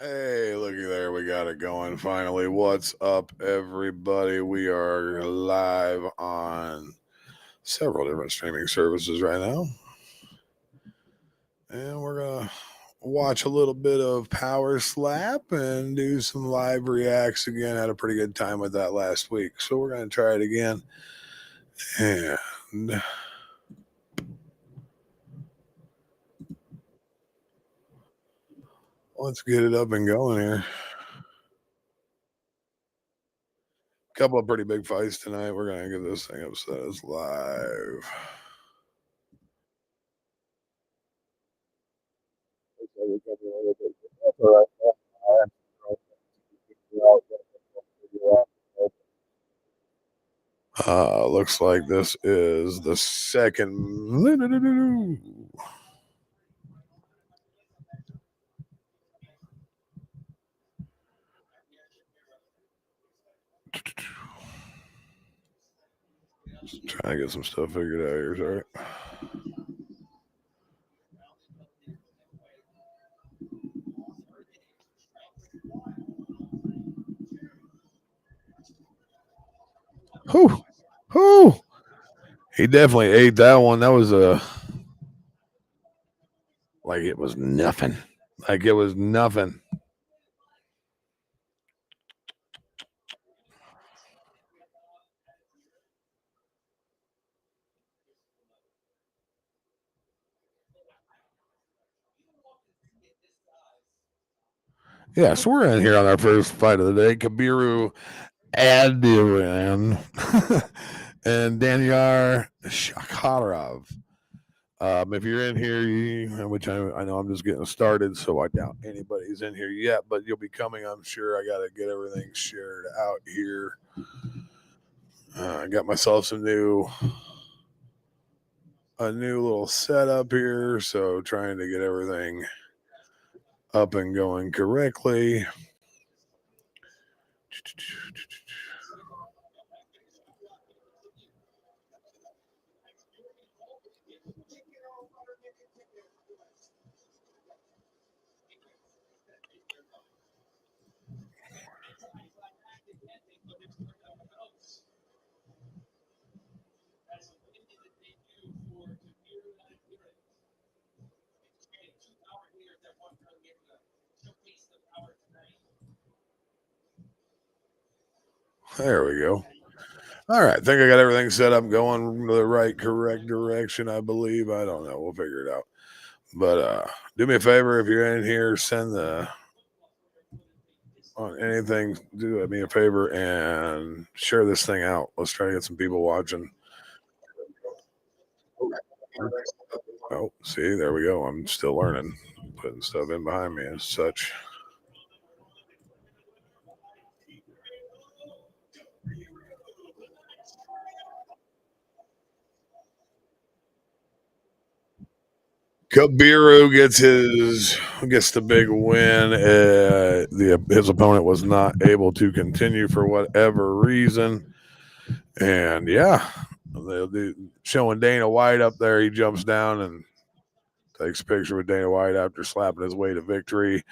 Hey, looky there. We got it going finally. What's up, everybody? We are live on several different streaming services right now. And we're going to watch a little bit of PowerSlap and do some live reacts again. Had a pretty good time with that last week. So we're going to try it again. And let's get it up and going here. Couple of pretty big fights tonight. We're going to get this thing up so it's live. Looks like this is the second. Just trying to get some stuff figured out here. Sorry. Whew. Whew. He definitely ate that one. That was like it was nothing. Like it was nothing. Yeah, so we're in here on our first fight of the day. Kabiru Adiran and Danyar Shakarov. If you're in here, which I know I'm just getting started, so I doubt anybody's in here yet, but you'll be coming, I'm sure. I got to get everything shared out here. I got myself a new little setup here, so trying to get everything up and going correctly. There we go. All right, I think I got everything set up, going the right, correct direction. I believe. I don't know. We'll figure it out. But do me a favor if you're in here, send the on anything. Do me a favor and share this thing out. Let's try to get some people watching. Oh, see, there we go. I'm still learning, putting stuff in behind me and such. Kabiru gets the big win. His opponent was not able to continue for whatever reason, and yeah, they'll do showing Dana White up there. He jumps down and takes a picture with Dana White after slapping his way to victory.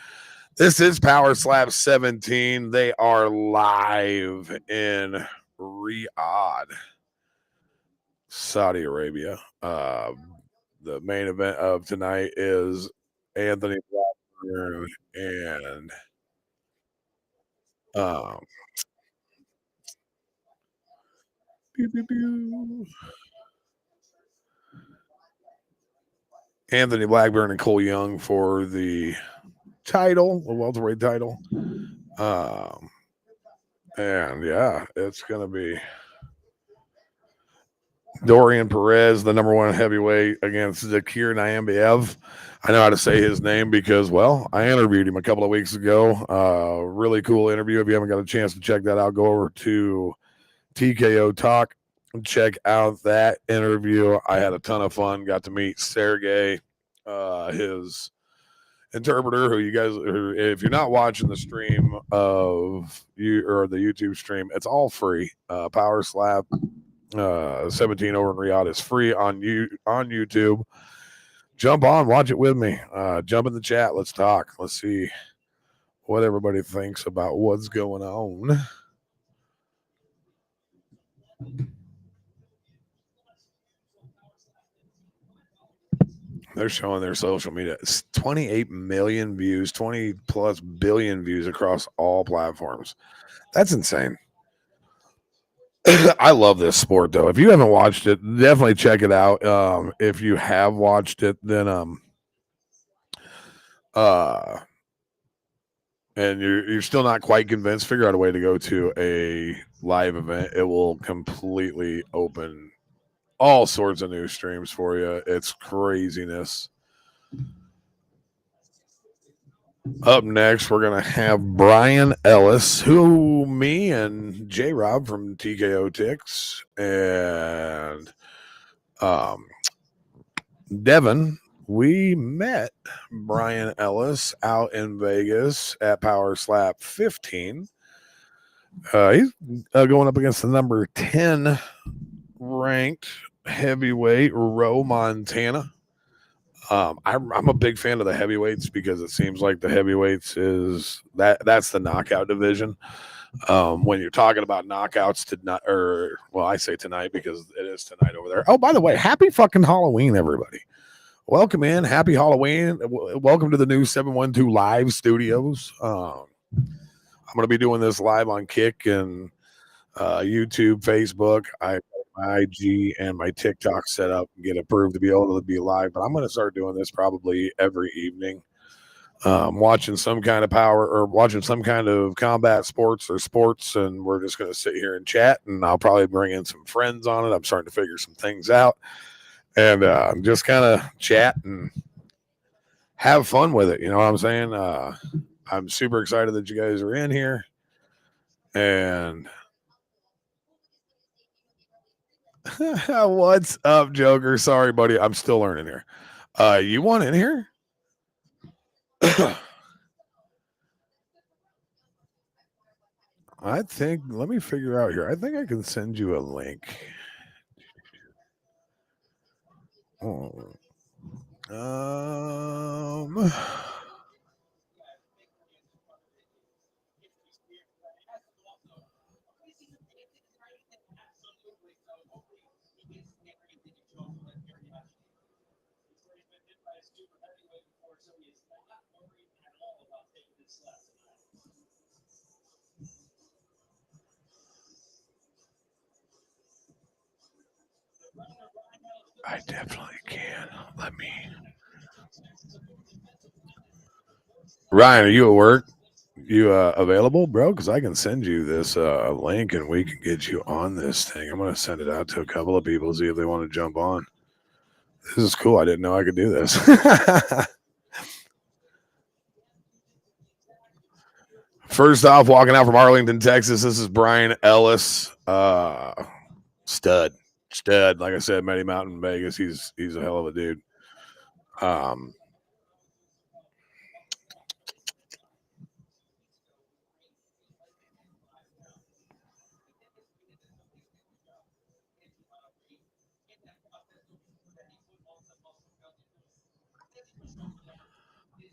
This is PowerSlap 17. They are live in Riyadh, Saudi Arabia. The main event of tonight is Anthony Blackburn and um, pew, pew, pew. Anthony Blackburn and Cole Young for the title, the welterweight title. And yeah, it's gonna be Dorian Perez, the number one heavyweight, against Zakir Nyambiev. I know how to say his name because, well, I interviewed him a couple of weeks ago. Really cool interview. If you haven't got a chance to check that out, go over to TKO Talk and check out that interview. I had a ton of fun. Got to meet Sergey, his interpreter, who you guys, if you're not watching the stream of you or the YouTube stream, it's all free. PowerSlap 17 over in Riyadh is free on YouTube. Jump on, watch it with me. Jump in the chat. Let's talk. Let's see what everybody thinks about what's going on. They're showing their social media. It's 28 million views, 20 plus billion views across all platforms. That's insane. I love this sport though. If you haven't watched it, definitely check it out. If you have watched it, then uh and you're still not quite convinced, figure out a way to go to a live event. It will completely open all sorts of new streams for you. It's craziness. Up next, we're gonna have Brian Ellis, who me and J Rob from TKO Ticks and um, Devin, we met Brian Ellis out in Vegas at PowerSlap 15. He's going up against the number 10 ranked heavyweight Roe Montana. I'm a big fan of the heavyweights because it seems like the heavyweights that's the knockout division. When you're talking about knockouts tonight, or well, I say tonight because it is tonight over there. Oh, by the way, happy fucking Halloween, everybody! Welcome in, happy Halloween. Welcome to the new 712 Live Studios. I'm going to be doing this live on Kick and YouTube, Facebook. I my IG and my TikTok set up and get approved to be able to be live. But I'm going to start doing this probably every evening. Watching some kind of power or watching some kind of combat sports or sports, and we're just going to sit here and chat. And I'll probably bring in some friends on it. I'm starting to figure some things out, and just kind of chat and have fun with it. You know what I'm saying? I'm super excited that you guys are in here, and what's up, Joker? Sorry, buddy. I'm still learning here. You want in here? I think, let me figure out here. I think I can send you a link. Oh. I definitely can. Let me. Ryan, are you at work? You available, bro? Because I can send you this link and we can get you on this thing. I'm going to send it out to a couple of people, see if they want to jump on. This is cool. I didn't know I could do this. First off, walking out from Arlington, Texas, this is Brian Ellis. Stud. Like I said, met him out in Vegas. He's a hell of a dude.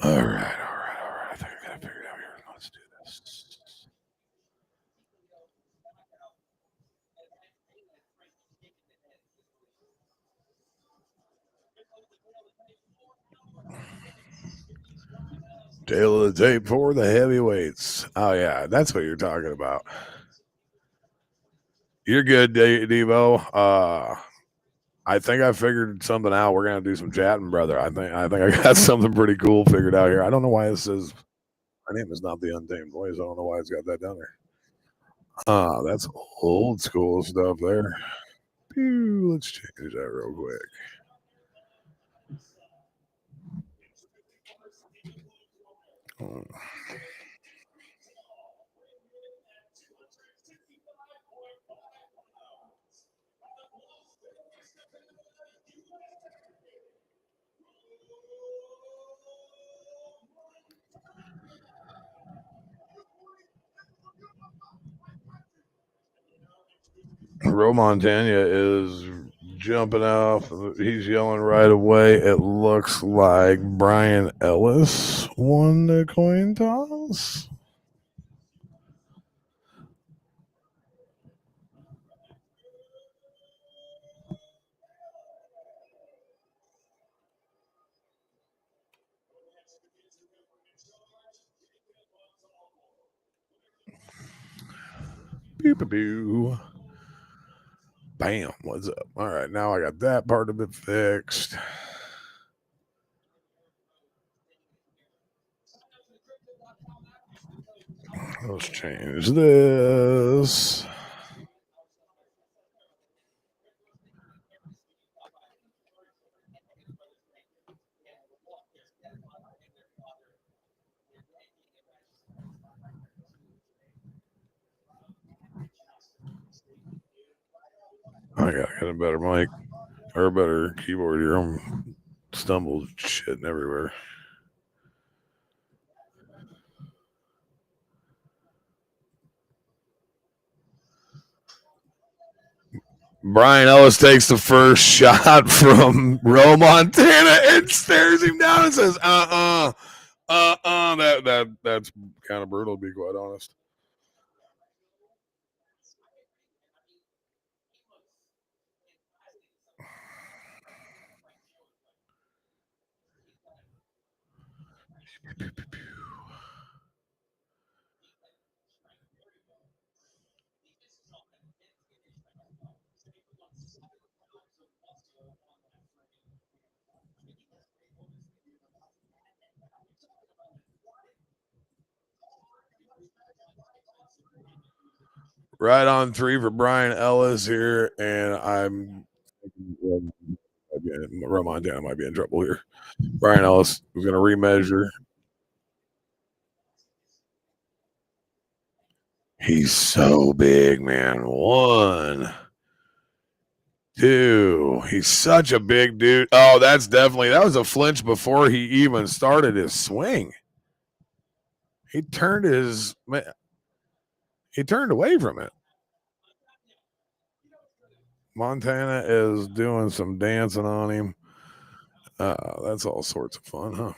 All right. I think I got it figured out here. Let's do this. Tail of the tape for the heavyweights. Oh yeah, that's what you're talking about. You're good, Devo. I think I figured something out. We're gonna do some chatting, brother. I think I got something pretty cool figured out here. I don't know why it says my name is not the Untamed Voice. I don't know why it's got that down there. That's old school stuff there. Pew, let's change that real quick. Ro Montana is jumping off. He's yelling right away. It looks like Brian Ellis won the coin toss. Ellis. Pew, pew, pew. Bam. What's up? All right. Now I got that part of it fixed. Let's change this. I got a better mic or a better keyboard here. I'm stumbled shitting everywhere. Brian Ellis takes the first shot from Roe Montana and stares him down and says, That's kind of brutal, to be quite honest. Right on 3 for Brian Ellis here, and I'm Roe Montana might be in trouble here. Brian Ellis is going to remeasure. He's so big, man. 1, 2. He's such a big dude. Oh, that was a flinch before he even started his swing. He turned away from it. Montana is doing some dancing on him. That's all sorts of fun, huh?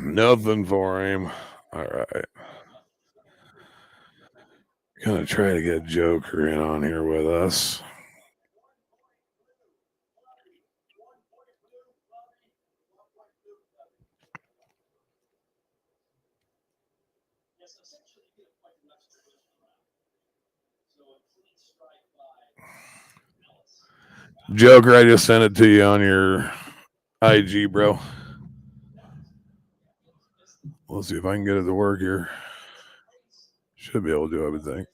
Nothing for him. All right. Gonna try to get Joker in on here with us. Joker, I just sent it to you on your IG, bro. Let's see if I can get it to work here. Should be able to do everything.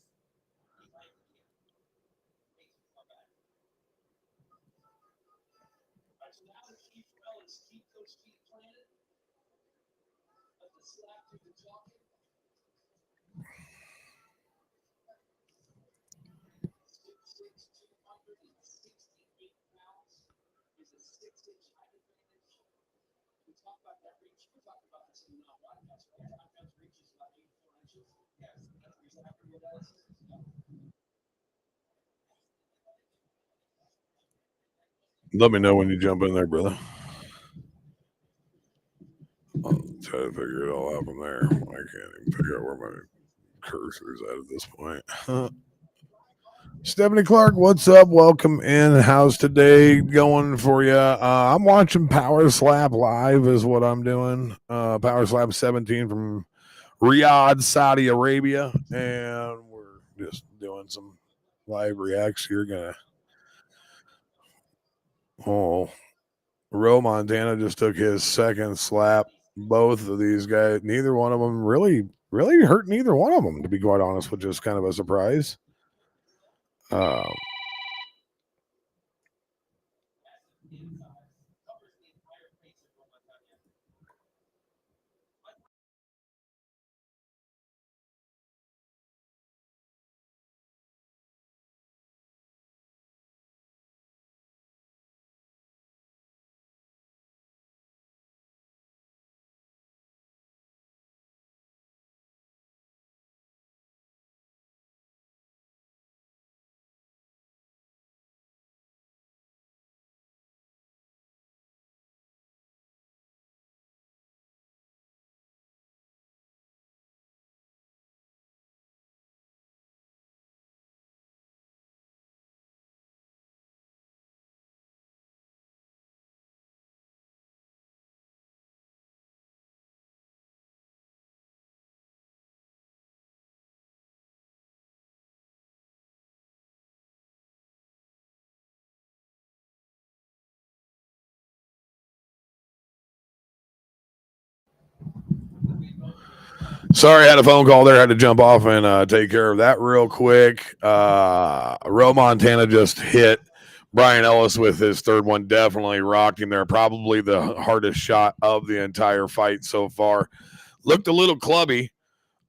Let me know when you jump in there, brother. I'll try to figure it all out from there. I can't even figure out where my cursor's at this point. Stephanie Clark, what's up? Welcome in. How's today going for you? I'm watching PowerSlap live, is what I'm doing. PowerSlap 17 from Riyadh, Saudi Arabia, and we're just doing some live reacts. You're gonna. Oh, Ro Montana just took his second slap. Both of these guys, neither one of them really hurt neither one of them, to be quite honest, which is kind of a surprise. Um, Sorry, I had a phone call there. Had to jump off and take care of that real quick. Ro Montana just hit Brian Ellis with his third one. Definitely rocked him there. Probably the hardest shot of the entire fight so far. Looked a little clubby.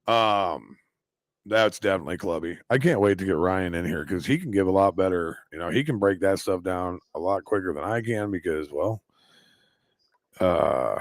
That's definitely clubby. I can't wait to get Ryan in here because he can give a lot better. He can break that stuff down a lot quicker than I can because, well, uh,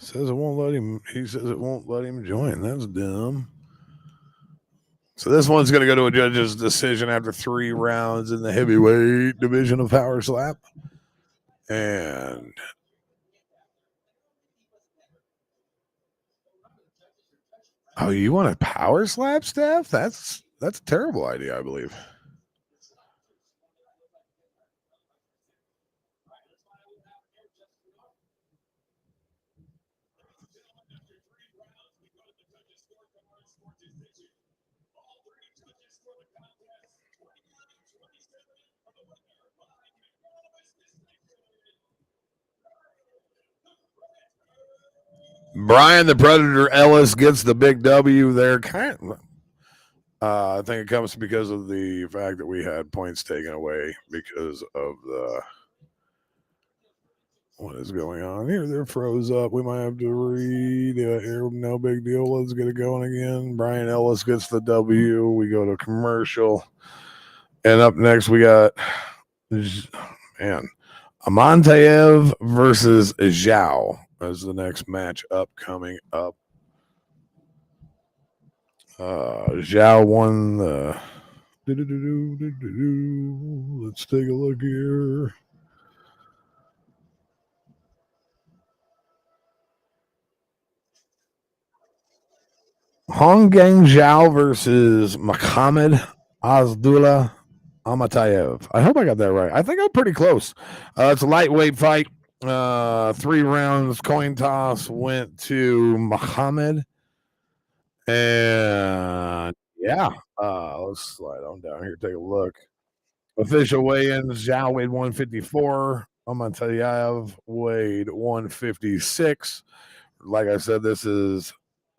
says it won't let him. He says it won't let him join. That's dumb. So this one's going to go to a judge's decision after 3 rounds in the heavyweight division of PowerSlap. And oh, you want a PowerSlap, Steph? That's a terrible idea, I believe. Brian the Predator Ellis gets the big W there. I think it comes because of the fact that we had points taken away because of what is going on here. They're froze up. We might have to read here. No big deal. Let's get it going again. Brian Ellis gets the W. We go to commercial. And up next, we got, man, Amantayev versus Zhao as the next match coming up. Zhao won the. Let's take a look here. Honggang Zhao versus Mohamed Azdullah Amatayev. I hope I got that right. I think I'm pretty close. It's a lightweight fight. 3 rounds, coin toss went to Mohamed. And yeah, let's slide on down here, take a look. Official weigh-ins, Zhao weighed 154. Amatayev weighed 156. Like I said, this is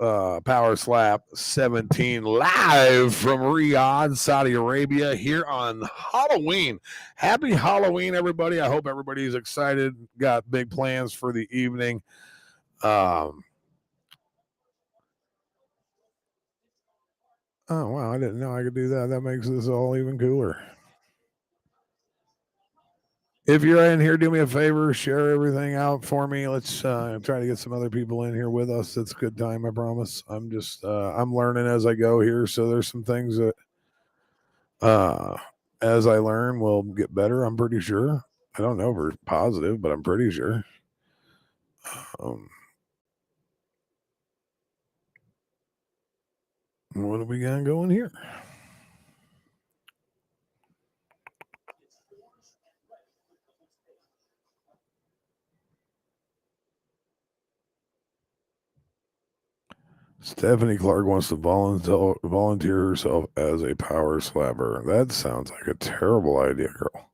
PowerSlap 17 live from Riyadh, Saudi Arabia here on Halloween. Happy Halloween, everybody. I hope everybody's excited, got big plans for the evening. Oh, wow. I didn't know I could do that. That makes this all even cooler. If you're in here, do me a favor, share everything out for me. Let's try to get some other people in here with us. It's a good time, I promise. I'm just I'm learning as I go here, so there's some things that as I learn will get better. I'm pretty sure. I don't know if we're positive, but I'm pretty sure. What do we got going here? Stephanie Clark wants to volunteer herself as a power slapper. That sounds like a terrible idea, girl.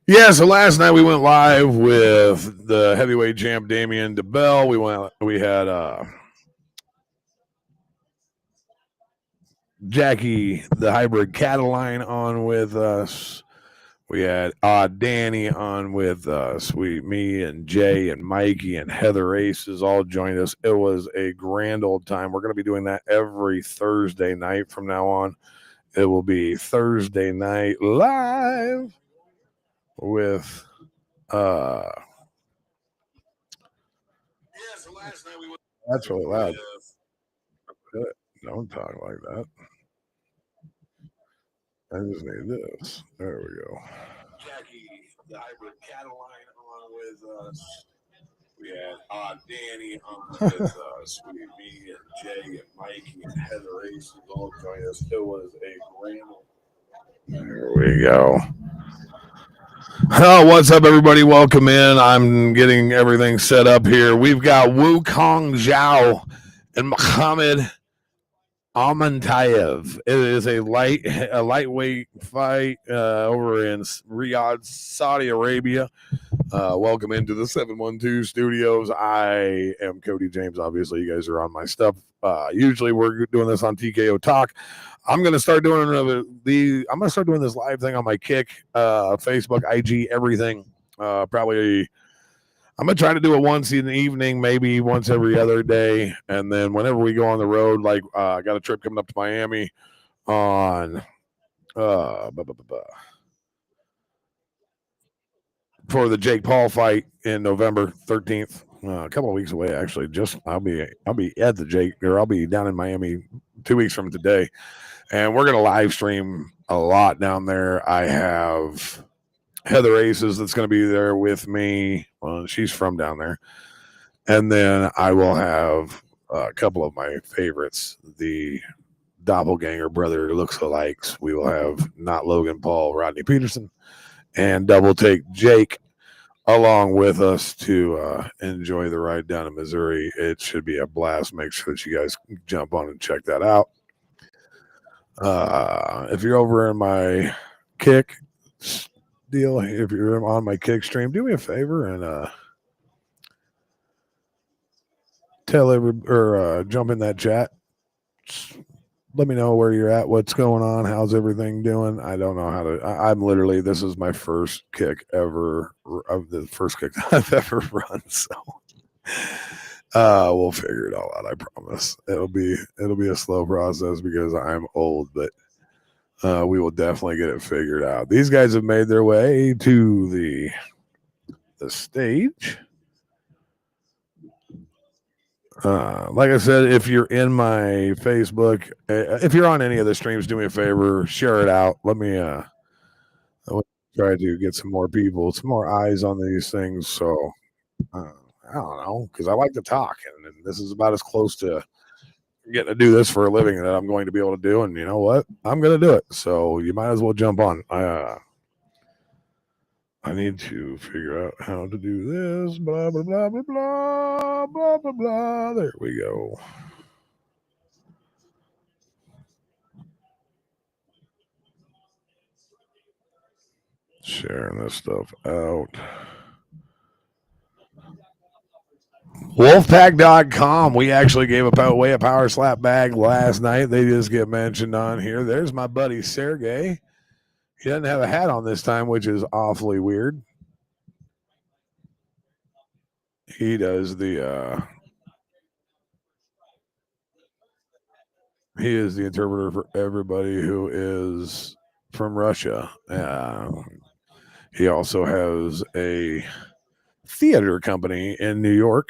Yeah, so last night we went live with the heavyweight champ Damian DeBell. We had Jackie the hybrid Cataline on with us. We had Danny on with us. Me and Jay and Mikey and Heather Aces all joined us. It was a grand old time. We're going to be doing that every Thursday night from now on. It will be Thursday night live with that's really loud. Don't talk like that. I just need this. There we go. Jackie, the hybrid Cataline, on with us. We had Danny on with us. Me and Jay and Mikey and Heather Ace all joined us. It was a grand. There we go. Oh, what's up, everybody? Welcome in. I'm getting everything set up here. We've got Wu Kong Zhao and Muhammad Amantayev. It is a lightweight fight over in Riyadh, Saudi Arabia. Welcome into the 712 studios. I am Cody James. Obviously, you guys are on my stuff. Usually, we're doing this on TKO Talk. I'm gonna start doing I'm gonna start doing this live thing on my Kick, Facebook, IG, everything. Probably. I'm gonna try to do it once in the evening, maybe once every other day, and then whenever we go on the road, like I got a trip coming up to Miami on for the Jake Paul fight in November 13th. A couple of weeks away, actually. I'll be at the Jake, or I'll be down in Miami 2 weeks from today, and we're gonna live stream a lot down there. I have Heather Aces that's going to be there with me. Well, she's from down there. And then I will have a couple of my favorites, the doppelganger brother looks-alikes. We will have not Logan Paul, Rodney Peterson, and Double Take Jake along with us to enjoy the ride down to Missouri. It should be a blast. Make sure that you guys jump on and check that out. If you're over in my Kick deal, if you're on my Kick stream, do me a favor and jump in that chat. Just let me know where you're at, what's going on, how's everything doing. I don't know how to. I'm literally, this is my first Kick ever, of the first Kick I've ever run. So we'll figure it all out. I promise. It'll be a slow process because I'm old, but we will definitely get it figured out. These guys have made their way to the stage. Like I said, if you're in my Facebook, if you're on any of the streams, do me a favor, share it out. Let me try to get some more people, some more eyes on these things. So uh, I don't know, because I like to talk, and this is about as close to getting to do this for a living that I'm going to be able to do. And you know what? I'm going to do it. So you might as well jump on. I need to figure out how to do this. Blah blah blah blah blah blah blah blah. There we go. Sharing this stuff out. Wolfpack.com. We actually gave away a PowerSlap bag last night. They just get mentioned on here. There's my buddy Sergey. He doesn't have a hat on this time, which is awfully weird. He does he is the interpreter for everybody who is from Russia. He also has a theater company in New York,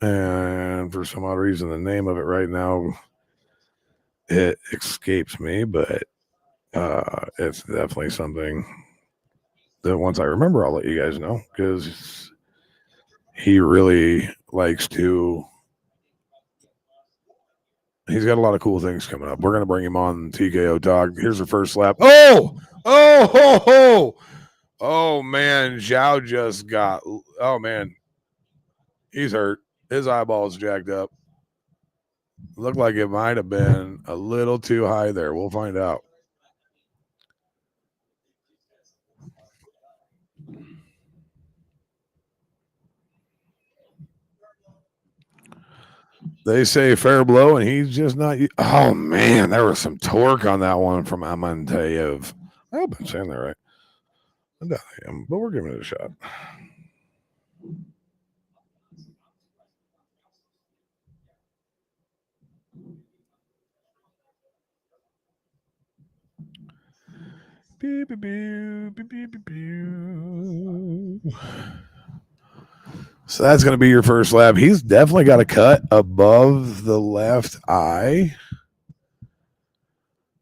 and for some odd reason, the name of it right now it escapes me, but it's definitely something that once I remember, I'll let you guys know because he really likes to. He's got a lot of cool things coming up. We're gonna bring him on TKO Talk. Here's the first slap. Oh man, Zhao just got. Oh man, he's hurt. His eyeball's jacked up. Looked like it might have been a little too high there. We'll find out. They say fair blow, and he's just not. Oh man, there was some torque on that one from Amanteyev. I hope I'm saying that right. I doubt I am, but we're giving it a shot. So that's going to be your first lap. He's definitely got a cut above the left eye.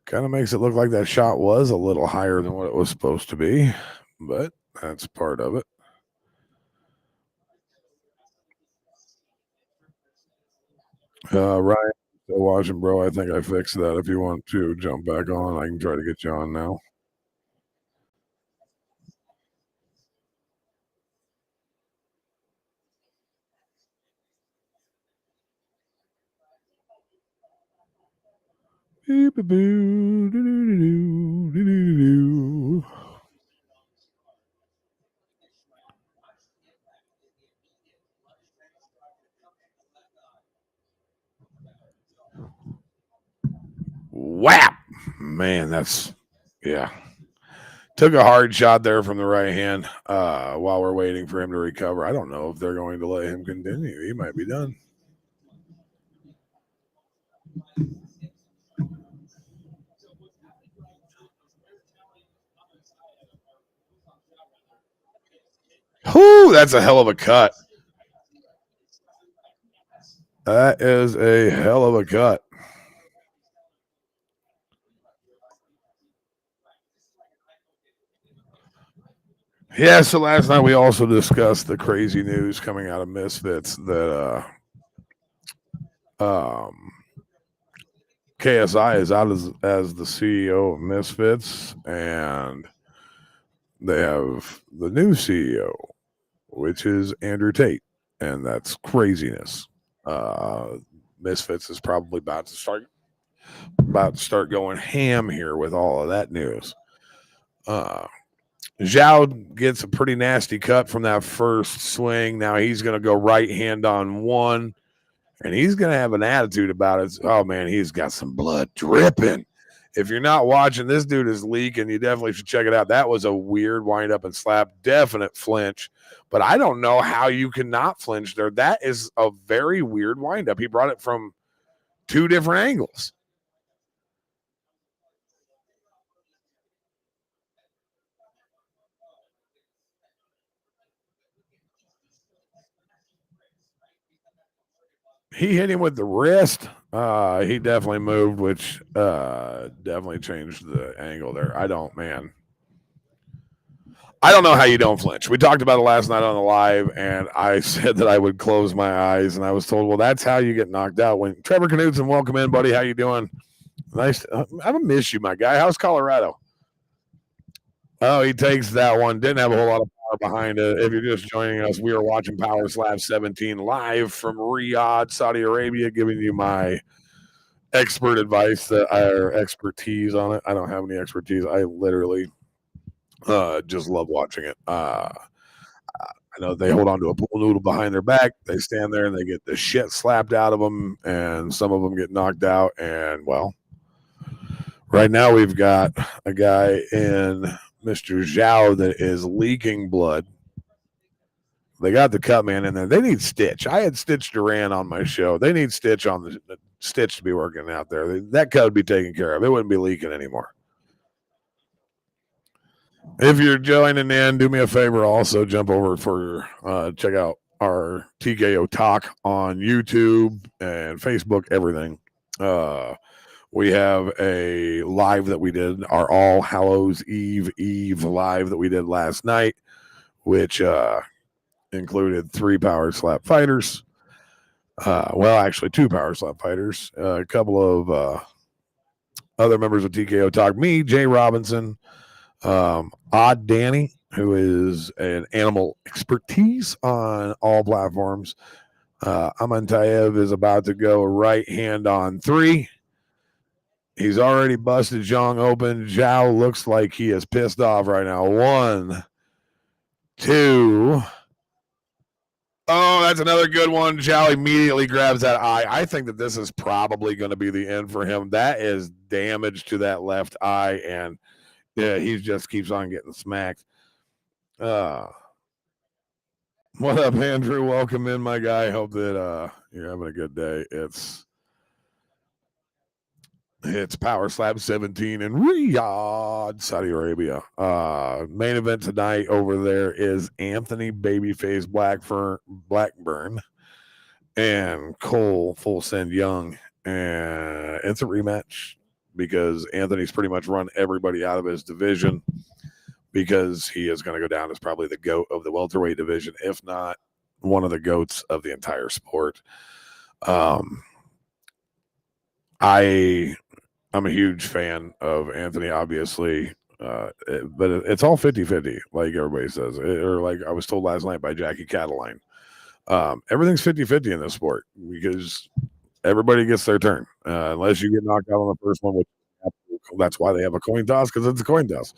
Kind of makes it look like that shot was a little higher than what it was supposed to be, but that's part of it. Ryan, still watching, bro. I think I fixed that. If you want to jump back on, I can try to get you on now. Whap! Man, that's yeah. Took a hard shot there from the right hand while we're waiting for him to recover. I don't know if they're going to let him continue. He might be done. Whoo, that's a hell of a cut. That is a hell of a cut. Yeah, so last night we also discussed the crazy news coming out of Misfits that KSI is out as the CEO of Misfits, and they have the new CEO, which is Andrew Tate, and that's craziness. Uh, Misfits is probably about to start going ham here with all of that news. Uh, Zhao gets a pretty nasty cut from that first swing. Now he's going to go right hand on one, and he's going to have an attitude about it. Oh, man, he's got some blood dripping. If you're not watching, this dude is leaking. You definitely should check it out. That was a weird wind up and slap, definite flinch. But I don't know how you cannot flinch there. That is a very weird wind up. He brought it from two different angles. he hit him with the wrist. He definitely moved, which definitely changed the angle there. I don't know how you don't flinch. We talked about it last night on the live, and I said that I would close my eyes, and I was told, well, that's how you get knocked out. When Trevor Knudsen, welcome in, buddy. How you doing? Nice. I'm gonna miss you, my guy. How's Colorado? Oh, he takes that one. Didn't have a whole lot of power behind it. If you're just joining us, we are watching PowerSlap 17 live from Riyadh, Saudi Arabia, giving you my expert advice or expertise on it. I don't have any expertise. I literally just love watching it. I know they hold on to a pool noodle behind their back. They stand there and they get the shit slapped out of them, and some of them get knocked out. And well, right now we've got a guy in Mr. Zhao that is leaking blood. They got the cut man in there. They need Stitch. I had Stitch Duran on my show. They need Stitch on the Stitch to be working out there. That cut would be taken care of. It wouldn't be leaking anymore. If you're joining in, do me a favor. Also, jump over for check out our TKO Talk on YouTube and Facebook. Everything. We have a live that we did, our All Hallows Eve live that we did last night, which included 3 PowerSlap fighters. Well, actually 2 PowerSlap fighters, a couple of other members of TKO Talk, me, Jay Robinson, Odd Danny, who is an animal expertise on all platforms. Amantayev is about to go right hand on 3. He's already busted Zhang open. Zhao looks like he is pissed off right now. 1, 2. Oh, that's another good one. Zhao immediately grabs that eye. I think that this is probably going to be the end for him. That is damage to that left eye, and yeah, he just keeps on getting smacked. What up, Andrew? Welcome in, my guy. Hope that you're having a good day. It's PowerSlap 17 in Riyadh, Saudi Arabia. Main event tonight over there is Anthony Babyface Blackburn and Cole Full Send Young. And it's a rematch because Anthony's pretty much run everybody out of his division because he is going to go down as probably the GOAT of the welterweight division, if not one of the GOATs of the entire sport. I'm a huge fan of Anthony, obviously, but it's all 50-50, like everybody says, or like I was told last night by Jackie Cataline. Everything's 50-50 in this sport because everybody gets their turn, unless you get knocked out on the first one, which that's why they have a coin toss, because it's a coin toss.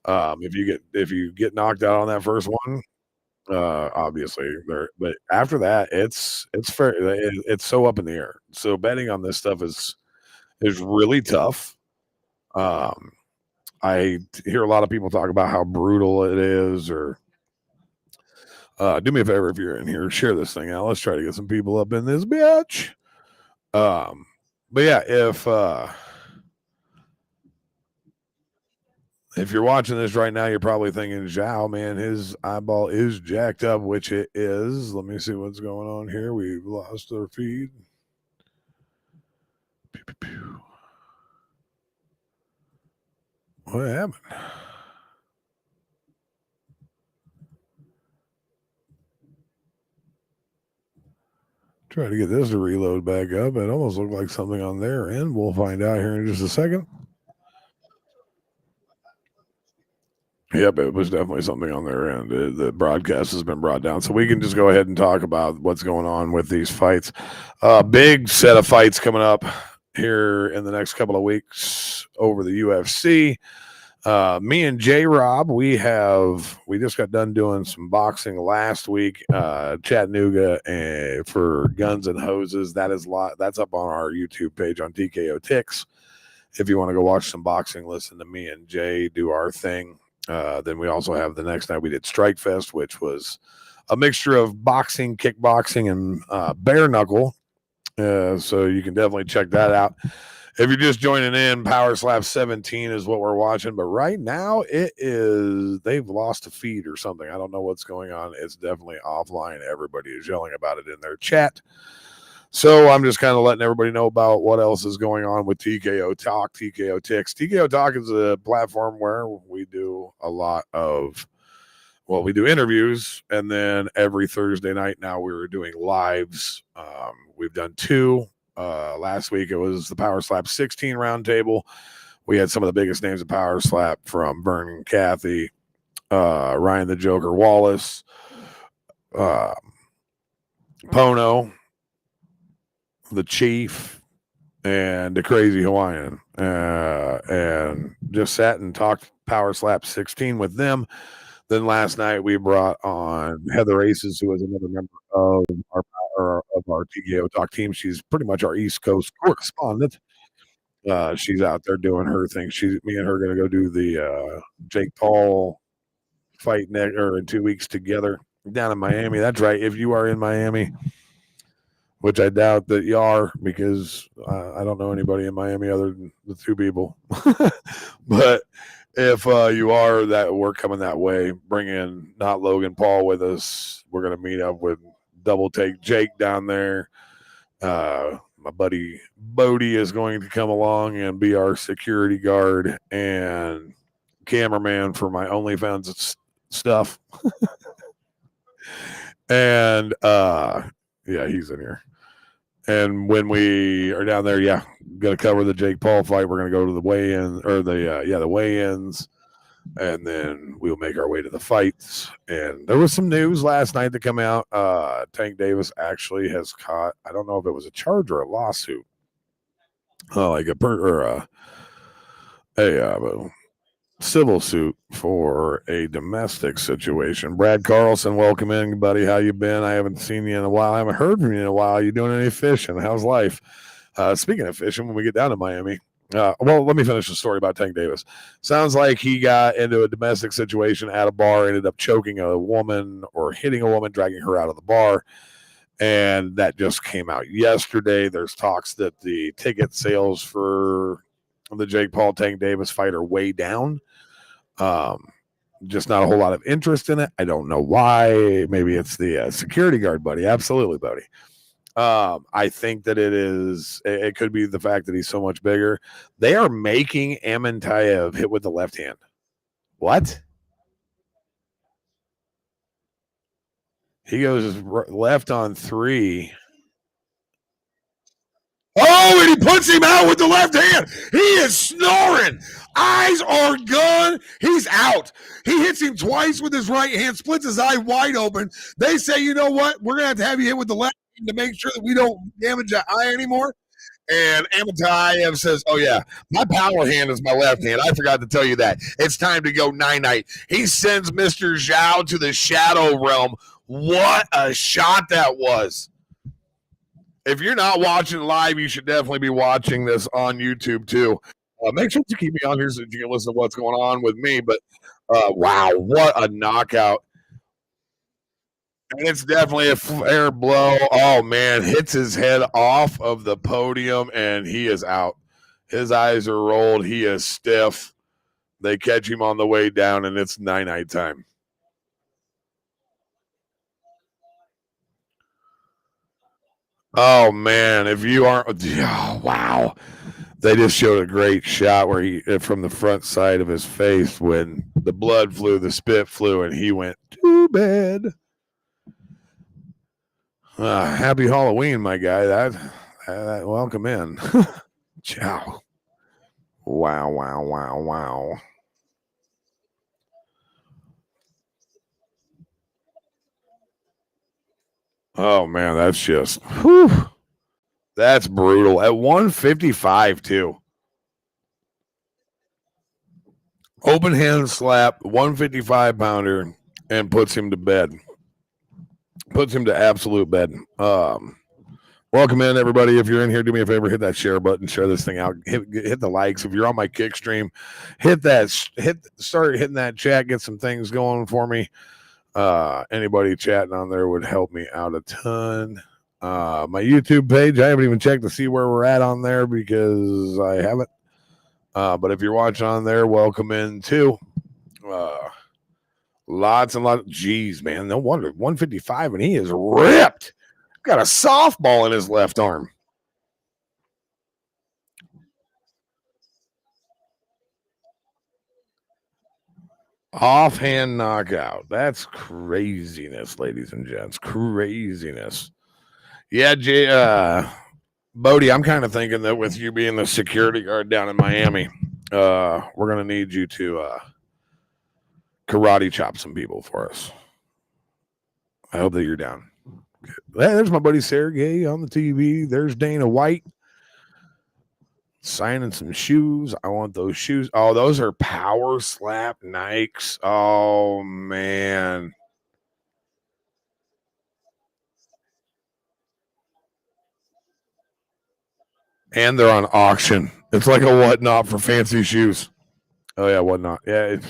If you get knocked out on that first one, obviously but after that it's fair. It's so up in the air. So betting on this stuff is really tough. I hear a lot of people talk about how brutal it is, or do me a favor if you're in here, share this thing out. Let's try to get some people up in this bitch. But yeah, if you're watching this right now, you're probably thinking, Zhao, man, his eyeball is jacked up, which it is. Let me see what's going on here. We've lost our feed. Pew, pew, pew. What happened? Try to get this to reload back up. It almost looked like something on their end. We'll find out here in just a second. Yep, it was definitely something on their end. The broadcast has been brought down. So we can just go ahead and talk about what's going on with these fights. Big set of fights coming up here in the next couple of weeks over the UFC. Me and J-Rob, we just got done doing some boxing last week, Chattanooga, for Guns and Hoses. That's up on our YouTube page on TKO Ticks. If you want to go watch some boxing, listen to me and Jay do our thing. Then we also have the next night we did Strike Fest, which was a mixture of boxing, kickboxing, and bare knuckle. So you can definitely check that out. If you're just joining in, PowerSlap 17 is what we're watching. But right now, they've lost a feed or something. I don't know what's going on. It's definitely offline. Everybody is yelling about it in their chat. So I'm just kind of letting everybody know about what else is going on with TKO Talk, TKO Ticks. TKO Talk is a platform where we do a lot of, well, we do interviews, and then every Thursday night now we're doing lives. We've done two. Last week it was the PowerSlap 16 roundtable. We had some of the biggest names of PowerSlap, from Vern and Kathy, Ryan the Joker Wallace, Pono, the Chief, and the Crazy Hawaiian, and just sat and talked PowerSlap 16 with them. Then last night we brought on Heather Aces, who is another member of our TKO Talk team. She's pretty much our East Coast correspondent. She's out there doing her thing. Me and her going to go do the Jake Paul fight in 2 weeks together down in Miami. That's right. If you are in Miami, which I doubt that you are, because I don't know anybody in Miami other than the two people. But if you are, that we're coming that way, bring in not Logan Paul with us. We're going to meet up with Double Take Jake down there. My buddy Bodie is going to come along and be our security guard and cameraman for my OnlyFans stuff. And yeah, he's in here. And when we are down there, yeah, going to cover the Jake Paul fight. We're going to go to the weigh-in, or the weigh-ins, and then we'll make our way to the fights. And there was some news last night that come out. Tank Davis actually has caught, I don't know if it was a charge or a lawsuit, like a civil suit for a domestic situation. Brad Carlson, welcome in, buddy. How you been? I haven't seen you in a while. I haven't heard from you in a while. You doing any fishing? How's life? Speaking of fishing, when we get down to Miami, well, let me finish the story about Tank Davis. Sounds like he got into a domestic situation at a bar, ended up choking a woman or hitting a woman, dragging her out of the bar. And that just came out yesterday. There's talks that the ticket sales for the Jake Paul Tank Davis fight are way down. Just not a whole lot of interest in it. I don't know why. Maybe it's the security guard, buddy. Absolutely, buddy. I think that it could be the fact that he's so much bigger. They are making Amantayev hit with the left hand. What? He goes left on 3. Oh, and he puts him out with the left hand. He is snoring. Eyes are gone. He's out. He hits him twice with his right hand, splits his eye wide open. They say, you know what? We're going to have you hit with the left hand to make sure that we don't damage that eye anymore. And Amantayev says, oh, yeah, my power hand is my left hand. I forgot to tell you that. It's time to go night-night. He sends Mr. Zhao to the shadow realm. What a shot that was. If you're not watching live, you should definitely be watching this on YouTube too. Make sure to keep me on here so that you can listen to what's going on with me. But wow, what a knockout. And it's definitely a fair blow. Oh, man, hits his head off of the podium, and he is out. His eyes are rolled. He is stiff. They catch him on the way down, and it's night-night time. Oh, man, if you aren't, oh, wow. They just showed a great shot where he, from the front side of his face, when the blood flew, the spit flew, and he went, too bad. Happy Halloween, my guy. That welcome in. Ciao. Wow, wow, wow, wow. Oh, man, that's just, whew. That's brutal. At 155, too. Open hand slap, 155 pounder, and puts him to bed. Puts him to absolute bed. Welcome in, everybody. If you're in here, do me a favor, hit that share button, share this thing out, hit the likes. If you're on my kick stream, start hitting that chat, get some things going for me. Anybody chatting on there would help me out a ton. My YouTube page, I haven't even checked to see where we're at on there because I haven't. But if you're watching on there, welcome in too. Lots and lots. Geez, man, no wonder 155, and he is ripped. Got a softball in his left arm. Offhand knockout. That's craziness, ladies and gents. Craziness. Yeah, Bodie, I'm kind of thinking that with you being the security guard down in Miami, we're going to need you to karate chop some people for us. I hope that you're down. There's my buddy Sergey on the TV. There's Dana White signing some shoes. I want those shoes. Oh, those are PowerSlap Nikes. Oh, man. And they're on auction. It's like a whatnot for fancy shoes. Oh, yeah, whatnot. Yeah, it's...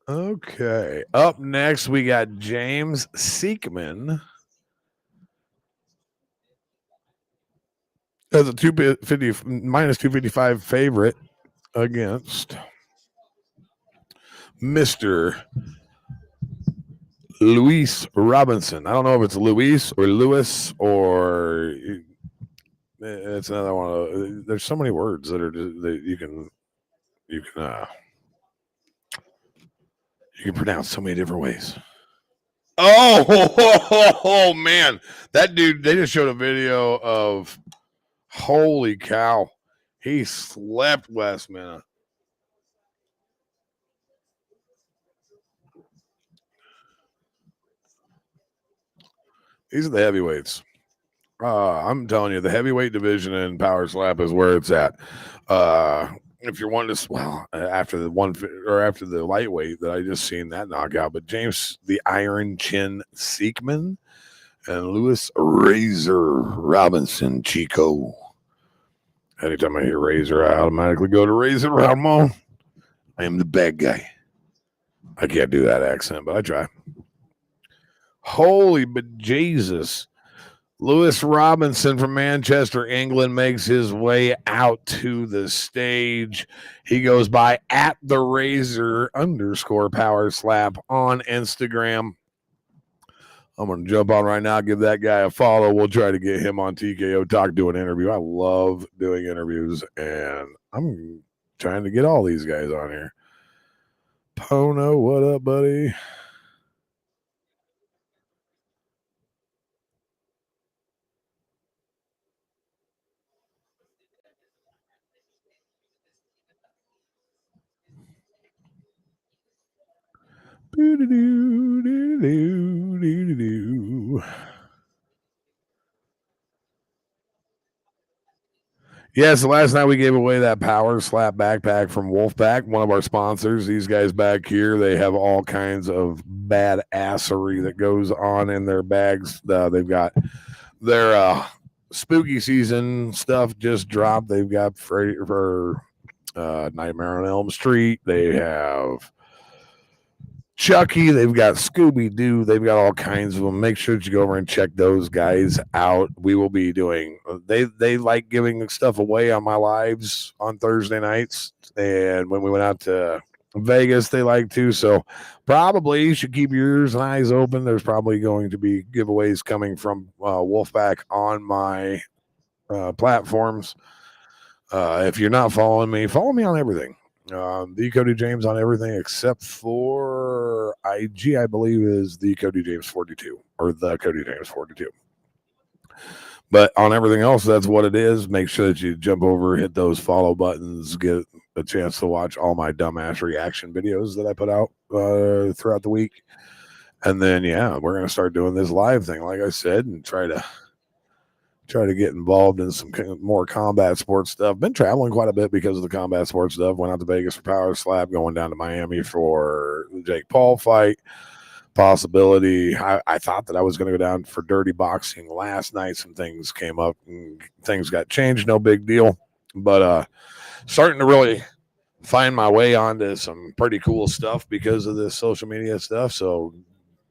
Okay. Up next, we got James Siekman as a 250 minus 255 favorite against Mr. Luis Robinson. I don't know if it's Luis or Lewis or it's another one. There's so many words that are that you can pronounce so many different ways. Oh, man. That dude, they just showed a video of, holy cow. He slept last minute. These are the heavyweights. I'm telling you, the heavyweight division in PowerSlap is where it's at. If you're wanting to, after the lightweight that I just seen that knockout, but James the Iron Chin Siekman and Lewis Razor Robinson Chico. Anytime I hear Razor, I automatically go to Razor Ramon. I am the bad guy. I can't do that accent, but I try. Holy but Jesus. Lewis Robinson from Manchester, England, makes his way out to the stage. He goes by at the Razor _PowerSlap on Instagram. I'm going to jump on right now, give that guy a follow. We'll try to get him on TKO Talk, do an interview. I love doing interviews, and I'm trying to get all these guys on here. Pono, what up, buddy? Yes, last night we gave away that PowerSlap backpack from Wolfpack, one of our sponsors. These guys back here, they have all kinds of badassery that goes on in their bags. They've got their spooky season stuff just dropped. They've got for Nightmare on Elm Street. They have Chucky, they've got Scooby Doo, they've got all kinds of them. Make sure that you go over and check those guys out. We will be doing. They like giving stuff away on my lives on Thursday nights, and when we went out to Vegas, they like to. So probably you should keep your ears and eyes open. There's probably going to be giveaways coming from Wolfpack on my platforms. If you're not following me, follow me on everything. The Cody James on everything except for IG, I believe, is the Cody James 42 or the Cody James 42. But on everything else, that's what it is. Make sure that you jump over, hit those follow buttons, get a chance to watch all my dumbass reaction videos that I put out throughout the week. And then, yeah, we're going to start doing this live thing, like I said, and try to get involved in some more combat sports stuff. Been traveling quite a bit because of the combat sports stuff. Went out to Vegas for PowerSlap, going down to Miami for the Jake Paul fight. Possibility. I thought that I was going to go down for Dirty Boxing last night. Some things came up and things got changed. No big deal. But starting to really find my way onto some pretty cool stuff because of this social media stuff. So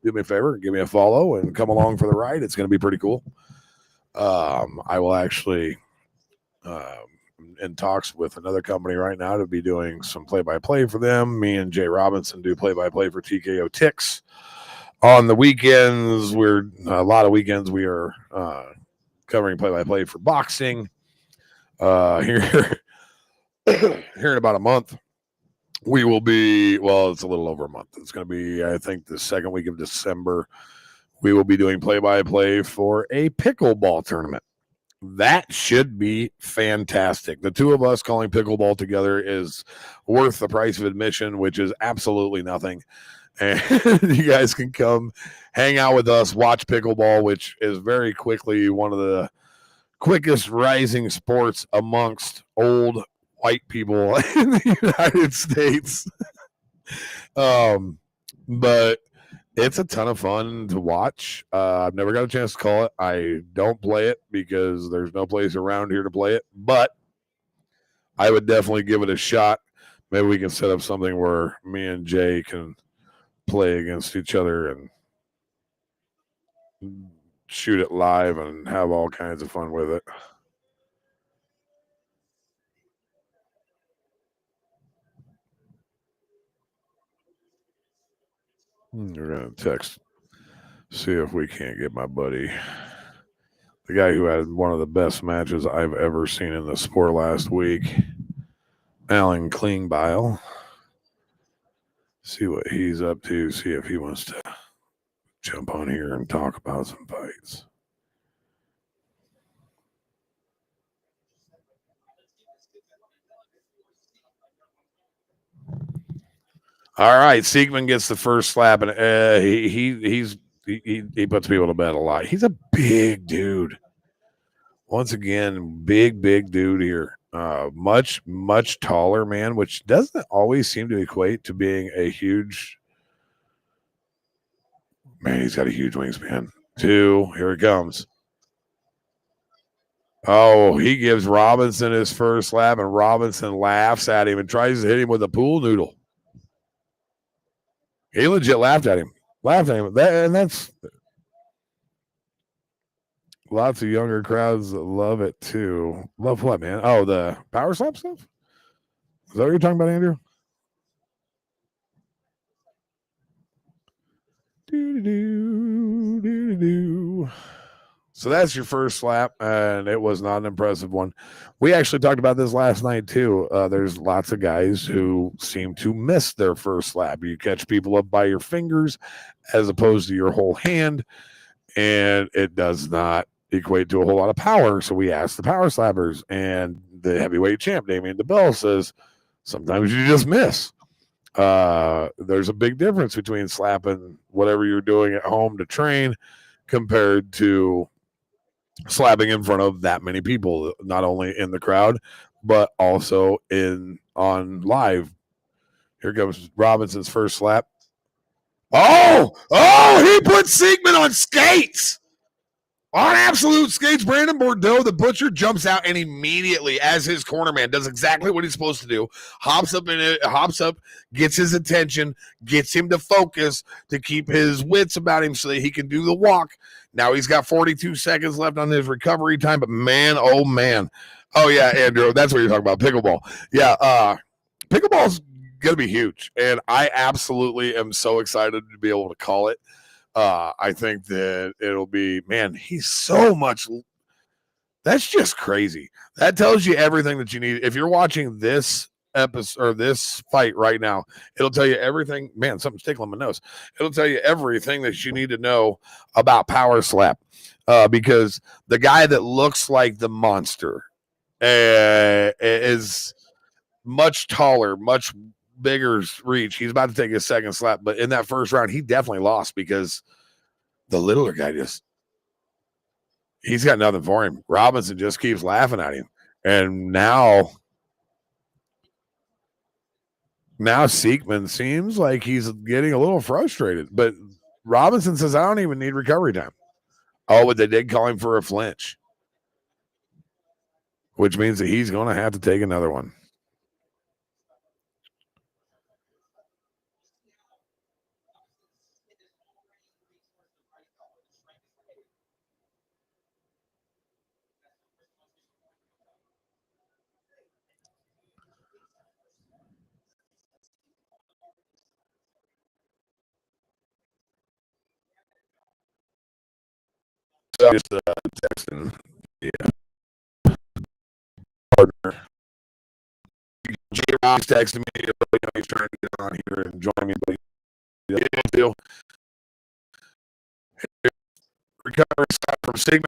do me a favor, give me a follow and come along for the ride. It's going to be pretty cool. I will actually in talks with another company right now to be doing some play-by-play for them. Me and Jay Robinson do play-by-play for TKO Ticks. On the weekends, we're a lot of weekends we are covering play-by-play for boxing. Here, here in about a month, we will be. Well, it's a little over a month. It's going to be, I think, the second week of December. We will be doing play-by-play for a pickleball tournament. That should be fantastic. The two of us calling pickleball together is worth the price of admission, which is absolutely nothing. And you guys can come hang out with us, watch pickleball, which is very quickly one of the quickest rising sports amongst old white people in the United States. But it's a ton of fun to watch. I've never got a chance to call it. I don't play it because there's no place around here to play it, but I would definitely give it a shot. Maybe we can set up something where me and Jay can play against each other and shoot it live and have all kinds of fun with it. We're going to text, see if we can't get my buddy, the guy who had one of the best matches I've ever seen in the sport last week, Alan Klingbeil. See what he's up to, see if he wants to jump on here and talk about some fights. All right, Siegman gets the first slap, and he puts people to bed a lot. He's a big dude. Once again, big dude here. Much taller man, which doesn't always seem to equate to being a huge man. He's got a huge wingspan. Two, here it comes. Oh, he gives Robinson his first slap, and Robinson laughs at him and tries to hit him with a pool noodle. He legit laughed at him. That's lots of younger crowds that love it too. Love what, man? Oh, the PowerSlap stuff? Is that what you're talking about, Andrew? So that's your first slap, and it was not an impressive one. We actually talked about this last night too. There's lots of guys who seem to miss their first slap. You catch people up by your fingers as opposed to your whole hand, and it does not equate to a whole lot of power. So we asked the power slappers, and the heavyweight champ, Damien DeBell, says sometimes you just miss. There's a big difference between slapping whatever you're doing at home to train compared to slapping in front of that many people, not only in the crowd, but also in on live. Here comes Robinson's first slap. Oh, he put Siegman on skates. On absolute skates, Brandon Bordeaux, the butcher, jumps out and immediately, as his cornerman, does exactly what he's supposed to do. Hops up, gets his attention, gets him to focus to keep his wits about him so that he can do the walk. Now he's got 42 seconds left on his recovery time, but man, oh man. Oh yeah, Andrew, that's what you're talking about, pickleball. Yeah, pickleball's gonna be huge, and I absolutely am so excited to be able to call it. I think that it'll be, man, he's so much. That's just crazy. That tells you everything that you need. If you're watching this episode or this fight right now, it'll tell you everything. Man, something's tickling my nose. It'll tell you everything that you need to know about PowerSlap. Because the guy that looks like the monster is much taller, much bigger reach. He's about to take his second slap, but in that first round, he definitely lost because the littler guy just he's got nothing for him. Robinson just keeps laughing at him. And now Siegman seems like he's getting a little frustrated. But Robinson says, I don't even need recovery time. Oh, but they did call him for a flinch, which means that he's going to have to take another one. just texting the partner. J-Rock's texting me. He's trying to get on here and join me, but he didn't feel recovering from Sigma.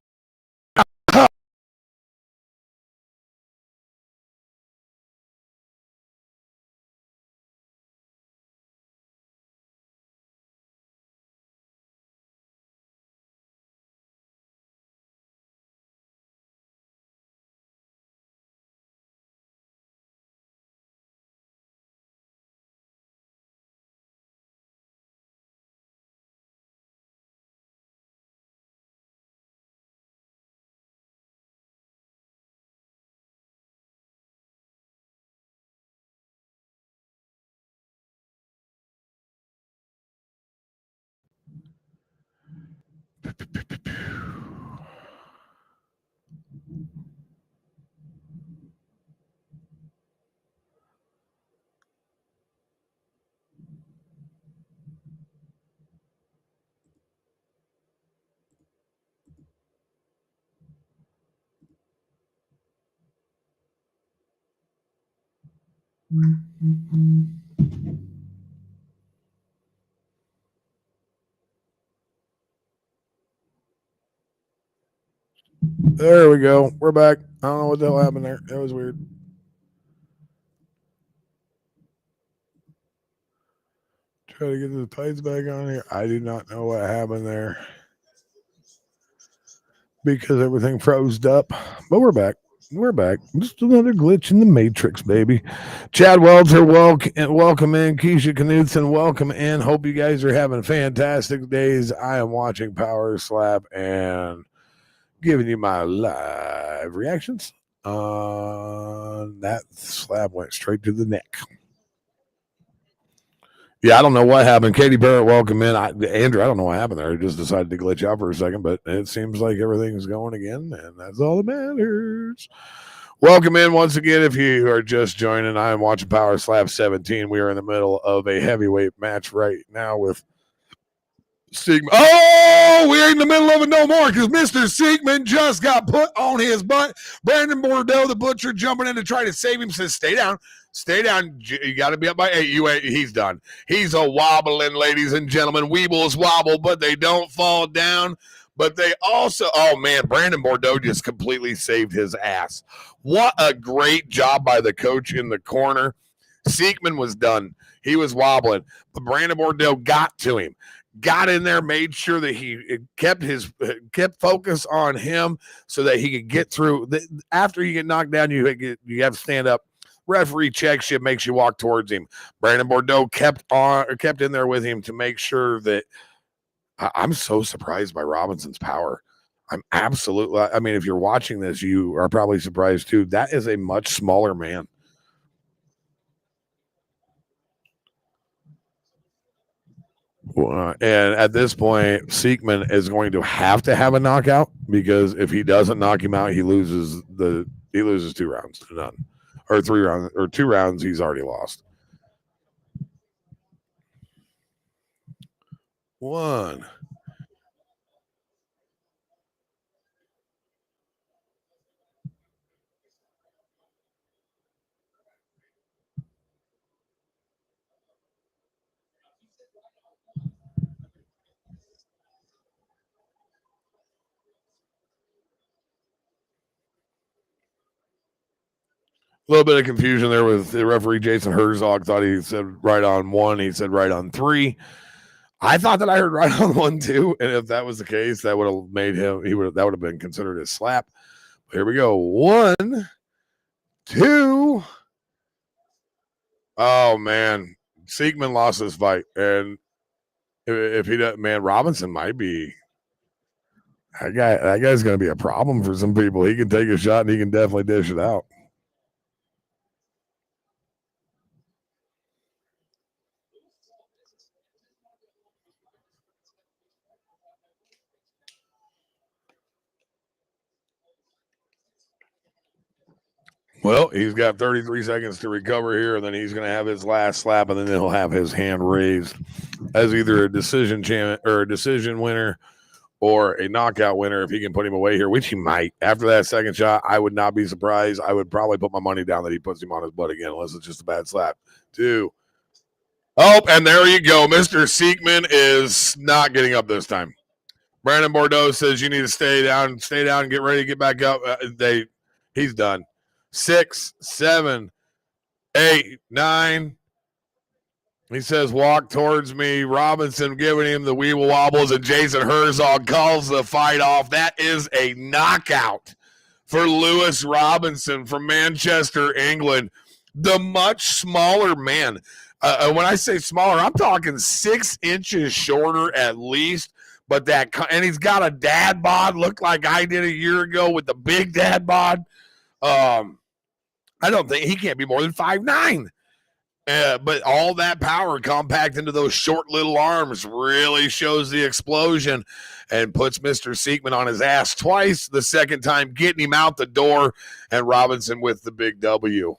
There we go. We're back. I don't know what the hell happened there. That was weird. Try to get the plates back on here. I do not know what happened there because everything froze up. But we're back. We're back. Just another glitch in the matrix, baby. Chad Welter, welcome in. Keisha Knudsen, welcome in. Hope you guys are having fantastic days. I am watching PowerSlap and giving you my live reactions. That slab went straight to the neck. Yeah, I don't know what happened. Katie Barrett, welcome in. Andrew, I don't know what happened there. I just decided to glitch out for a second, but it seems like everything's going again, and that's all that matters. Welcome in once again. If you are just joining, I am watching PowerSlap 17. We are in the middle of a heavyweight match right now with Sigma. Oh, we ain't in the middle of it no more because Mr. Siegman just got put on his butt. Brandon Bordeaux, the butcher, jumping in to try to save him, says, stay down. Stay down. You got to be up by 8. He's done. He's a wobbling, ladies and gentlemen. Weebles wobble, but they don't fall down. But they also, oh, man, Brandon Bordeaux just completely saved his ass. What a great job by the coach in the corner. Siegman was done. He was wobbling. But Brandon Bordeaux got to him. Got in there, made sure that he kept focus on him so that he could get through. After you get knocked down, you have to stand up. Referee checks you, makes you walk towards him. Brandon Bordeaux kept in there with him to make sure that. I'm so surprised by Robinson's power. I'm absolutely. I mean, if you're watching this, you are probably surprised too. That is a much smaller man. And at this point, Siegman is going to have a knockout because if he doesn't knock him out, he loses 2 rounds to none, or 3 rounds, or 2 rounds. He's already lost. 1. A little bit of confusion there with the referee. Jason Herzog thought he said right on 1. He said right on 3. I thought that I heard right on 1 too. And if that was the case, that would have made him. That would have been considered a slap. Here we go. 1, 2. Oh man, Siegman lost this fight, and if he doesn't, man, Robinson might be. That guy's going to be a problem for some people. He can take a shot and he can definitely dish it out. Well, he's got 33 seconds to recover here, and then he's going to have his last slap, and then he'll have his hand raised as either a decision champion or a decision winner or a knockout winner if he can put him away here, which he might. After that second shot, I would not be surprised. I would probably put my money down that he puts him on his butt again, unless it's just a bad slap. 2. Oh, and there you go. Mr. Siekman is not getting up this time. Brandon Bordeaux says you need to stay down, and get ready to get back up. He's done. 6, 7, 8, 9. He says, walk towards me. Robinson giving him the weeble wobbles, and Jason Herzog calls the fight off. That is a knockout for Lewis Robinson from Manchester, England. The much smaller man. When I say smaller, I'm talking 6 inches shorter at least. But and he's got a dad bod, looked like I did a year ago with the big dad bod. I don't think he can't be more than 5'9". But all that power compact into those short little arms really shows the explosion and puts Mr. Siekman on his ass twice. The second time getting him out the door, and Robinson with the big W.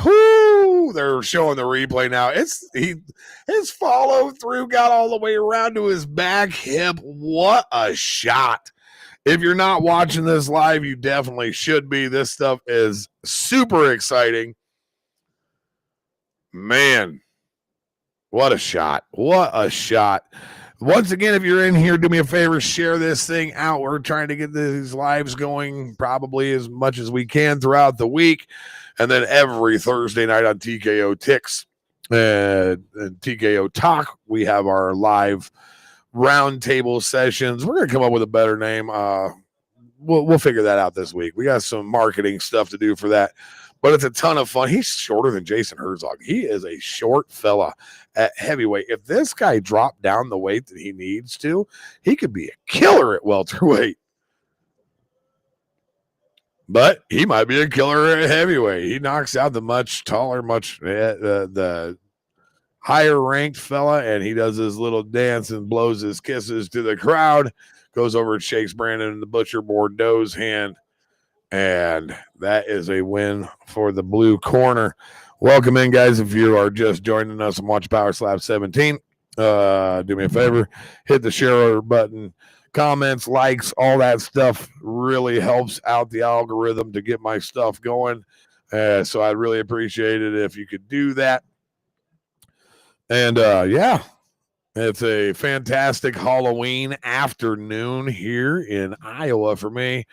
Whoo! They're showing the replay now. His follow through got all the way around to his back hip. What a shot. If you're not watching this live, you definitely should be. This stuff is super exciting. Man, what a shot. What a shot. Once again, if you're in here, do me a favor, share this thing out. We're trying to get these lives going probably as much as we can throughout the week. And then every Thursday night on TKO Ticks and TKO Talk, we have our live roundtable sessions. We're going to come up with a better name. We'll figure that out this week. We got some marketing stuff to do for that. But it's a ton of fun. He's shorter than Jason Herzog. He is a short fella at heavyweight. If this guy dropped down the weight that he needs to, he could be a killer at welterweight. But he might be a killer at heavyweight. He knocks out the much taller, the higher ranked fella, and he does his little dance and blows his kisses to the crowd, goes over and shakes Brandon in the Butcher Bordeaux's hand. And that is a win for the blue corner. Welcome in, guys. If you are just joining us and watch PowerSlap 17, do me a favor, hit the share button. Comments, likes, all that stuff really helps out the algorithm to get my stuff going. So I'd really appreciate it if you could do that. And yeah, it's a fantastic Halloween afternoon here in Iowa for me.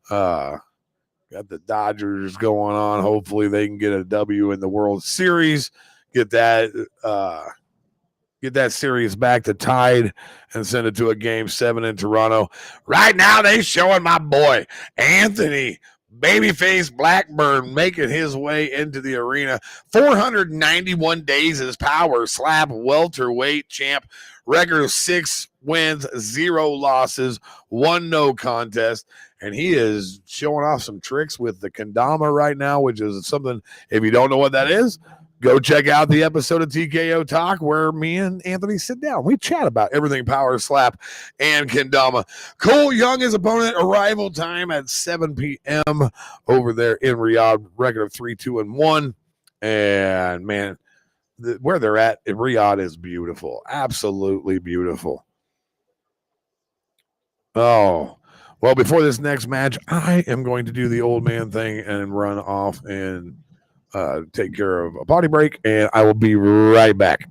Got the Dodgers going on. Hopefully they can get a W in the World Series. Get that series back to tied and send it to a Game 7 in Toronto. Right now they showing my boy Anthony Babyface Blackburn making his way into the arena. 491 days as PowerSlap welterweight champ. Record of 6 wins, 0 losses, 1 no contest. And he is showing off some tricks with the kendama right now, which is something, if you don't know what that is, go check out the episode of TKO Talk where me and Anthony sit down. We chat about everything PowerSlap and kendama. Cole Young, his opponent, arrival time at 7 p.m. over there in Riyadh, record of 3-2-1. And, man, where they're at in Riyadh is beautiful. Absolutely beautiful. Oh, well, before this next match, I am going to do the old man thing and run off and take care of a potty break, and I will be right back.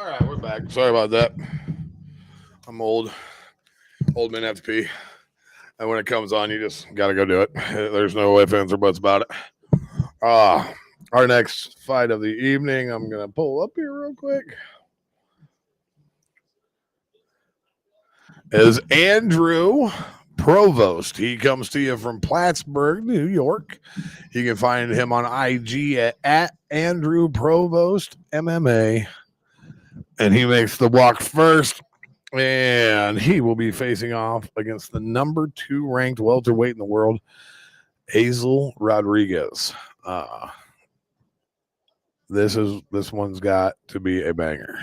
All right, we're back. Sorry about that. I'm old. Old men have to pee. And when it comes on, you just got to go do it. There's no ifs, ands, or buts about it. Our next fight of the evening, I'm going to pull up here real quick, is Andrew Provost. He comes to you from Plattsburgh, New York. You can find him on IG at Andrew Provost MMA. And he makes the walk first. And he will be facing off against the number 2 ranked welterweight in the world, Hazel Rodriguez. This one's got to be a banger.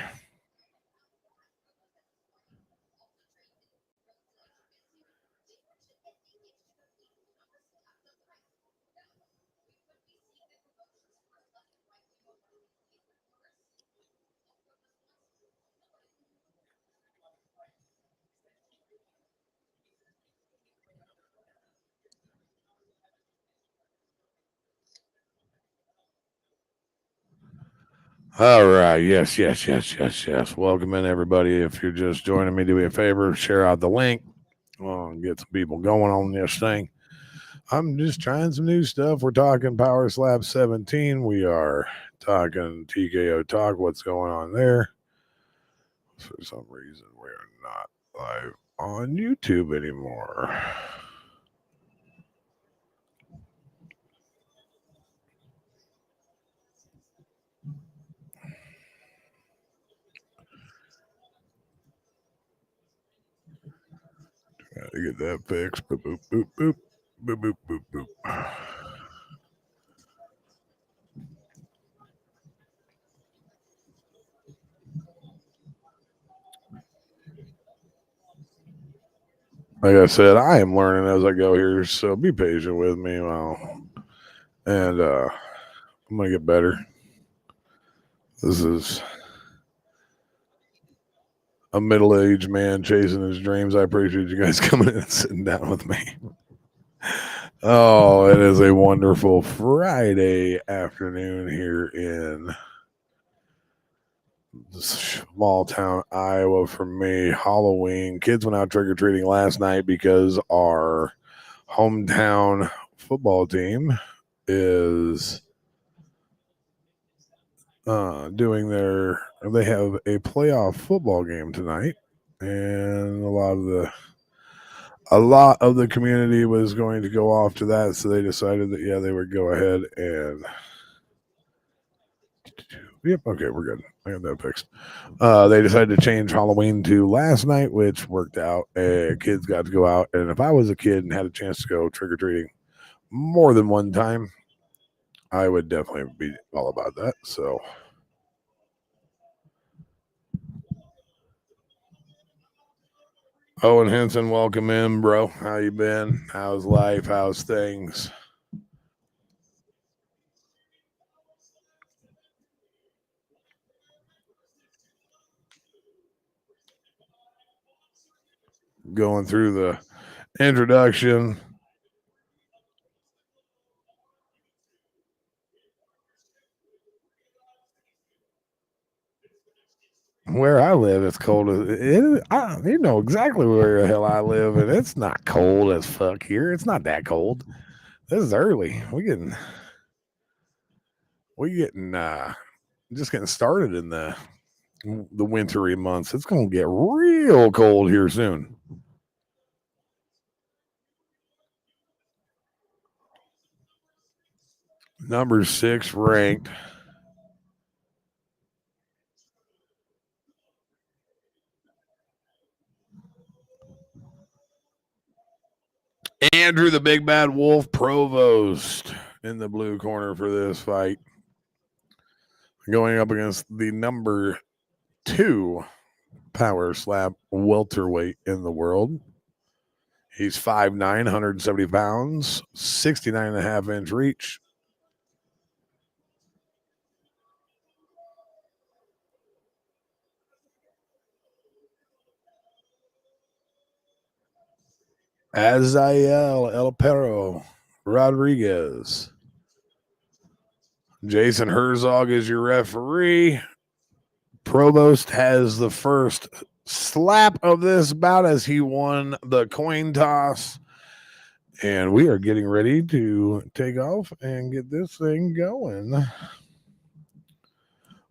All right. Yes. Welcome in, everybody. If you're just joining me, do me a favor, share out the link. Get some people going on this thing. I'm just trying some new stuff. We're talking PowerSlap 17. We are talking TKO Talk. What's going on there? For some reason, we're not live on YouTube anymore. Gotta get that fixed. Boop, boop, boop, boop. Boop, boop, boop, boop. Like I said, I am learning as I go here, so be patient with me. And I'm gonna get better. This is a middle-aged man chasing his dreams. I appreciate you guys coming in and sitting down with me. Oh, it is a wonderful Friday afternoon here in small town Iowa for me. Halloween. Kids went out trick-or-treating last night because our hometown football team is they have a playoff football game tonight, and a lot of the community was going to go off to that, so they decided that they would go ahead and yep, okay, we're good. I got that fixed. They decided to change Halloween to last night, which worked out. Kids got to go out, and if I was a kid and had a chance to go trick-or-treating more than one time, I would definitely be all about that. So Owen Henson, welcome in, bro. How you been? How's life? How's things? Going through the introduction. Where I live, it's cold. You know exactly where the hell I live, and it's not cold as fuck here. It's not that cold. This is early. We getting just getting started in the wintry months. It's gonna get real cold here soon. Number 6 ranked. Andrew the Big Bad Wolf Provost in the blue corner for this fight. Going up against the number 2 PowerSlap welterweight in the world. He's 5'9", 170 pounds, 69.5-inch reach. Azael El Perro Rodriguez. Jason Herzog is your referee. Provost has the first slap of this bout as he won the coin toss. And we are getting ready to take off and get this thing going.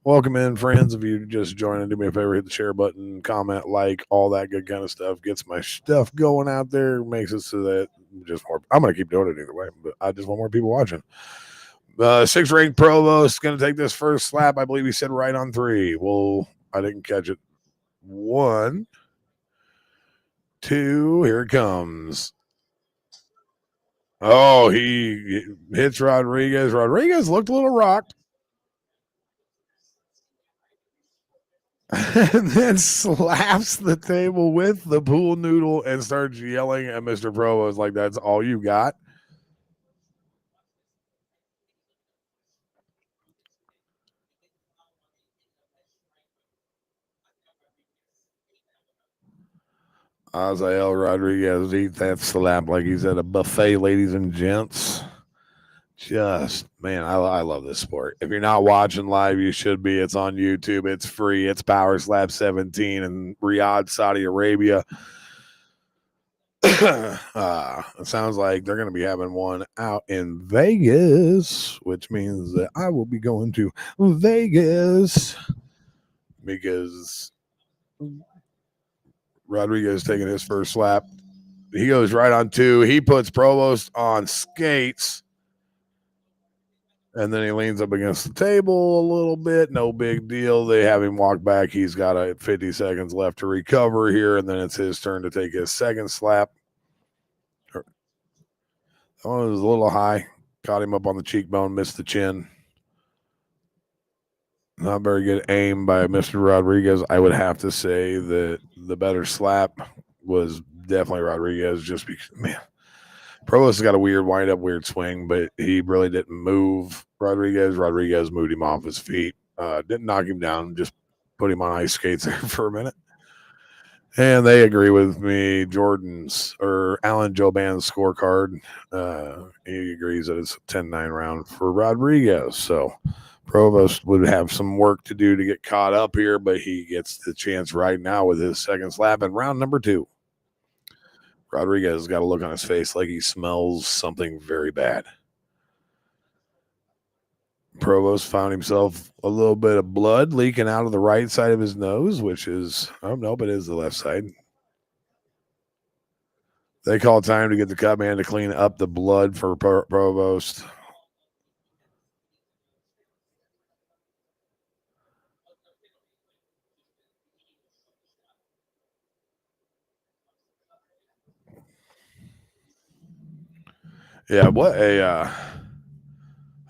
Welcome in, friends. If you just joined, do me a favor, hit the share button, comment, like, all that good kind of stuff. Gets my stuff going out there, makes it so that just more. I'm going to keep doing it either way, but I just want more people watching. 6th ranked Provost is going to take this first slap. I believe he said right on 3. Well, I didn't catch it. 1, 2, here it comes. Oh, he hits Rodriguez. Rodriguez looked a little rocked. And then slaps the table with the pool noodle and starts yelling at Mr. Provost like that's all you got. Azael Rodriguez eats that slap like he's at a buffet, ladies and gents. Just, man, I love this sport. If you're not watching live, you should be. It's on YouTube. It's free. It's PowerSlap 17 in Riyadh, Saudi Arabia. It sounds like they're going to be having one out in Vegas, which means that I will be going to Vegas because Rodriguez taking his first slap. He goes right on 2. He puts Provost on skates. And then he leans up against the table a little bit. No big deal. They have him walk back. He's got 50 seconds left to recover here. And then it's his turn to take his second slap. That one was a little high. Caught him up on the cheekbone, missed the chin. Not very good aim by Mr. Rodriguez. I would have to say that the better slap was definitely Rodriguez just because, man, Provost has got a weird wind-up, weird swing, but he really didn't move Rodriguez. Rodriguez moved him off his feet. Didn't knock him down, just put him on ice skates there for a minute. And they agree with me. Jordan's or Alan Joban's scorecard. He agrees that it's a 10-9 round for Rodriguez. So Provost would have some work to do to get caught up here, but he gets the chance right now with his second slap in round number 2. Rodriguez has got a look on his face like he smells something very bad. Provost found himself a little bit of blood leaking out of the right side of his nose, which is, oh, nope, it is the left side. They call time to get the cut man to clean up the blood for Provost. Yeah, what a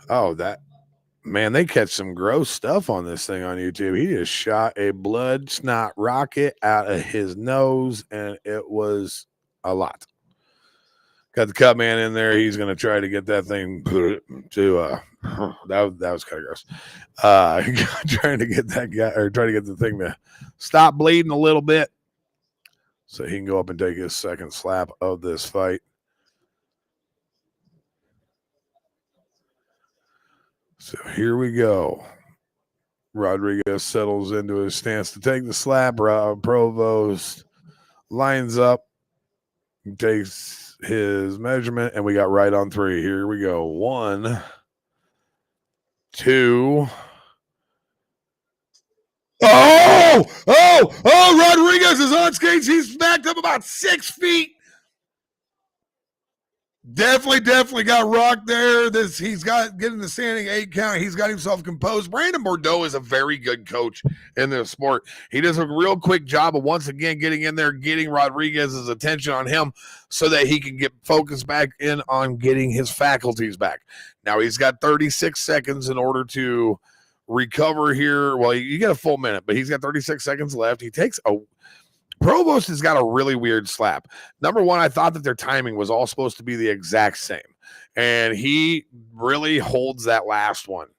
that man, they catch some gross stuff on this thing on YouTube. He just shot a blood snot rocket out of his nose, and it was a lot. Got the cut man in there. He's going to try to get that thing to that was kind of gross. Trying to get that guy or trying to get the thing to stop bleeding a little bit so he can go up and take his second slap of this fight. So here we go. Rodriguez settles into his stance to take the slap. Provost lines up, takes his measurement, and we got right on 3. Here we go. 1, 2. Rodriguez is on skates. He's backed up about 6 feet. Definitely got rocked there. He's got getting the standing 8 count. He's got himself composed. Brandon Bordeaux is a very good coach in this sport. He does a real quick job of once again getting in there, getting Rodriguez's attention on him so that he can get focused back in on getting his faculties back. Now he's got 36 seconds in order to recover here. Well, you get a full minute, but he's got 36 seconds left. He takes a Provost has got a really weird slap. Number one, I thought that their timing was all supposed to be the exact same. And he really holds that last one.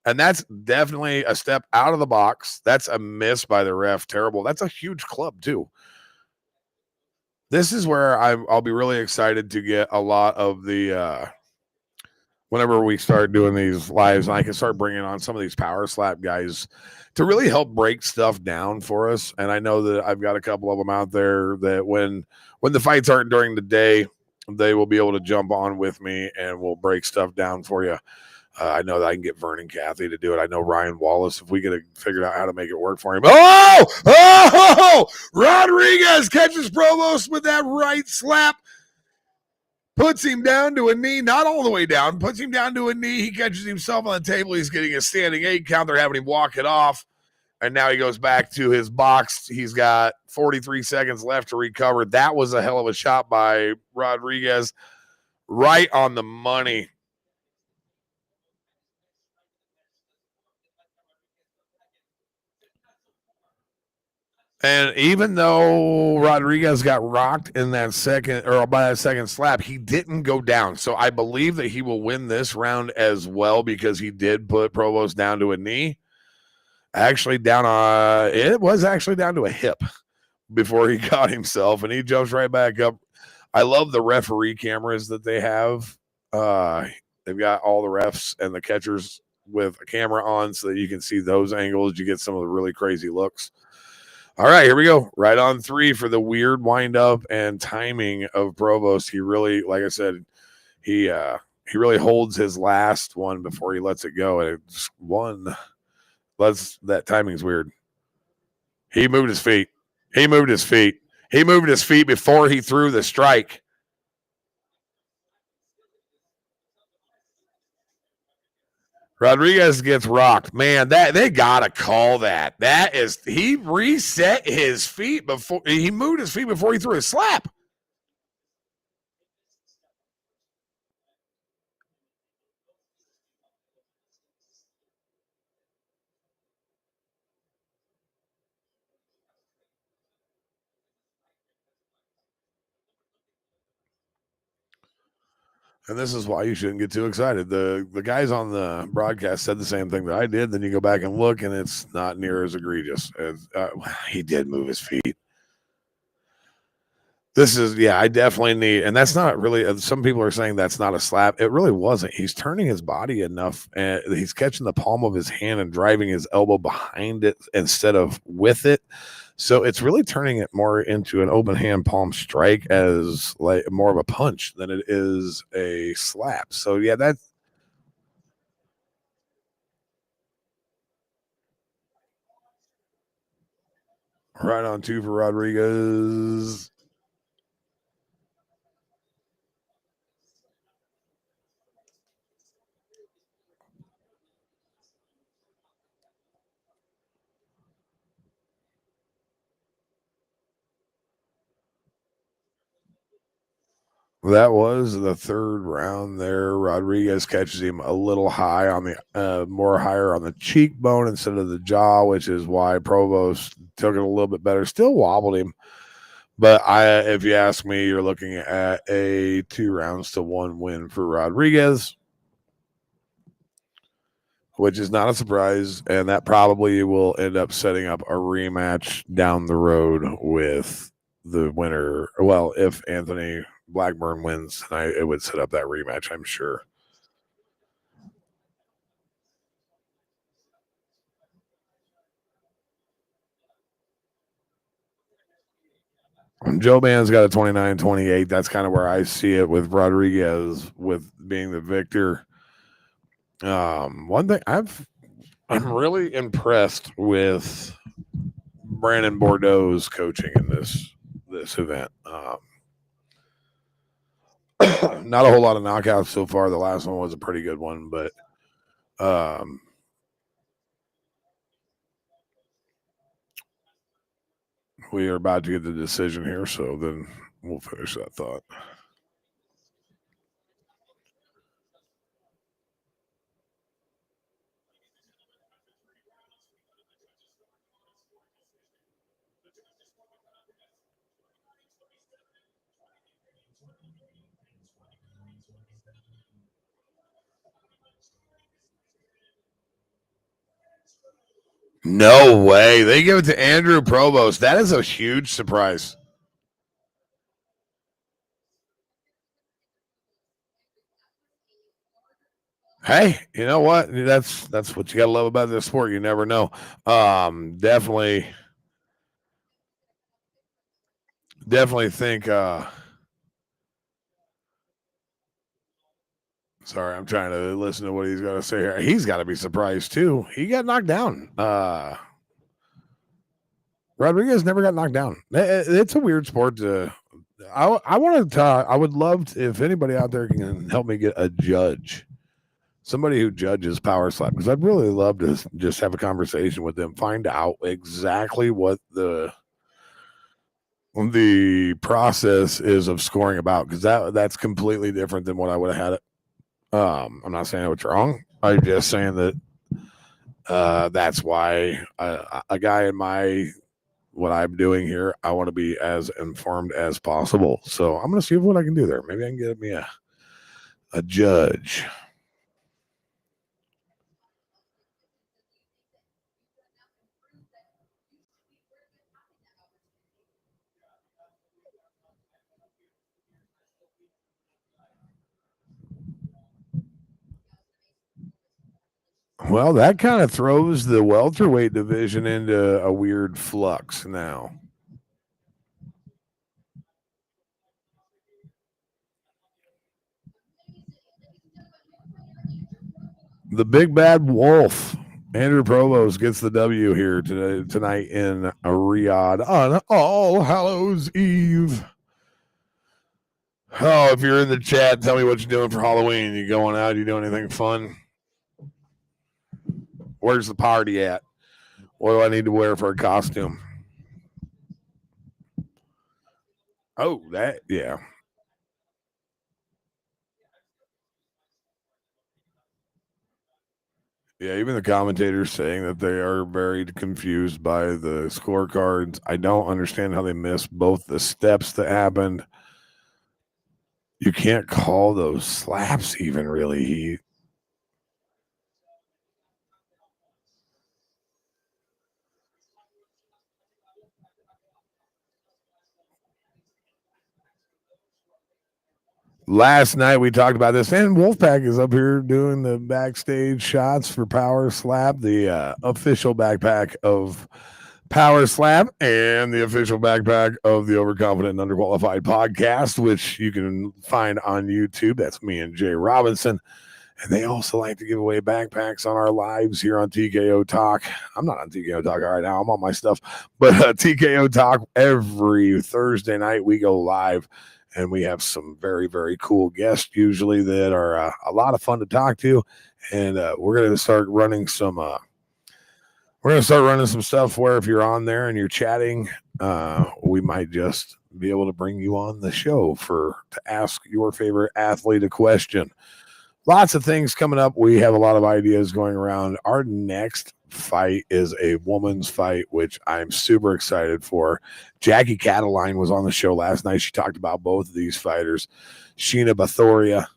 And that's definitely a step out of the box. That's a miss by the ref. Terrible. That's a huge club, too. This is where I'll be really excited to get a lot of the whenever we start doing these lives, and I can start bringing on some of these PowerSlap guys to really help break stuff down for us. And I know that I've got a couple of them out there that when the fights aren't during the day, they will be able to jump on with me and we'll break stuff down for you. I know that I can get Vernon Cathy to do it. I know Ryan Wallace, if we get figured out how to make it work for him. Oh, Rodriguez catches Provost with that right slap. Puts him down to a knee, not all the way down, puts him down to a knee. He catches himself on the table. He's getting a standing 8 count. They're having him walk it off. And now he goes back to his box. He's got 43 seconds left to recover. That was a hell of a shot by Rodriguez. Right on the money. And even though Rodriguez got rocked in that second, or by that second slap, he didn't go down. So I believe that he will win this round as well because he did put Provost down to a knee. Actually, it was actually down to a hip before he got himself, and he jumps right back up. I love the referee cameras that they have. They've got all the refs and the catchers with a camera on so that you can see those angles. You get some of the really crazy looks. All right, here we go. Right on 3 for the weird wind up and timing of Provost. He really, like I said, he really holds his last one before he lets it go. And it's one. That timing's weird. He moved his feet. He moved his feet before he threw the strike. Rodriguez gets rocked. Man, that they gotta call that. That is, he reset his feet before he moved his feet before he threw a slap. And this is why you shouldn't get too excited. The guys on the broadcast said the same thing that I did. Then you go back and look, and it's not near as egregious. He did move his feet. This is, yeah, I definitely need, and that's not really, some people are saying that's not a slap. It really wasn't. He's turning his body enough, and he's catching the palm of his hand and driving his elbow behind it instead of with it. So it's really turning it more into an open hand palm strike as like more of a punch than it is a slap. So yeah, that's right on 2 for Rodriguez. That was the 3rd round there. Rodriguez catches him a little high on the more higher on the cheekbone instead of the jaw, which is why Provost took it a little bit better. Still wobbled him. But if you ask me, you're looking at a 2 rounds to 1 win for Rodriguez, which is not a surprise. And that probably will end up setting up a rematch down the road with the winner. Well, if Anthony Blackburn wins tonight, it would set up that rematch, I'm sure. Joe Band's got a 29-28. That's kind of where I see it with Rodriguez with being the victor. One thing I'm really impressed with Brandon Bordeaux's coaching in this event. Not a whole lot of knockouts so far. The last one was a pretty good one, but we are about to get the decision here, so then we'll finish that thought. No way. They give it to Andrew Provost. That is a huge surprise. Hey, you know what? That's what you gotta love about this sport. You never know. Definitely, definitely think. Sorry, I'm trying to listen to what he's got to say here. He's got to be surprised too. He got knocked down. Rodriguez never got knocked down. It's a weird sport to. I want to talk. I would love to, if anybody out there can help me get a judge, somebody who judges power slap, because I'd really love to just have a conversation with them, find out exactly what the process is of scoring about, because that's completely different than what I would have had it. I'm not saying it's wrong. I'm just saying that that's why a guy in my what I'm doing here, I want to be as informed as possible. So I'm going to see what I can do there. Maybe I can get me a judge. Well, that kind of throws the welterweight division into a weird flux now. The big bad wolf, Andrew Provost, gets the W here tonight in Riyadh on All Hallows Eve. Oh, if you're in the chat, tell me what you're doing for Halloween. You going out? You doing anything fun? Where's the party at? What do I need to wear for a costume? Oh, that, yeah. Yeah, even the commentators saying that they are very confused by the scorecards. I don't understand how they missed both the steps that happened. You can't call those slaps even really. Last night we talked about this, and Wolfpack is up here doing the backstage shots for PowerSlap, the official backpack of PowerSlap and the official backpack of the Overconfident and Underqualified podcast, which you can find on YouTube. That's me and Jay Robinson. And they also like to give away backpacks on our lives here on TKO Talk. I'm not on TKO Talk right now. I'm on my stuff. But TKO Talk, every Thursday night we go live, and we have some very, very cool guests usually that are a lot of fun to talk to. And we're going to start running some stuff where if you're on there and you're chatting, we might just be able to bring you on the show to ask your favorite athlete a question. Lots of things coming up. We have a lot of ideas going around. Our next fight is a woman's fight, which I'm super excited for. Jackie Cataline was on the show last night. She talked about both of these fighters. Sheena Bathoria.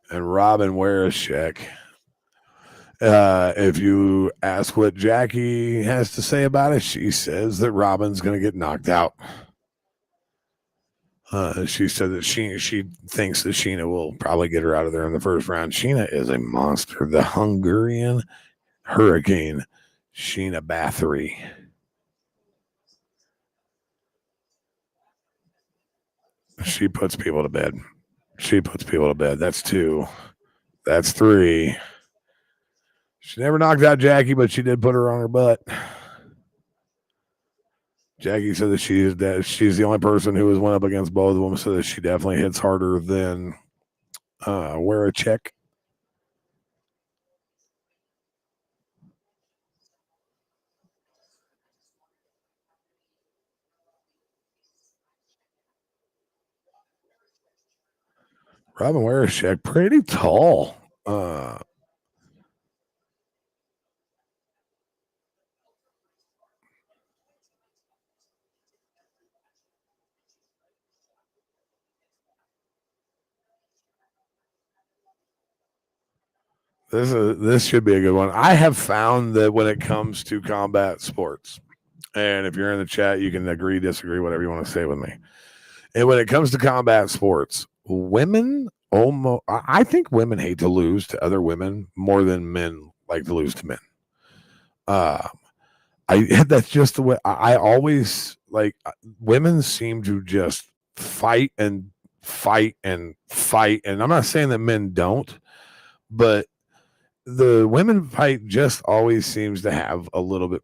And Robin Warashek. If you ask what Jackie has to say about it, she says that Robin's going to get knocked out. She said that she thinks that Sheena will probably get her out of there in the first round. Sheena is a monster. The Hungarian Hurricane, Sheena Bathory. She puts people to bed. She puts people to bed. That's two. That's three. She never knocked out Jackie, but she did put her on her butt. Jackie said that she's the only person who has went up against both of them, so that she definitely hits harder than wear a check. Robin Warashek, pretty tall. This should be a good one. I have found that when it comes to combat sports, And if you're in the chat, you can agree, disagree, whatever you want to say with me. And when it comes to combat sports, women I think women hate to lose to other women more than men like to lose to men. That's just the way I always like. Women seem to just fight and fight and fight, and I'm not saying that men don't, but the women fight just always seems to have a little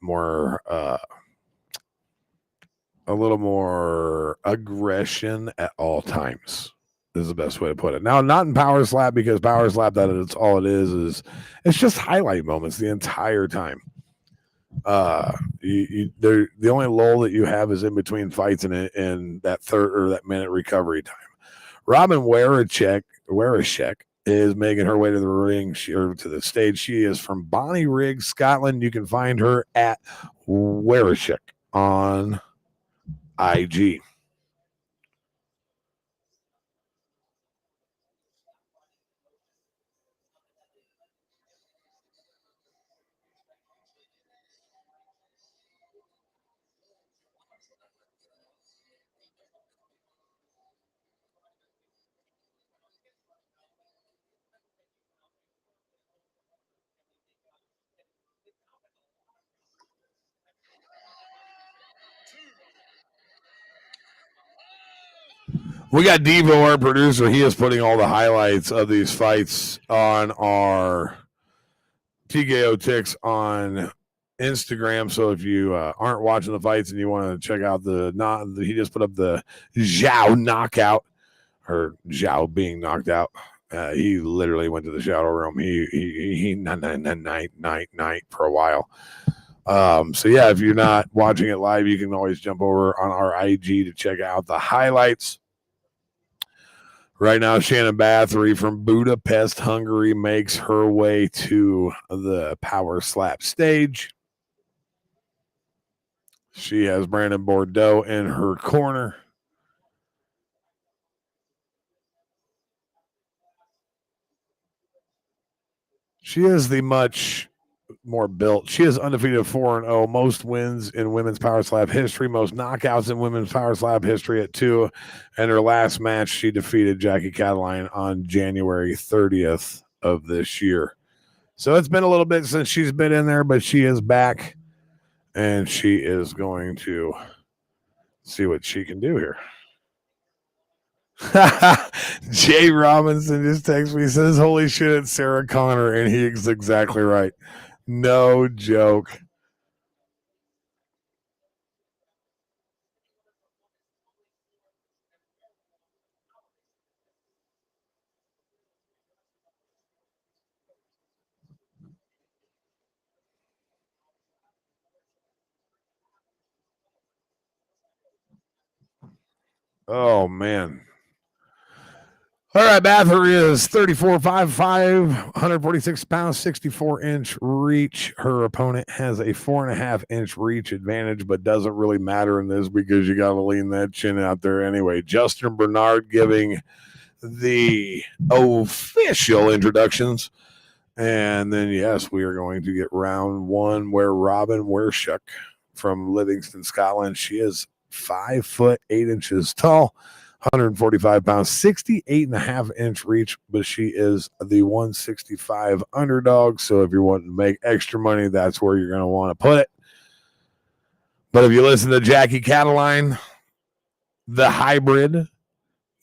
more aggression at all times. Is the best way to put it. Now, not in PowerSlap, because PowerSlap, that it's all it is it's just highlight moments the entire time. The only lull that you have is in between fights and that third or that minute recovery time. Robin Warashek is making her way to the ring or to the stage. She is from Bonnyrigg, Scotland. You can find her at Warashek on IG. We got Devo, our producer. He is putting all the highlights of these fights on our TKO Ticks on Instagram. So if you aren't watching the fights and you want to check out he just put up the Zhao knockout, or Zhao being knocked out. He literally went to the shadow room. He night for a while. So yeah, if you're not watching it live, you can always jump over on our IG to check out the highlights. Right now, Shannon Bathory from Budapest, Hungary, makes her way to the PowerSlap stage. She has Brandon Bordeaux in her corner. She is the much more built. She is undefeated 4-0, most wins in women's PowerSlap history, most knockouts in women's PowerSlap history at 2. And her last match, she defeated Jackie Cataline on January 30th of this year. So it's been a little bit since she's been in there, but she is back, and she is going to see what she can do here. Jay Robinson just texts me, says, "Holy shit, it's Sarah Connor," and he is exactly right. No joke. Oh, man. All right, Bathory is 34'5", 146 pounds, 64-inch reach. Her opponent has a 4.5-inch reach advantage, but doesn't really matter in this because you got to lean that chin out there anyway. Justin Bernard giving the official introductions. And then, yes, we are going to get round one, where Robin Warashek from Livingston, Scotland. She is 5'8" tall, 145 pounds, 68.5-inch reach, but she is the 165 underdog. So if you're wanting to make extra money, that's where you're going to want to put it. But if you listen to Jackie Cataline, the hybrid,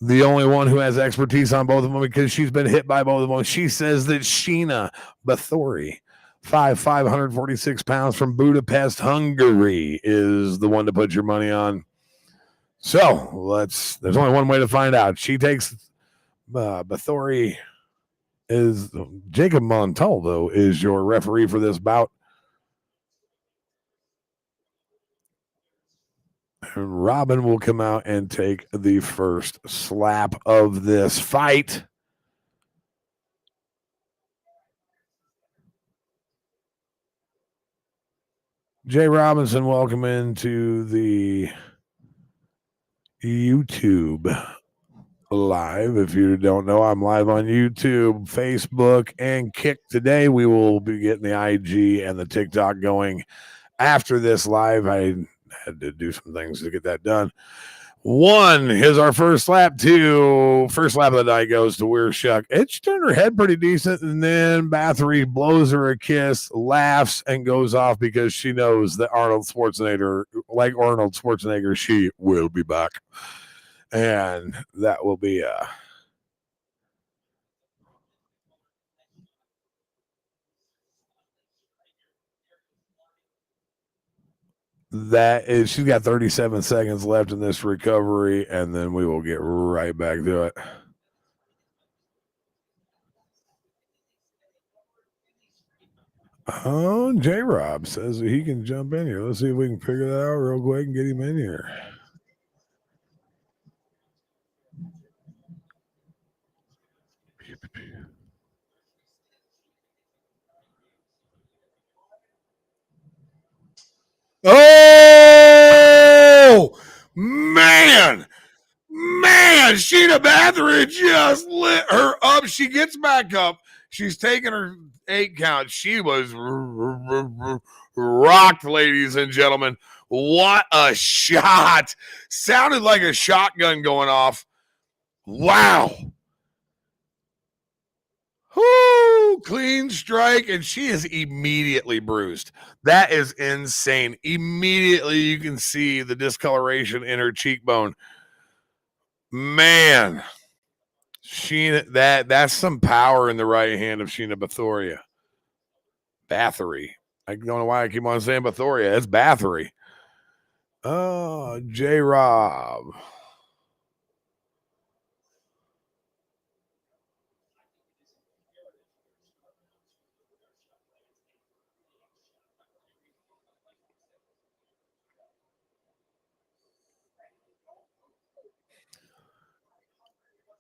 the only one who has expertise on both of them because she's been hit by both of them, she says that Sheena Bathory, 5'5", 146 pounds, from Budapest, Hungary, is the one to put your money on. So there's only one way to find out. She takes Bathory. Is Jacob Montalvo is your referee for this bout. And Robin will come out and take the first slap of this fight. Jay Robinson, welcome into the YouTube live. If you don't know, I'm live on YouTube, Facebook, and Kick today. We will be getting the IG and the TikTok going after this live. I had to do some things to get that done. 1 is our first slap. 2, first slap of the night goes to Weir Shuck. She turned her head pretty decent, and then Bathory blows her a kiss, laughs, and goes off because she knows that Arnold Schwarzenegger, she will be back. And that will be that is, she's got 37 seconds left in this recovery, and then we will get right back to it. Oh, J Rob says that he can jump in here. Let's see if we can figure that out real quick and get him in here. Oh man, Sheena Bathory just lit her up. She gets back up. She's taking her 8 count. She was rocked, ladies and gentlemen. What a shot! Sounded like a shotgun going off. Wow. Whoo, clean strike, and she is immediately bruised. That is insane. Immediately you can see the discoloration in her cheekbone. Man, Sheena, that's some power in the right hand of Sheena Bathory. I don't know why I keep on saying Bathory. It's Bathory. Oh, J Rob.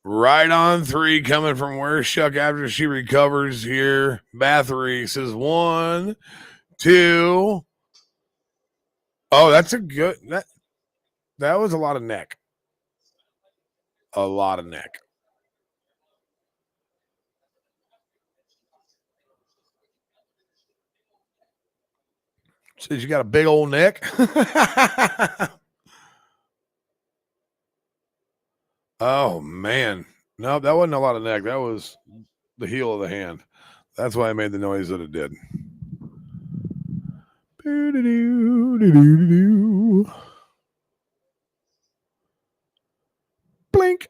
Right on 3 coming from Weir Shuck after she recovers here. Bathory says 1, 2. Oh, that's a good that was a lot of neck. A lot of neck. Says you got a big old neck. Oh man. No, that wasn't a lot of neck. That was the heel of the hand. That's why I made the noise that it did. Blink.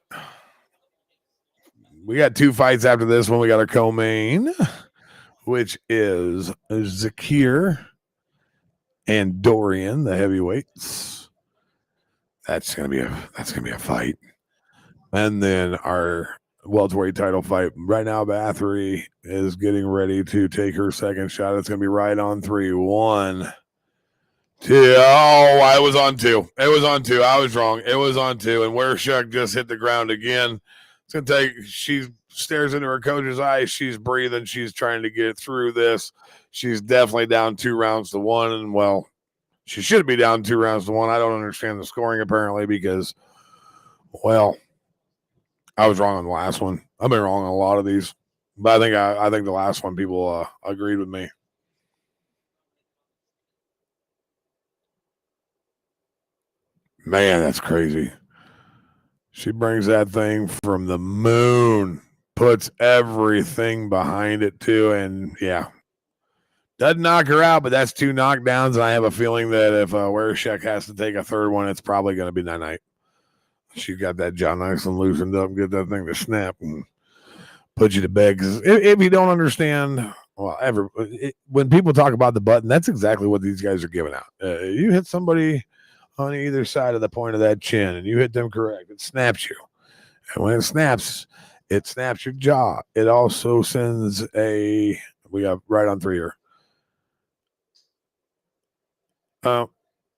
We got 2 fights after this one. We got our co-main, which is Zakir and Dorian, the heavyweights. That's gonna be a fight. And then our welterweight title fight. Right now, Bathory is getting ready to take her second shot. It's gonna be right on 3. 1, 2. Oh, I was on 2. It was on 2. I was wrong. It was on 2. And Weir Shuck just hit the ground again. It's gonna take. She stares into her coach's eyes. She's breathing. She's trying to get through this. She's definitely down 2 rounds to 1. And well, she should be down 2 rounds to 1. I don't understand the scoring apparently because, well, I was wrong on the last one. I've been wrong on a lot of these, but I think the last one people agreed with me. Man, that's crazy. She brings that thing from the moon, puts everything behind it too, and yeah, doesn't knock her out, but that's 2 knockdowns. And I have a feeling that if Weir Shuck has to take a third one, it's probably going to be night. She got that jaw nice and loosened up and get that thing to snap and put you to bed. Because if you don't understand, well, when people talk about the button, that's exactly what these guys are giving out. You hit somebody on either side of the point of that chin and you hit them correct, it snaps you. And when it snaps your jaw. It also sends we got right on 3 here.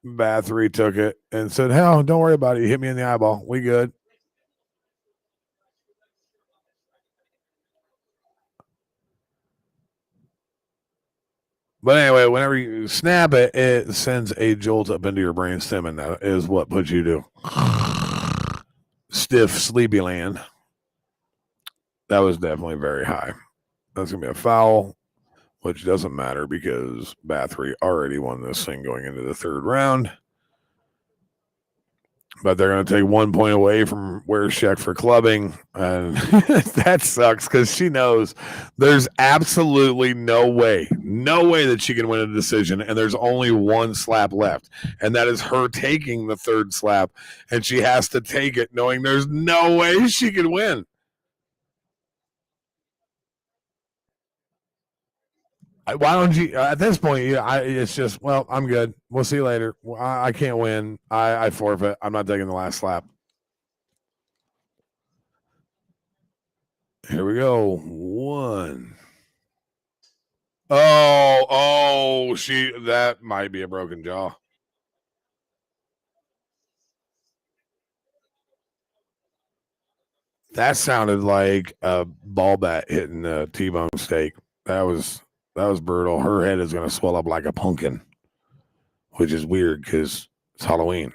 Bathory took it and said, hell, don't worry about it. You hit me in the eyeball. We good. But anyway, whenever you snap it, it sends a jolt up into your brainstem, and that is what puts you to stiff, sleepy land. That was definitely very high. That's going to be a foul, which doesn't matter because Bathory already won this thing going into the 3rd round. but they're going to take 1 point away from where's Sheck for clubbing. And that sucks because she knows there's absolutely no way that she can win a decision. And there's only one slap left. And that is her taking the third slap. And she has to take it knowing there's no way she can win. Why don't you, at this point, it's just, well, I'm good. We'll see you later. I can't win. I forfeit. I'm not taking the last slap. Here we go. One. That might be a broken jaw. That sounded like a ball bat hitting a T-bone steak. That was brutal. Her head is going to swell up like a pumpkin, which is weird because it's Halloween.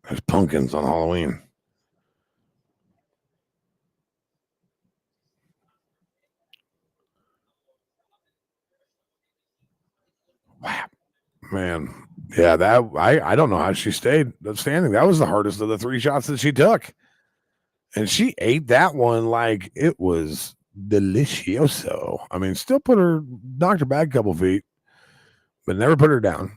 There's pumpkins on Halloween. Wow, man. Yeah, that I don't know how she stayed standing. That was the hardest of the 3 shots that she took. And she ate that one like it was delicioso. I mean, still knocked her back a couple feet, but never put her down.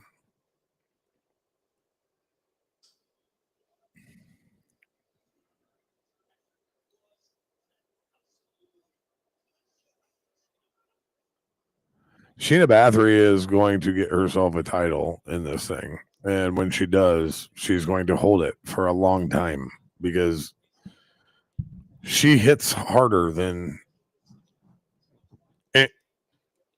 Sheena Bathory is going to get herself a title in this thing. And when she does, she's going to hold it for a long time because she hits harder than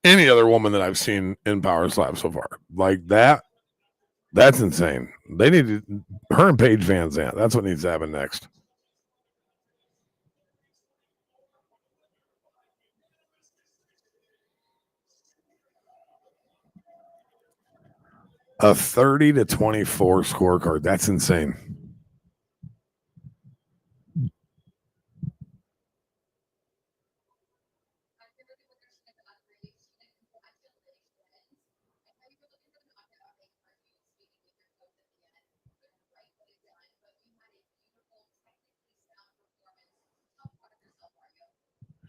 any other woman that I've seen in PowerSlap so far. Like that's insane. They need to, her and Paige Van Zandt. That's what needs to happen next. A 30-24 scorecard. That's insane.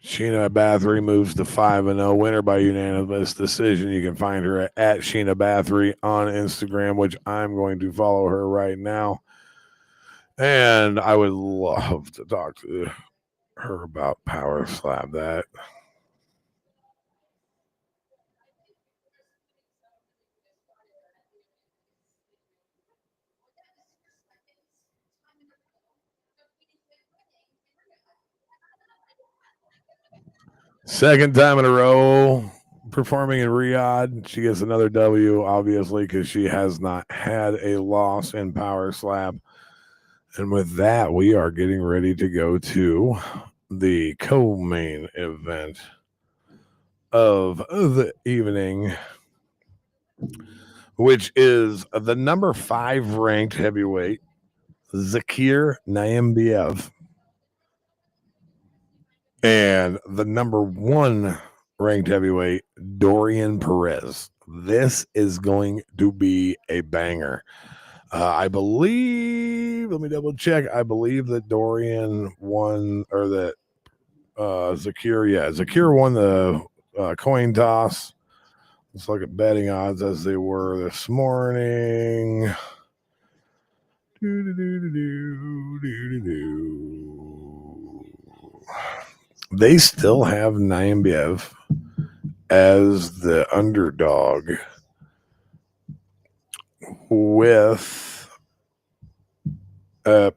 Sheena Bathory moves to 5-0, winner by unanimous decision. You can find her at Sheena Bathory on Instagram, which I'm going to follow her right now. And I would love to talk to her about PowerSlap. That second time in a row performing in Riyadh. She gets another W, obviously, because she has not had a loss in PowerSlap. And with that, we are getting ready to go to the co-main event of the evening, which is the number 5 ranked heavyweight, Zakir Naimiev, and the number 1 ranked heavyweight, Dorian Perez. This is going to be a banger. I believe, let me double check. I believe that Dorian won, or that Zakir won the coin toss. Let's look at betting odds as they were this morning. They still have Naimiev as the underdog with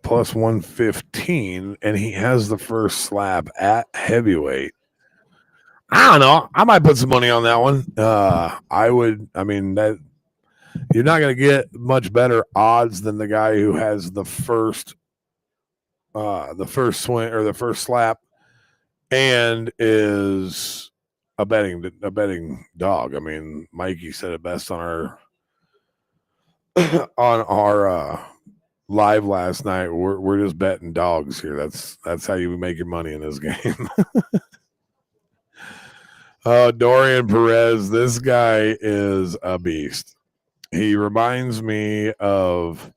plus 115, and he has the first slap at heavyweight. I don't know. I might put some money on that one. I would. I mean, that you're not going to get much better odds than the guy who has the first swing or the first slap, and is a betting dog. I mean, Mikey said it best on our on our live last night. We're just betting dogs here. That's how you make your money in this game. Dorian Perez, this guy is a beast. He reminds me of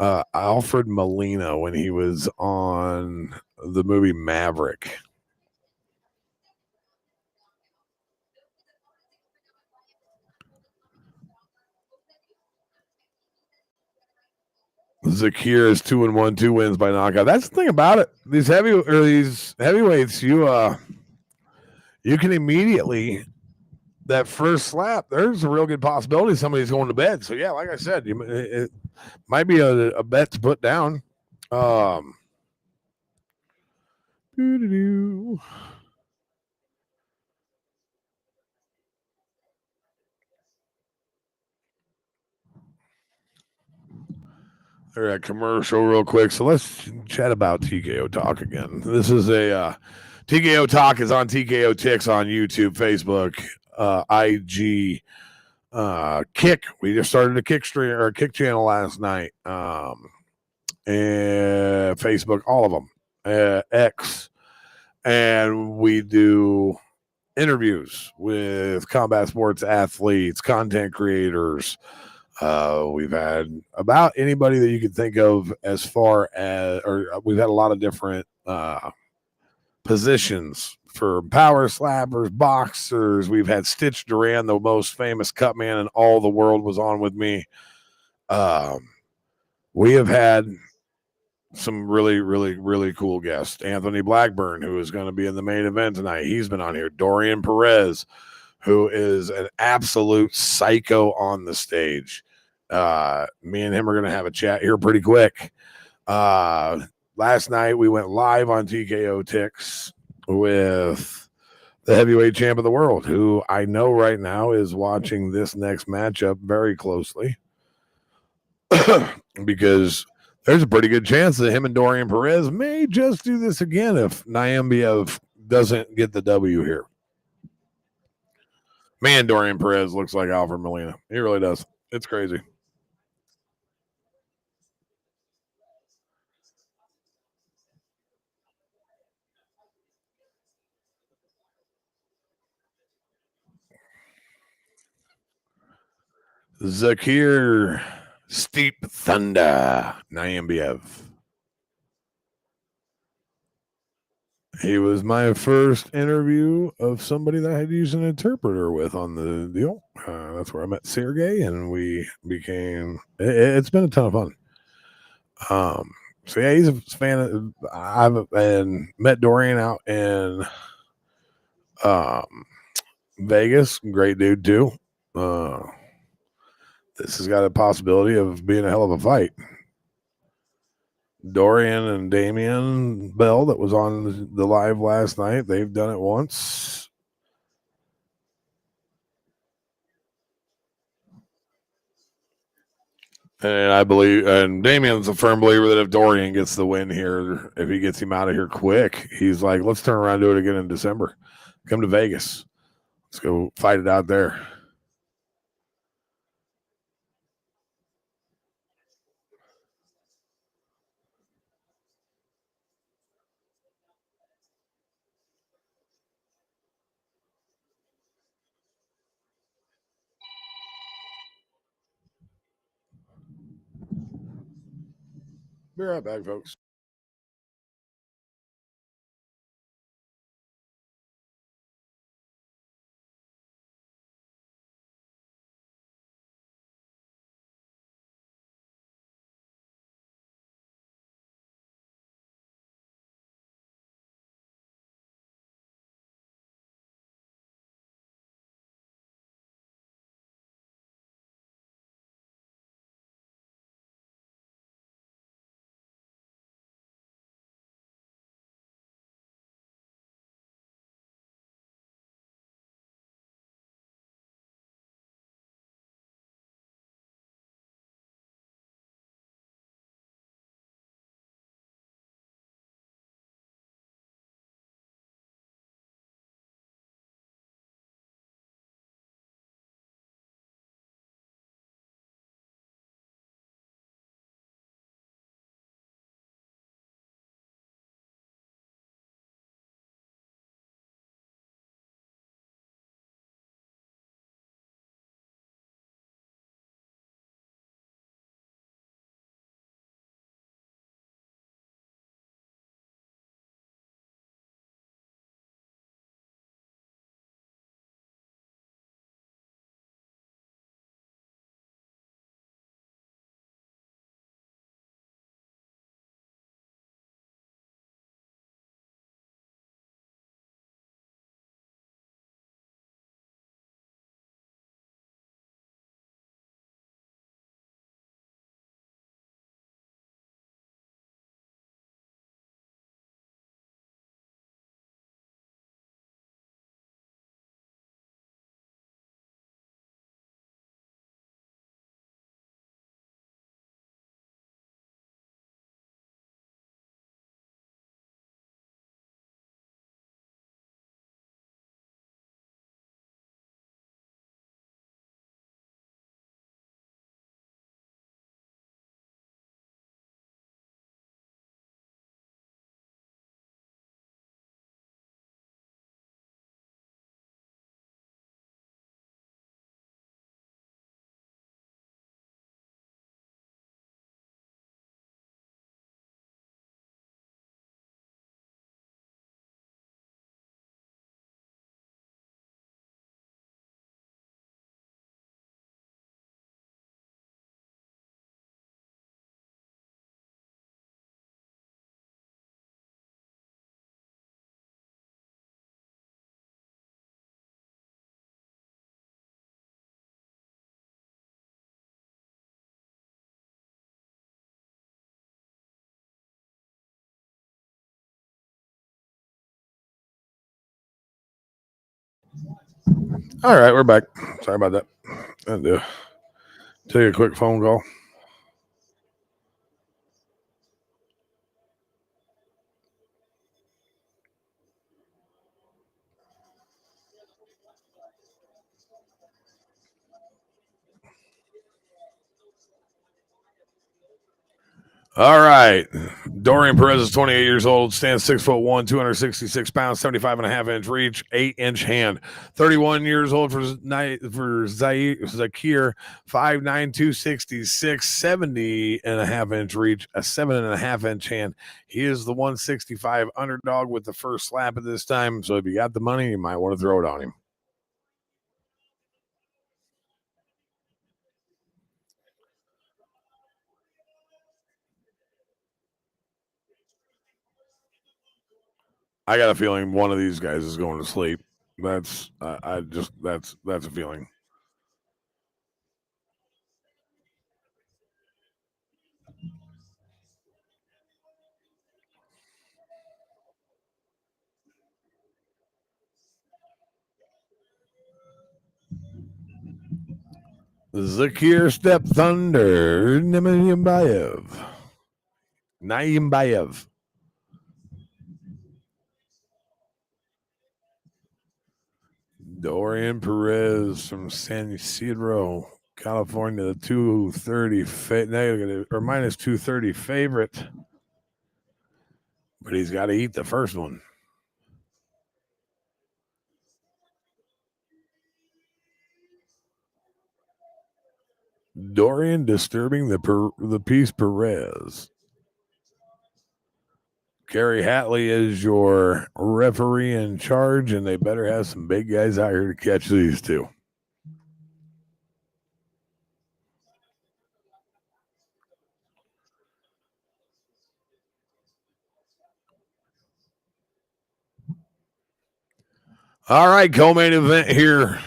Alfred Molina when he was on the movie Maverick. Zakir is 2-1, 2 wins by knockout. That's the thing about it. These heavyweights, you can immediately that first slap. There's a real good possibility somebody's going to bed. So yeah, like I said, it might be a bet to put down. Doo-doo-doo. They're at commercial real quick. So let's chat about TKO Talk again. This is a TKO Talk is on TKO Ticks on YouTube, Facebook, IG, Kick. We just started a Kick stream or a Kick channel last night. And Facebook, all of them, X, and we do interviews with combat sports athletes, content creators. We've had about anybody that you could think of as far as, or we've had a lot of different positions for power slappers, boxers. We've had Stitch Duran, the most famous cut man in all the world, was on with me. We have had some really, really, really cool guests. Anthony Blackburn, who is going to be in the main event tonight. He's been on here. Dorian Perez, who is an absolute psycho on the stage. Me and him are going to have a chat here pretty quick. Last night we went live on TKO Ticks with the heavyweight champ of the world, who I know right now is watching this next matchup very closely because there's a pretty good chance that him and Dorian Perez may just do this again if Nyambiev doesn't get the W here. Man, Dorian Perez looks like Alfred Molina. He really does. It's crazy. Zakir Steep Thunder Nyambiev. He was my first interview of somebody that I had used an interpreter with on the deal. That's where I met Sergey, and we became. It's been a ton of fun. So yeah, he's a fan. I've and met Dorian out in um, Vegas. Great dude too. This has got a possibility of being a hell of a fight. Dorian and Damian Bell, that was on the live last night. They've done it once. And I believe, and Damien's a firm believer that if Dorian gets the win here, if he gets him out of here quick, he's like, let's turn around and do it again in December. Come to Vegas. Let's go fight it out there. Be right back, folks. All right, we're back. Sorry about that. And take a quick phone call. All right. Dorian Perez is 28 years old, stands 6'1", 266 pounds, 75.5-inch reach, 8-inch hand. 31 years old for Zakir, 5'9", 266, 70.5-inch reach, a 7.5-inch hand. He is the 165 underdog with the first slap at this time. So if you got the money, you might want to throw it on him. I got a feeling one of these guys is going to sleep. That's that's a feeling. Zakir Step Thunder Naimbayev. Dorian Perez from San Ysidro, California, the 230 negative or minus 230 favorite. But he's got to eat the first one. Dorian disturbing the piece Perez. Gary Hatley is your referee in charge, and they better have some big guys out here to catch these two. All right, co-main event here.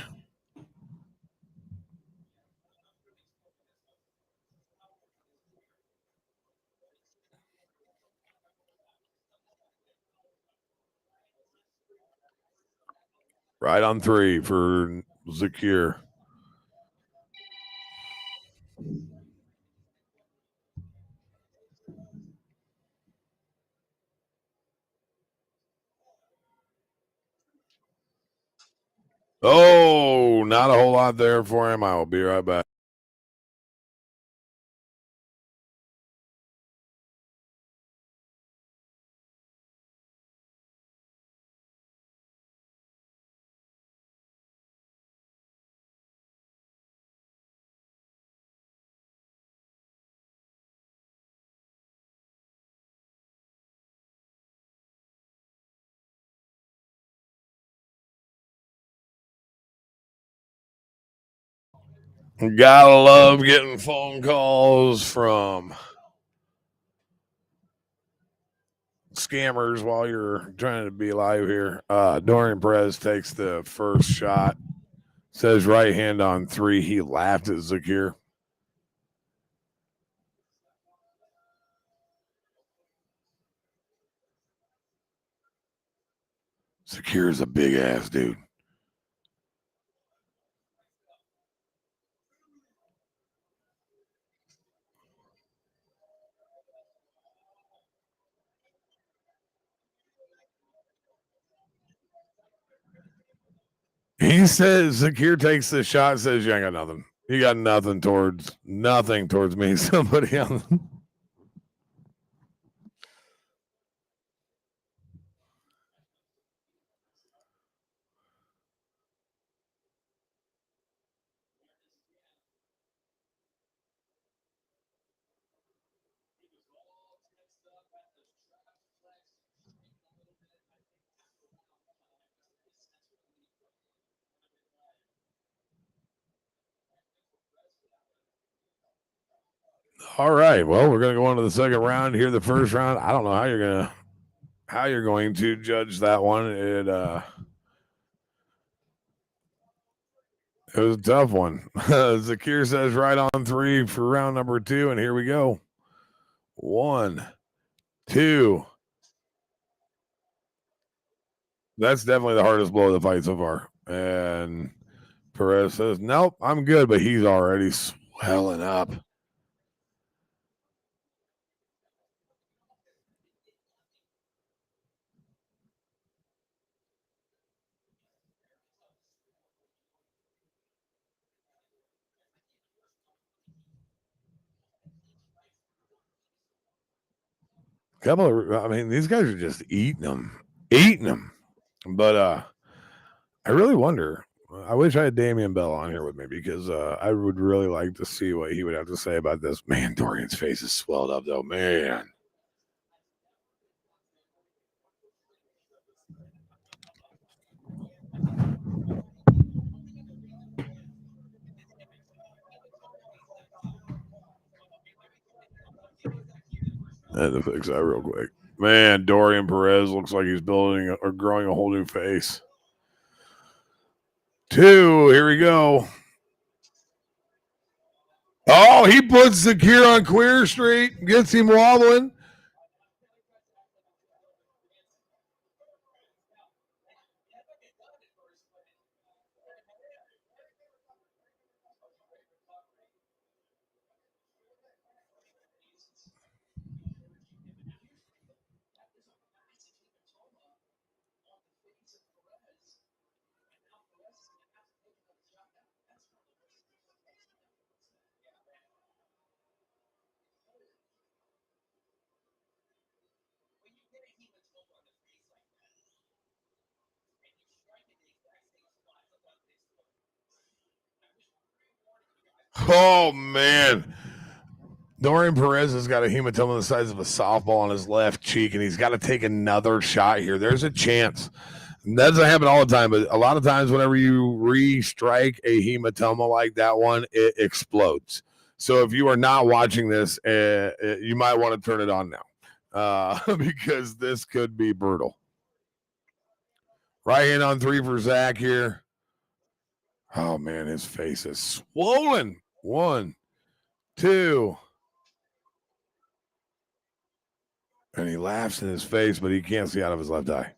Right on 3 for Zakir. Oh, not a whole lot there for him. I will be right back. Gotta love getting phone calls from scammers while you're trying to be live here. Dorian Perez takes the first shot. Says right hand on 3. He laughed at Zakir. Zakir is a big ass dude. He says Zakir takes the shot, says you ain't got nothing. You got nothing towards me. Somebody else. All right. Well, we're gonna go on to the second round here. The first round. I don't know how you're going to judge that one. It was a tough one. Zakir says right on 3 for round number 2, and here we go. 1, 2. That's definitely the hardest blow of the fight so far. And Perez says, "Nope, I'm good," but he's already swelling up. I mean, these guys are just eating them. But I really wonder. I wish I had Damian Bell on here with me because I would really like to see what he would have to say about this. Man, Dorian's face is swelled up though. Man, I had to fix that real quick. Man, Dorian Perez looks like he's building or growing a whole new face. Two, here we go. Oh, he puts the gear on Queer Street, gets him wobbling. Oh man. Dorian Perez has got a hematoma the size of a softball on his left cheek, and he's got to take another shot here. There's a chance. That doesn't happen all the time, but a lot of times, whenever you re-strike a hematoma like that one, it explodes. So if you are not watching this, you might want to turn it on now because this could be brutal. Right hand on three for Zach here. Oh man, his face is swollen. One, two. And he laughs in his face, but he can't see out of his left eye.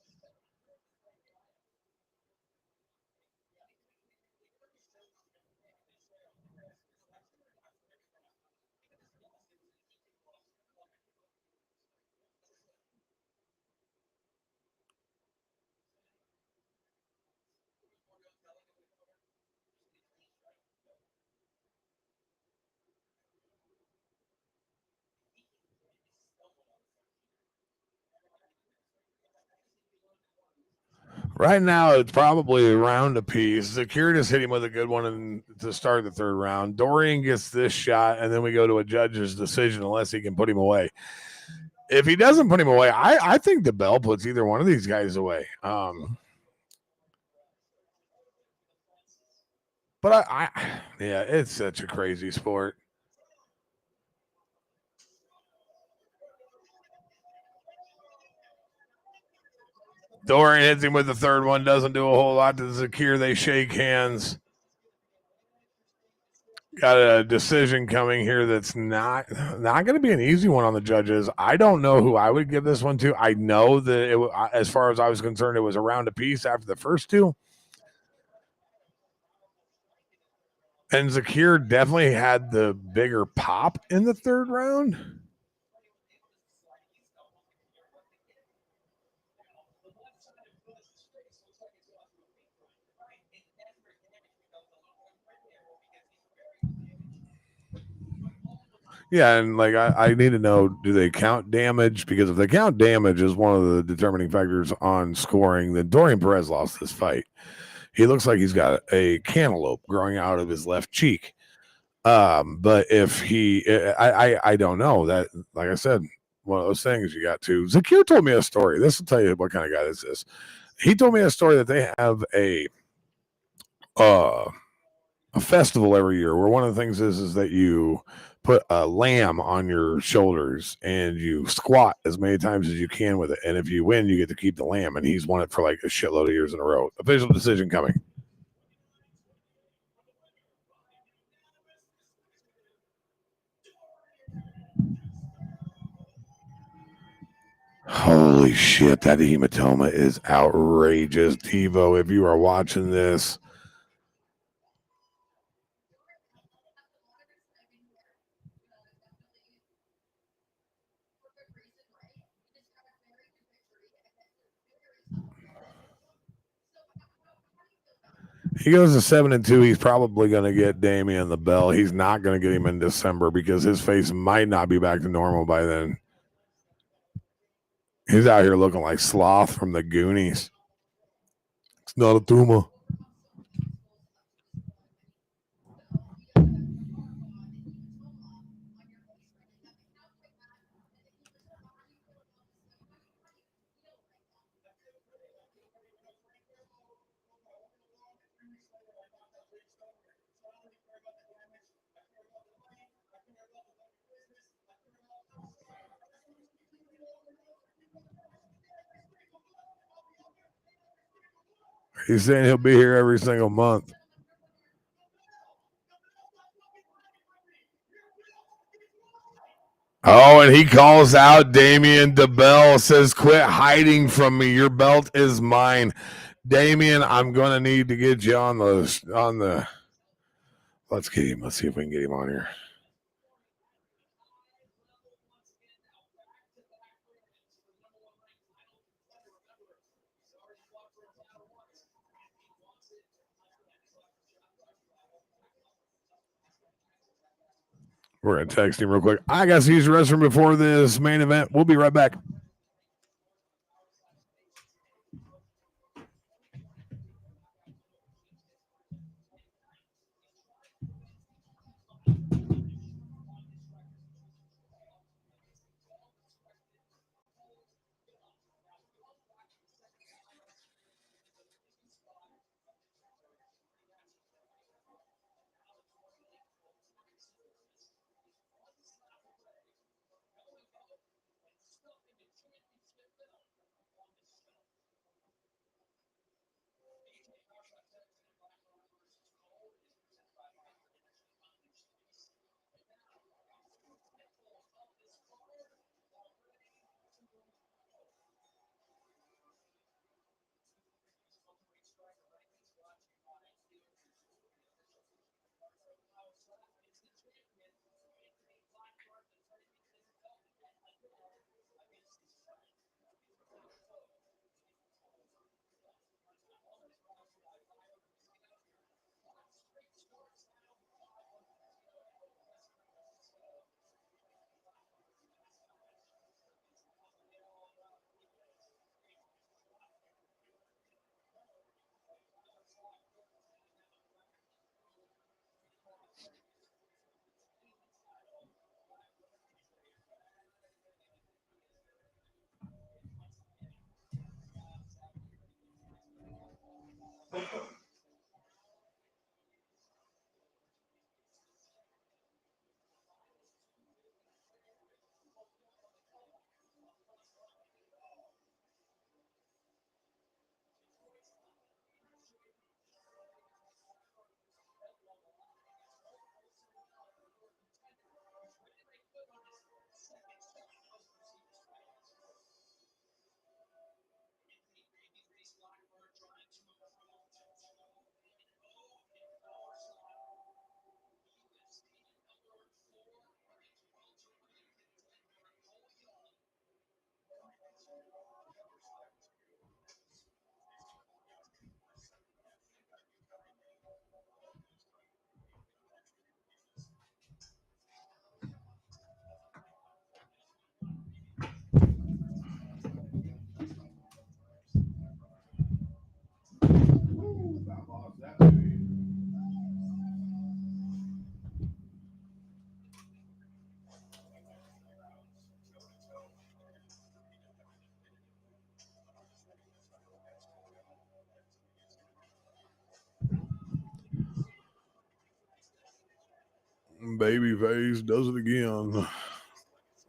Right now, it's probably a round apiece. Zakir just hit him with a good one to start the third round. Dorian gets this shot, and then we go to a judge's decision unless he can put him away. If he doesn't put him away, I think the bell puts either one of these guys away. But yeah, it's such a crazy sport. Dorian hits him with the third one, doesn't do a whole lot to Zakir. They shake hands. Got a decision coming here that's not going to be an easy one on the judges. I don't know who I would give this one to. I know that as far as I was concerned, it was a round apiece after the first two. And Zakir definitely had the bigger pop in the third round. Yeah, and like I need to know, do they count damage? Because if they count damage as one of the determining factors on scoring, then Dorian Perez lost this fight. He looks like he's got a cantaloupe growing out of his left cheek. But if he, I don't know that. Like I said, one of those things you got to. Zakir told me a story. This will tell you what kind of guy this is. He told me a story that they have uh a festival every year where one of the things is that you put a lamb on your shoulders and you squat as many times as you can with it. And if you win, you get to keep the lamb. And he's won it for like a shitload of years in a row. Official decision coming. Holy shit, that hematoma is outrageous. Devo, if you are watching this, he goes to 7-2. He's probably going to get Damian the bell. He's not going to get him in December because his face might not be back to normal by then. He's out here looking like Sloth from the Goonies. It's not a tumor. He's saying he'll be here every single month. Oh, and he calls out Damian DeBell, says, "Quit hiding from me. Your belt is mine." Damian, I'm gonna need to get you on the. Let's get him. Let's see if we can get him on here. We're gonna text him real quick. I gotta use the restroom before this main event. We'll be right back. Babyface does it again.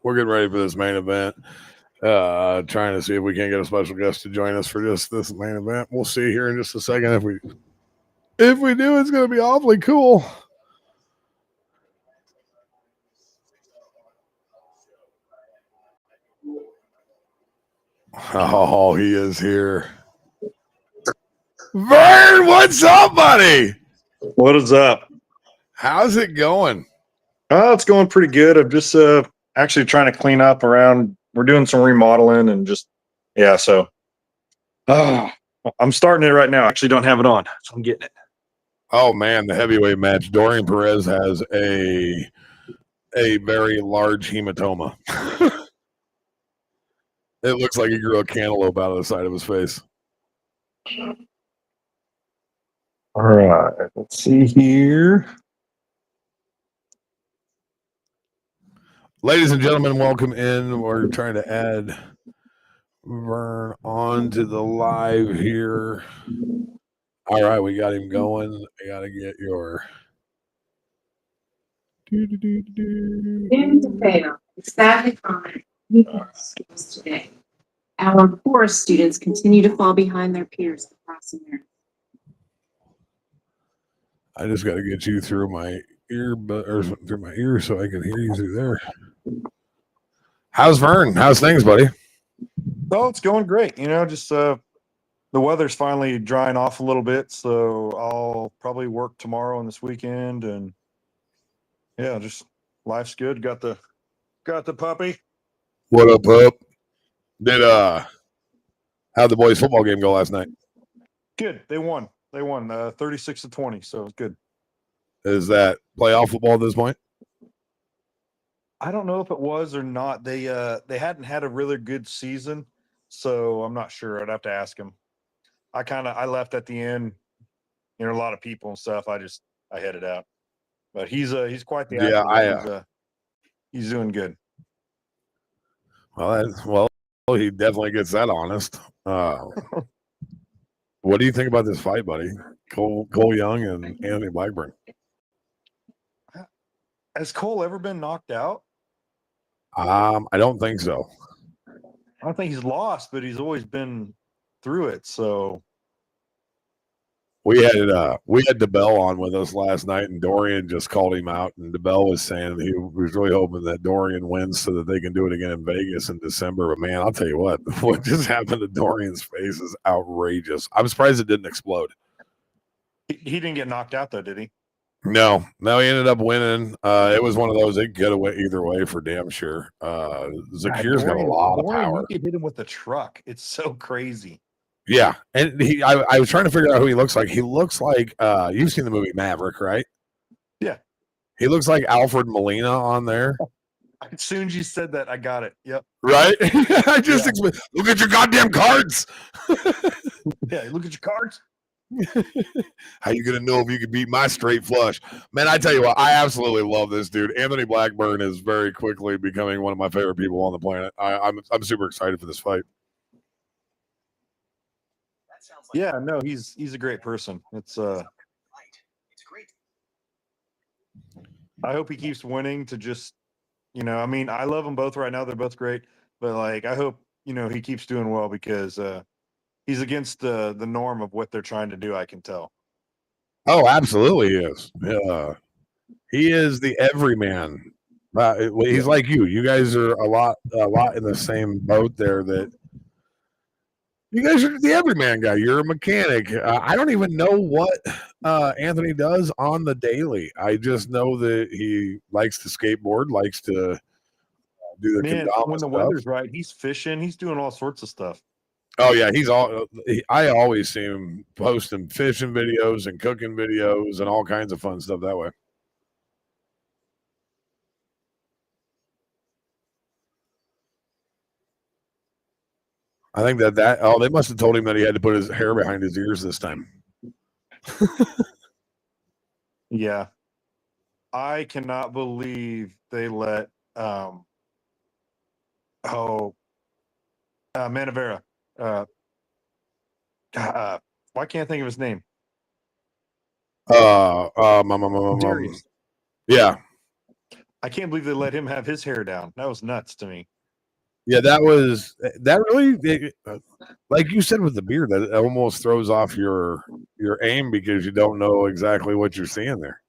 We're getting ready for this main event. Trying to see if we can't get a special guest to join us for just this main event. We'll see here in just a second. If we do, it's going to be awfully cool. Oh, he is here. Vern, what's up, buddy? What is up? How's it going? Oh, it's going pretty good. I'm just actually trying to clean up around. We're doing some remodeling and so I'm starting it right now. I actually don't have it on, so I'm getting it. Oh man, the heavyweight match. Dorian Perez has a very large hematoma. It looks like he grew a cantaloupe out of the side of his face. All right, let's see here. Ladies and gentlemen, welcome in. We're trying to add Vern onto the live here. All right, we got him going. I got to get your. It's sadly common schools today. Our poorest students continue to fall behind their peers across America. I just got to get you through my ear, or through my ear, so I can hear you through there. How's Vern? How's things, buddy? Oh, it's going great. Just the weather's finally drying off a little bit, so I'll probably work tomorrow and this weekend, and yeah, just life's good. Got the puppy. What up, pup? How'd the boys' football game go last night? Good. They won. 36-20, so it's good. Is that playoff football at this point? I don't know if it was or not. They hadn't had a really good season, so I'm not sure. I'd have to ask them. I left at the end. A lot of people and stuff. I headed out. But he's quite the athlete. He's doing good. Well, he definitely gets that honest. What do you think about this fight, buddy? Cole Young and Anthony Blackburn. Has Cole ever been knocked out? I don't think so. I don't think he's lost, but he's always been through it. So we had DeBell on with us last night, and Dorian just called him out. And DeBell was saying he was really hoping that Dorian wins so that they can do it again in Vegas in December. But man, I'll tell you what just happened to Dorian's face is outrageous. I'm surprised it didn't explode. He didn't get knocked out though, did he? No, he ended up winning. It was one of those, it could have went either way for damn sure. Zakir's got a lot of power. You could hit him with a truck. It's so crazy. Yeah, and I was trying to figure out who he looks like. He looks like you've seen the movie Maverick, right? Yeah. He looks like Alfred Molina on there. As soon as you said that, I got it. Yep. Right? I just look at your goddamn cards. Yeah, look at your cards. How you gonna know if you can beat my straight flush? Man, I tell you what, I absolutely love this dude. Anthony Blackburn is very quickly becoming one of my favorite people on the planet. I'm super excited for this fight. Yeah, no, he's a great person. It's great. I hope he keeps winning to just, I love them both right now. They're both great, but I hope, he keeps doing well because he's against the norm of what they're trying to do, I can tell. Oh, absolutely he is. Yeah. He is the everyman. He's like you. You guys are a lot in the same boat there that you guys are the everyman guy. You're a mechanic. I don't even know what Anthony does on the daily. I just know that he likes to skateboard, likes to do the kendama when the stuff. weather's right, he's fishing. He's doing all sorts of stuff. Oh yeah, I always see him posting fishing videos and cooking videos and all kinds of fun stuff that way. I think that they must have told him that he had to put his hair behind his ears this time. Yeah. I cannot believe they let Manavera. Why can't I think of his name? Yeah. I can't believe they let him have his hair down. That was nuts to me. Yeah, that really, like you said with the beard, that almost throws off your aim because you don't know exactly what you're seeing there.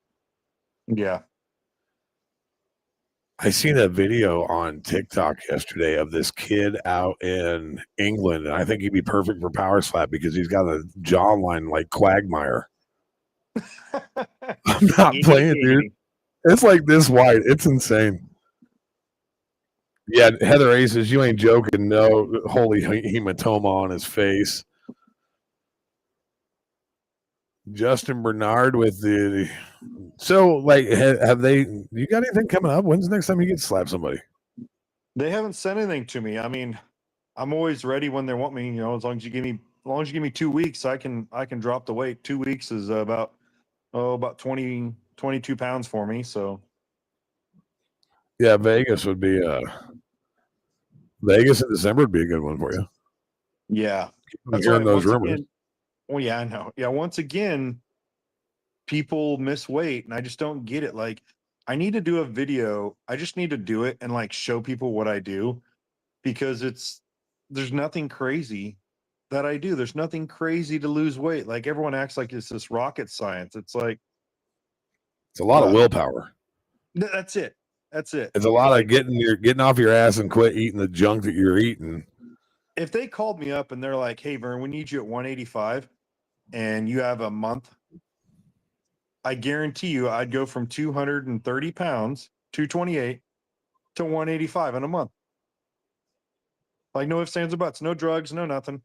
Yeah. I seen a video on TikTok yesterday of this kid out in England, and I think he'd be perfect for PowerSlap because he's got a jawline like Quagmire. I'm not playing, dude. It's like this wide. It's insane. Yeah, Heather Aces, you ain't joking. No, holy hematoma on his face. Justin Bernard with the. So, like, have they? You got anything coming up? When's the next time you get to slap somebody? They haven't sent anything to me. I mean, I'm always ready when they want me. You know, as long as you give me 2 weeks, I can drop the weight. 2 weeks is about 20, 22 pounds for me. So Yeah, Vegas would be. Vegas in December would be a good one for you. yeah, I'm hearing those rumors. Again, well, yeah, I know. Yeah, once again, people miss weight, and I just don't get it. Like, I need to do a video. I just need to do it and like show people what I do, because there's nothing crazy that I do. There's nothing crazy to lose weight. Like, everyone acts like it's this rocket science. It's like it's a lot of willpower. That's it. That's it. It's a lot of getting off your ass and quit eating the junk that you're eating. If they called me up and they're like, "Hey, Vern, we need you at 185 and you have a month," I guarantee you I'd go from 230 pounds, 228, to 185 in a month. Like, no ifs, ands, or buts, no drugs, no nothing.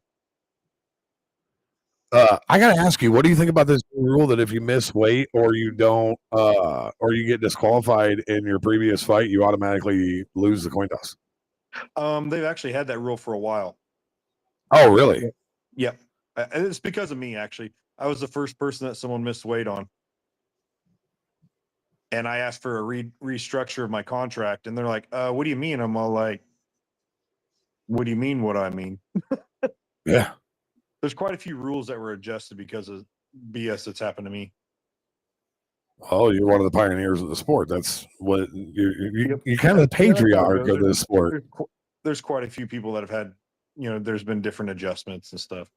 I gotta ask you, what do you think about this rule that if you miss weight or you don't, or you get disqualified in your previous fight, you automatically lose the coin toss? They've actually had that rule for a while. Oh, really? Yep. It's because of me, actually. I was the first person that someone missed weight on. And I asked for a restructure of my contract, and they're like, what do you mean? I'm all like, what do you mean what I mean? Yeah. There's quite a few rules that were adjusted because of BS that's happened to me. Oh, you're one of the pioneers of the sport. That's what you're kind of the patriarch of this sport. There's quite a few people that have had, there's been different adjustments and stuff.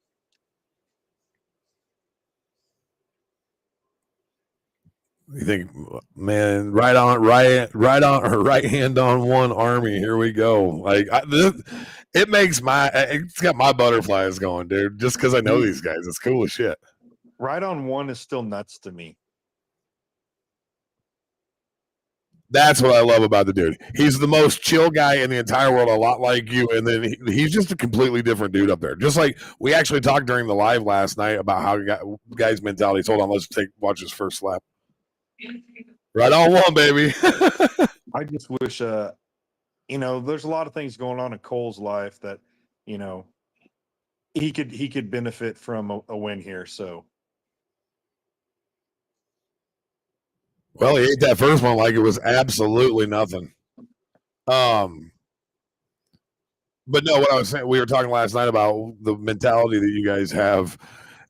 You think, man, right hand on one army. Here we go. Like, it's got my butterflies going, dude. Just because I know these guys, it's cool as shit. Right on one is still nuts to me. That's what I love about the dude. He's the most chill guy in the entire world, a lot like you. And then he's just a completely different dude up there. Just like we actually talked during the live last night about how guys' mentalities. Hold on, let's watch his first slap. Right on one, baby. I just wish, there's a lot of things going on in Cole's life that, he could benefit from a win here. So. Well, he ate that first one like it was absolutely nothing. But no, what I was saying, we were talking last night about the mentality that you guys have,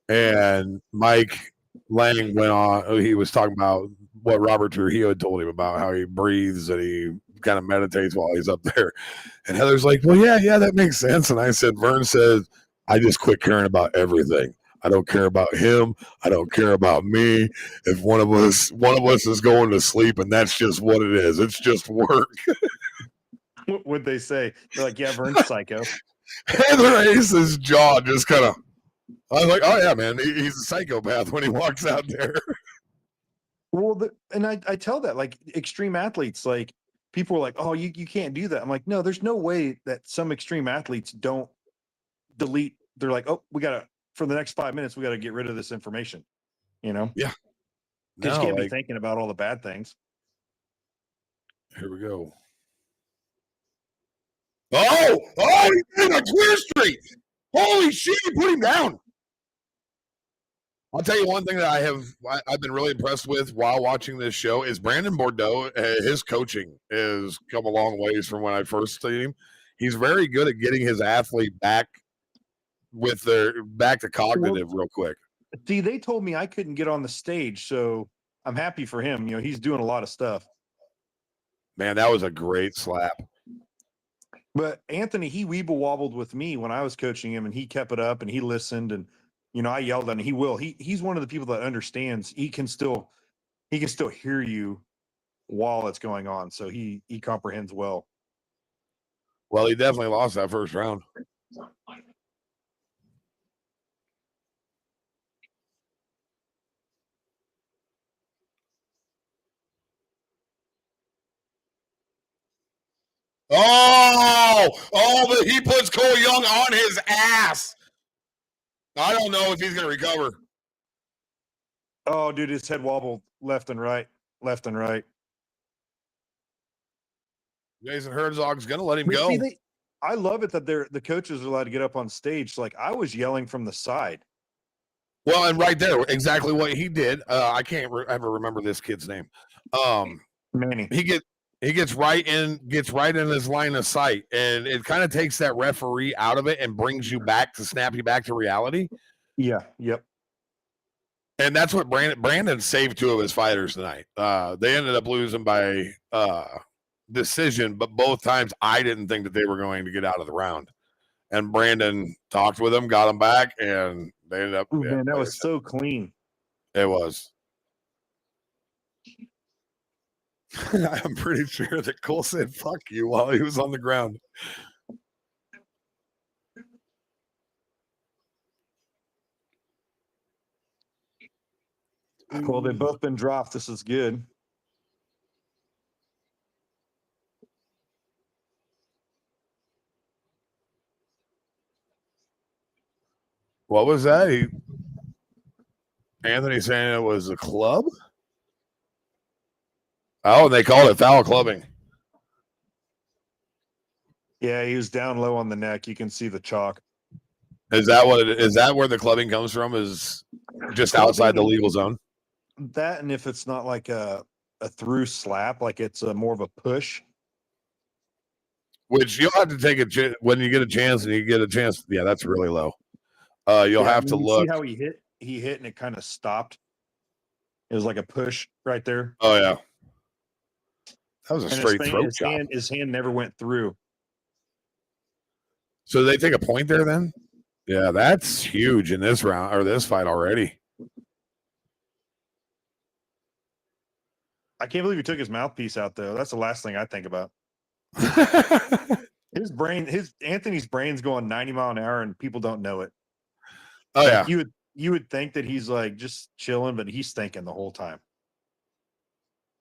and Mike Lang went on. He was talking about what Robert Trujillo had told him about how he breathes and he kind of meditates while he's up there. And Heather's like, "Well, yeah, that makes sense." And I said, Vern said, "I just quit caring about everything. I don't care about him. I don't care about me. If one of us is going to sleep, and that's just what it is. It's just work." What would they say? They're like, "Yeah, Vern's psycho." Heather Ace's jaw just kind of. I was like, "Oh yeah, man, he's a psychopath when he walks out there." Well, and I tell that, like, extreme athletes, like, people are like, "Oh, you can't do that." I'm like, no, there's no way that some extreme athletes don't delete. They're like, "Oh, for the next 5 minutes, we got to get rid of this information." Yeah. Because you can't be thinking about all the bad things. Here we go. Oh, he's in a clear streak. Holy shit, he put him down. I'll tell you one thing that I've been really impressed with while watching this show is Brandon Bordeaux. His coaching has come a long ways from when I first seen him. He's very good at getting his athlete back to cognitive real quick. See, they told me I couldn't get on the stage, so I'm happy for him. He's doing a lot of stuff. Man, that was a great slap. But Anthony, he weeble wobbled with me when I was coaching him, and he kept it up and he listened, and I yelled at him. He's one of the people that understands. He can still hear you while it's going on. So he comprehends well. Well, he definitely lost that first round. But he puts Cole Young on his ass. I don't know if he's going to recover. Oh, dude, his head wobbled left and right. Jason Herzog's going to let him But go. see, I love it that the coaches are allowed to get up on stage. Like I was yelling from the side. Well, and right there, exactly what he did. I can't ever remember this kid's name. Manny. He gets right in his line of sight, and it kind of takes that referee out of it and brings you back to snap you back to reality. Yeah. Yep. And that's what Brandon saved 2 of his fighters tonight. They ended up losing by decision, but both times I didn't think that they were going to get out of the round. And Brandon talked with them, got them back, and they ended up. Ooh, man, that was so clean. It was. I'm pretty sure that Cole said "fuck you" while he was on the ground. Well, they've both been dropped. This is good. What was that? Anthony saying it was a club? Oh, they called it foul clubbing. Yeah, he was down low on the neck. You can see the chalk. Is that what it is? That where the clubbing comes from? Is just outside the legal zone? That, and if it's not like a through slap, like it's more of a push. Which you'll have to take when you get a chance, and you get a chance. Yeah, that's really low. You'll have to look. See how he hit? He hit, and it kind of stopped. It was like a push right there. Oh yeah, that was a straight throat chop. His hand never went through. So they take a point there then? Yeah, that's huge in this round or this fight already. I can't believe he took his mouthpiece out though. That's the last thing I think about. Anthony's brain's going 90 mile an hour and people don't know it. Oh yeah. You would think that he's like just chilling, but he's thinking the whole time.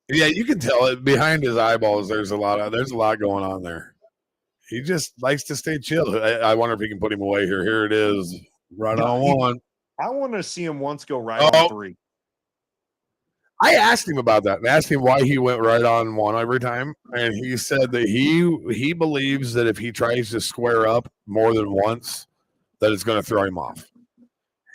Yeah, you can tell it behind his eyeballs. There's a lot going on there. He just likes to stay chill. I wonder if he can put him away here. Here it is, right on one. I want to see him once go right on 3. I asked him about that and asked him why he went right on 1 every time, and he said that he believes that if he tries to square up more than once, that it's going to throw him off.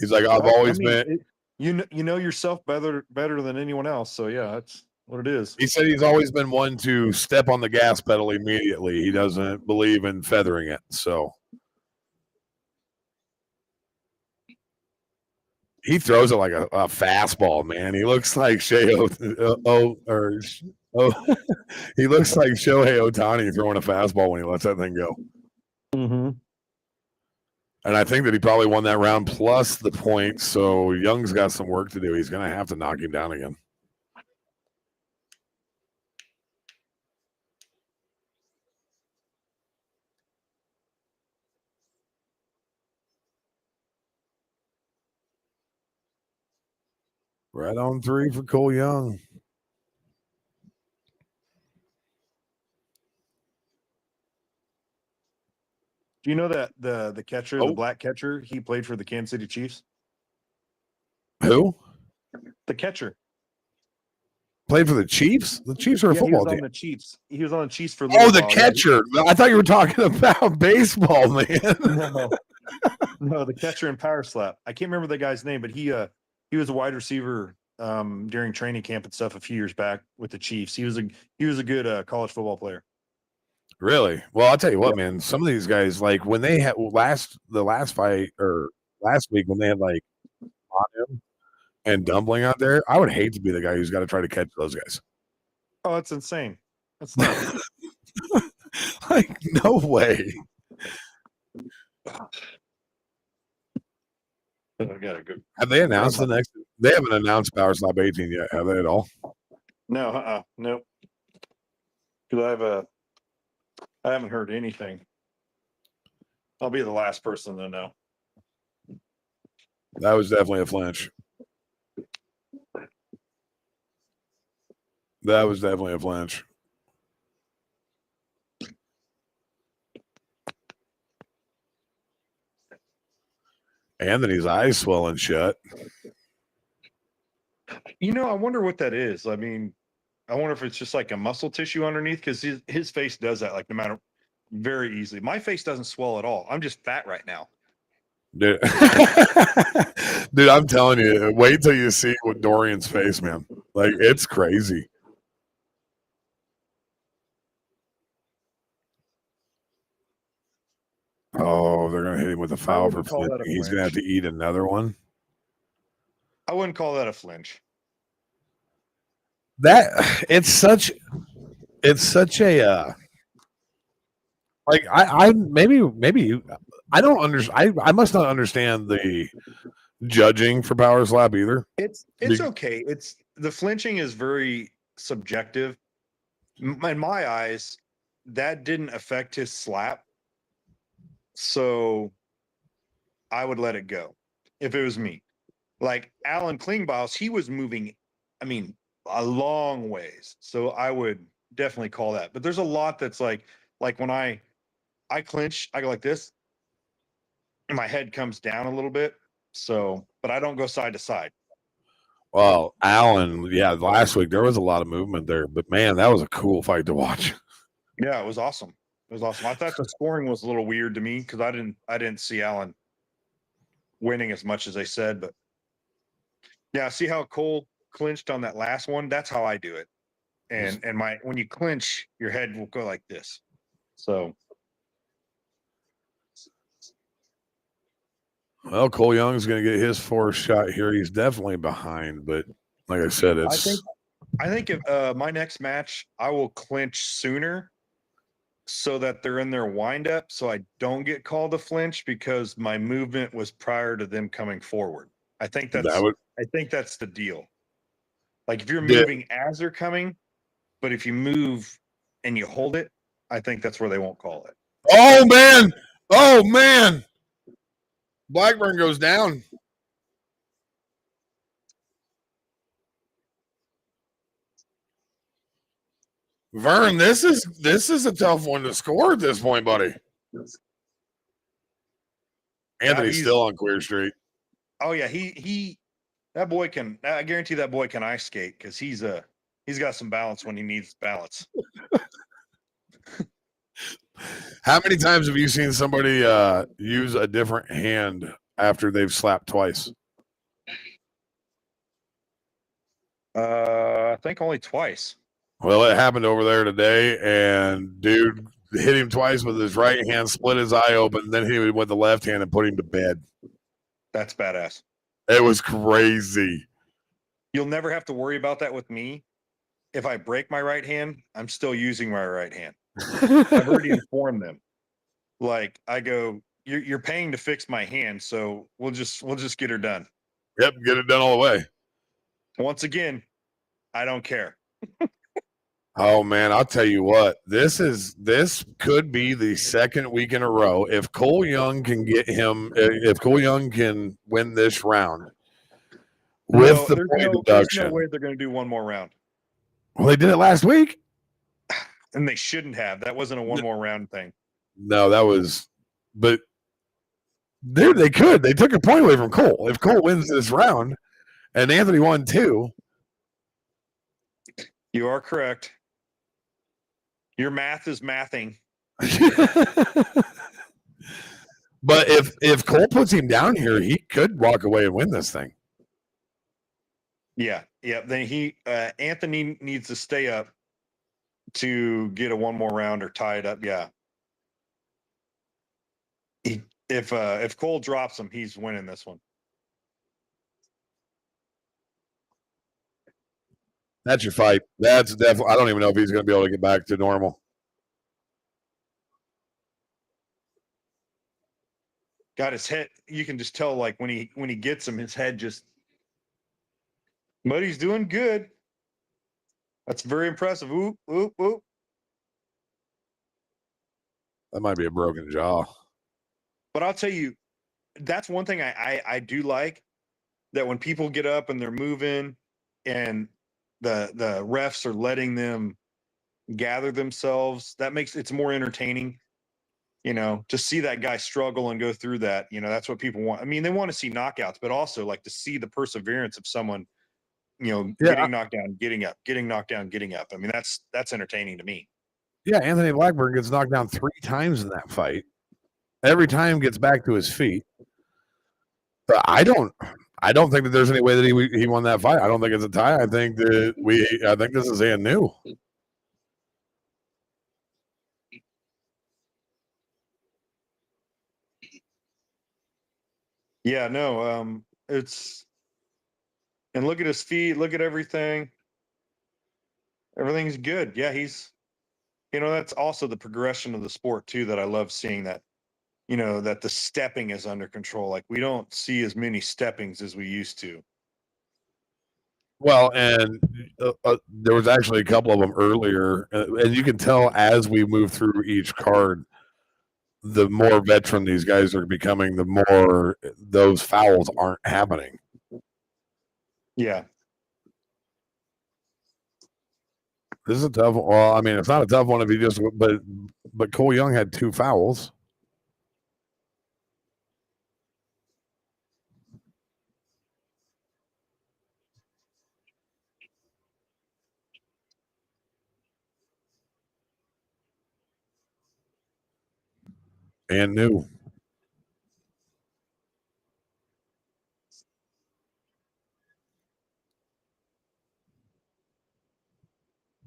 He's like, I've always been. You know yourself better than anyone else. So yeah, that's what it is. He said he's always been one to step on the gas pedal immediately. He doesn't believe in feathering it. So he throws it like a fastball, man. He looks like he looks like Shohei Ohtani throwing a fastball when he lets that thing go. Mm-hmm. And I think that he probably won that round plus the point. So Young's got some work to do. He's going to have to knock him down again. Right on 3 for Cole Young. Do you know that the catcher, the black catcher, he played for the Kansas City Chiefs? Who? The catcher. Played for the Chiefs? The Chiefs are a football team. On the Chiefs. He was on the Chiefs for the catcher. Yeah. I thought you were talking about baseball, man. No, the catcher in PowerSlap. I can't remember the guy's name, but he was a wide receiver during training camp and stuff a few years back with the Chiefs. He was a good college football player. Really? Well, I'll tell you what, man. Some of these guys, like when they had the last fight or last week when they had like him and Dumpling out there, I would hate to be the guy who's got to try to catch those guys. Oh, that's insane. That's nuts. Like no way. Have they announced the next? They haven't announced PowerSlap 18 yet, have they at all? No, nope. Because I haven't heard anything. I'll be the last person to know. That was definitely a flinch. That was definitely a flinch. Anthony's eyes swelling shut. I wonder what that is. I mean, I wonder if it's just like a muscle tissue underneath, because his face does that, like, no matter, very easily. My face doesn't swell at all. I'm just fat right now. Dude. Dude, I'm telling you, wait till you see what Dorian's face, man. Like, it's crazy. Oh, they're gonna hit him with a foul for flinching. He's gonna have to eat another one. I wouldn't call that a flinch. It's such a like I maybe I don't understand. I must not understand the judging for PowerSlap either. It's okay. It's the flinching is very subjective. In my eyes, that didn't affect his slap, so I would let it go if it was me. Like Alan Klingbaus, he was moving, I mean, a long ways, so I would definitely call that. But there's a lot that's like when I clinch, I go like this, and my head comes down a little bit. So, but I don't go side to side. Well, Alan, yeah, last week there was a lot of movement there, but man, that was a cool fight to watch. Yeah, it was awesome. It was awesome. I thought the scoring was a little weird to me because I didn't see Alan winning as much as they said, but yeah, see how Cole clinched on that last one? That's how I do it. And when you clinch, your head will go like this. So, well, Cole Young's going to get his fourth shot here. He's definitely behind, but like I said, I think if my next match, I will clinch sooner so that they're in their windup, so I don't get called a flinch because my movement was prior to them coming forward. I think that's the deal. Like if you're moving as they're coming, but if you move and you hold it, I think that's where they won't call it. Oh man! Oh man! Blackburn goes down. Vern, this is a tough one to score at this point, buddy. Anthony's still on Queer Street. Oh yeah, that boy can. I guarantee that boy can ice skate because he's got some balance when he needs balance. How many times have you seen somebody use a different hand after they've slapped twice? I think only twice. Well, it happened over there today, and dude hit him twice with his right hand, split his eye open, then he went with the left hand and put him to bed. That's badass. It was crazy. You'll never have to worry about that with me. If I break my right hand, I'm still using my right hand. I've already informed them. Like I go, you're paying to fix my hand, so we'll just get her done. Yep, get it done all the way. Once again, I don't care. Oh man, I'll tell you what. This could be the second week in a row if Cole Young can if Cole Young can win this round with the point deduction. There's no way they're going to do one more round. Well, they did it last week, and they shouldn't have. That wasn't a one more round thing. No, that was. But dude, they could. They took a point away from Cole. If Cole wins this round, and Anthony won 2. You are correct. Your math is mathing. But if Cole puts him down here, he could walk away and win this thing. Yeah. Then Anthony needs to stay up to get a one more round or tie it up. Yeah. If Cole drops him, he's winning this one. That's your fight. That's definitely. I don't even know if he's going to be able to get back to normal. Got his head. You can just tell, like when he gets him, his head just. But he's doing good. That's very impressive. Oop, oop, oop. That might be a broken jaw. But I'll tell you, that's one thing I do like, that when people get up and they're moving and the refs are letting them gather themselves, that makes it's more entertaining. To see that guy struggle and go through that, that's what people want. I mean, they want to see knockouts, but also like to see the perseverance of someone, Yeah. getting knocked down, getting up, getting knocked down, getting up. I mean, that's entertaining to me. Yeah, Anthony Blackburn gets knocked down 3 times in that fight. Every time gets back to his feet. But I don't think that there's any way that he won that fight. I don't think it's a tie. I think this is a new. Yeah, no, it's and look at his feet, look at everything. Everything's good. Yeah, that's also the progression of the sport too, that I love seeing, that that the stepping is under control. Like, we don't see as many steppings as we used to. Well, and there was actually a couple of them earlier, and you can tell as we move through each card, the more veteran these guys are becoming, the more those fouls aren't happening. Yeah. This is a tough one. Well, I mean, it's not a tough one if you just, but Cole Young had 2 fouls. And new.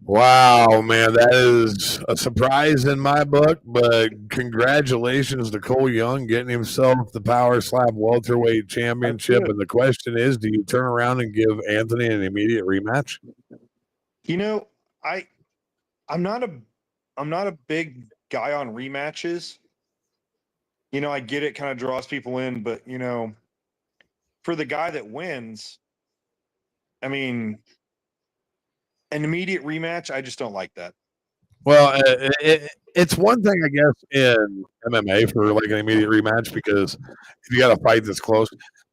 Wow, man, that is a surprise in my book, but congratulations to Cole Young getting himself the PowerSlap welterweight championship. And the question is, do you turn around and give Anthony an immediate rematch? I'm not a big guy on rematches. I get it kind of draws people in, but for the guy that wins, I mean, an immediate rematch, I just don't like that. Well, it's one thing, I guess, in MMA for like an immediate rematch, because if you got a fight that's close,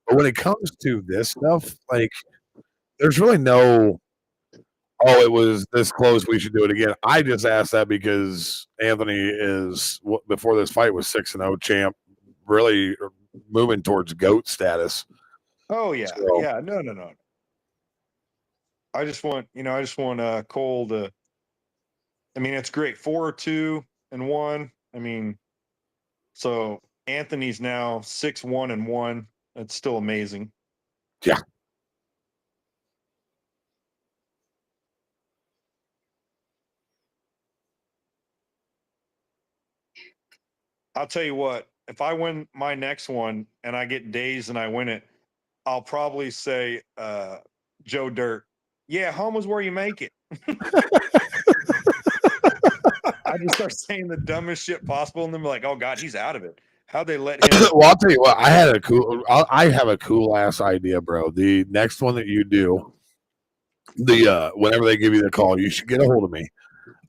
but when it comes to this stuff, like, there's really no, oh, it was this close, we should do it again. I just asked that because Anthony is, before this fight, was 6-0 champ, really moving towards GOAT status. Oh yeah, So, yeah, no. I just want Cole to. I mean, it's great, 4-2-1. I mean, so Anthony's now 6-1-1. That's still amazing. yeah. I'll tell you what, if I win my next one and I get dazed and I win it, I'll probably say, Joe Dirt, yeah, home is where you make it. I just start saying the dumbest shit possible, and then be like, oh God, he's out of it. How'd they let him? Well, I'll tell you what, I have a cool ass idea, bro. The next one that you do, whenever they give you the call, you should get a hold of me.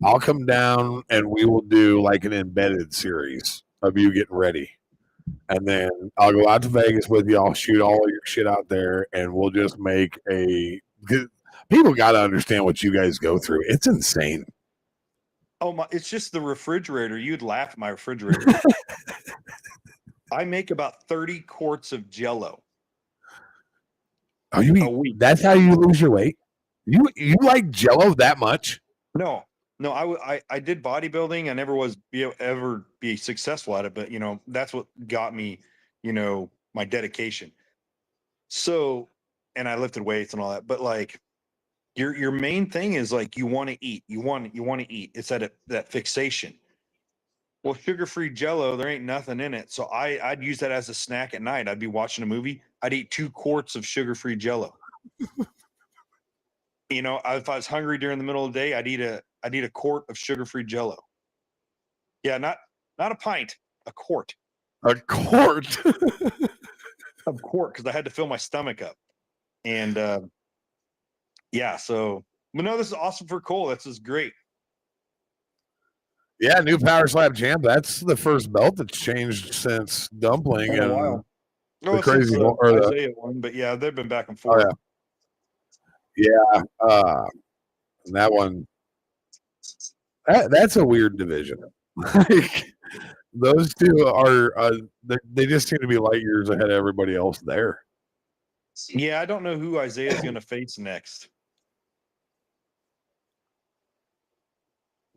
I'll come down and we will do like an embedded series of you getting ready. And then I'll go out to Vegas with you. I'll shoot all your shit out there, and we'll just make people got to understand what you guys go through. It's insane. Oh my! It's just the refrigerator. You'd laugh at my refrigerator. I make about 30 quarts of Jello. Oh, you mean that's how you lose your weight? You like Jello that much? No. I did bodybuilding. I never was ever be successful at it, but that's what got me, my dedication. So, and I lifted weights and all that, but like, your main thing is like, you want to eat. You want to eat. It's that fixation. Well, sugar-free Jello, there ain't nothing in it. So I'd use that as a snack at night. I'd be watching a movie. I'd eat 2 quarts of sugar-free Jello. If I was hungry during the middle of the day, I'd eat a quart of sugar-free Jello. Yeah, not a pint, a quart. A quart. A quart, because I had to fill my stomach up. And yeah, so, but no, this is awesome for Cole. This is great. Yeah, new PowerSlap champ. That's the first belt that's changed since Dumpling In a and while. the Oh, since crazy or the Isaiah won, but yeah, they've been back and oh forth. yeah and that one that's a weird division. Like those two are they just seem to be light years ahead of everybody else there. Yeah, I don't know who Isaiah's going to face next.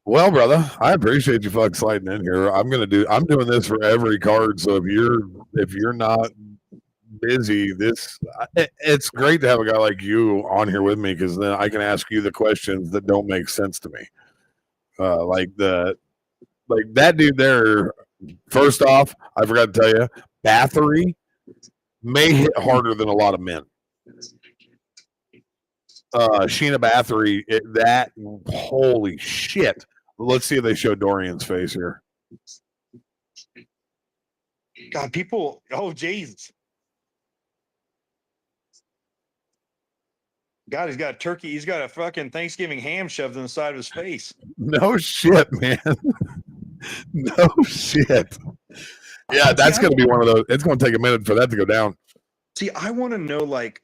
Well, brother, I appreciate you fucking sliding in here. I'm doing this for every card. So if you're not busy, it's great to have a guy like you on here with me because then I can ask you the questions that don't make sense to me. Like that dude there. First off, I forgot to tell you, Bathory may hit harder than a lot of men. Sheena Bathory, that holy shit. Let's see if they show Dorian's face here. God, people, oh, Jesus. God, he's got a turkey. He's got a fucking Thanksgiving ham shoved in the side of his face. No shit, man. No shit. Yeah, that's going to be one of those. It's going to take a minute for that to go down. See, I want to know, like,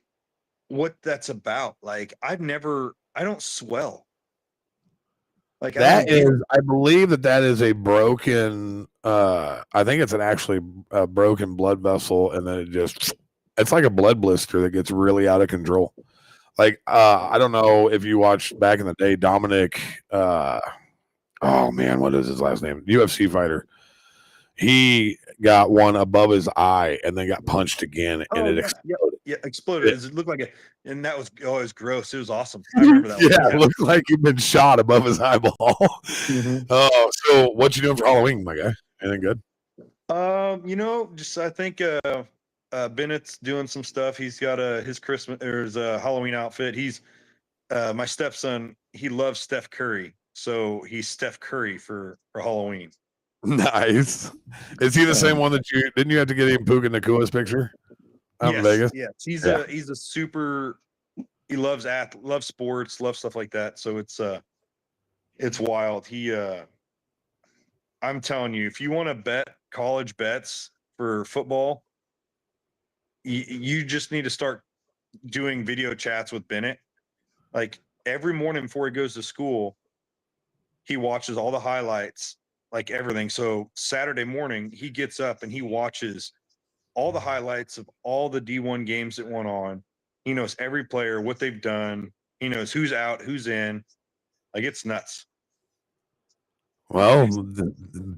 what that's about. Like, I don't swell. Like, I believe that is a broken, I think it's actually a broken blood vessel. And then it's like a blood blister that gets really out of control. Like, I don't know if you watched back in the day, Dominic, oh man, what is his last name? UFC fighter. He got one above his eye and then got punched again and it exploded. Yeah, exploded. It looked like and that was it was gross. It was awesome. I remember that. Yeah, it looked like he'd been shot above his eyeball. Mm-hmm. So what you doing for Halloween, my guy? Anything good? Just I think Bennett's doing some stuff. He's got his Christmas or his Halloween outfit. He's my stepson. He loves Steph Curry, so he's Steph Curry for Halloween. Nice. Is he the same one that didn't you have to get him Puka Nakua's picture out in Vegas? Yes. He's a super. He loves sports, loves stuff like that. So it's wild. I'm telling you, if you want to bet college bets for football, you just need to start doing video chats with Bennett. Like every morning before he goes to school, he watches all the highlights, like everything. So Saturday morning, he gets up and he watches all the highlights of all the D1 games that went on. He knows every player, what they've done. He knows who's out, who's in. Like it's nuts. Well,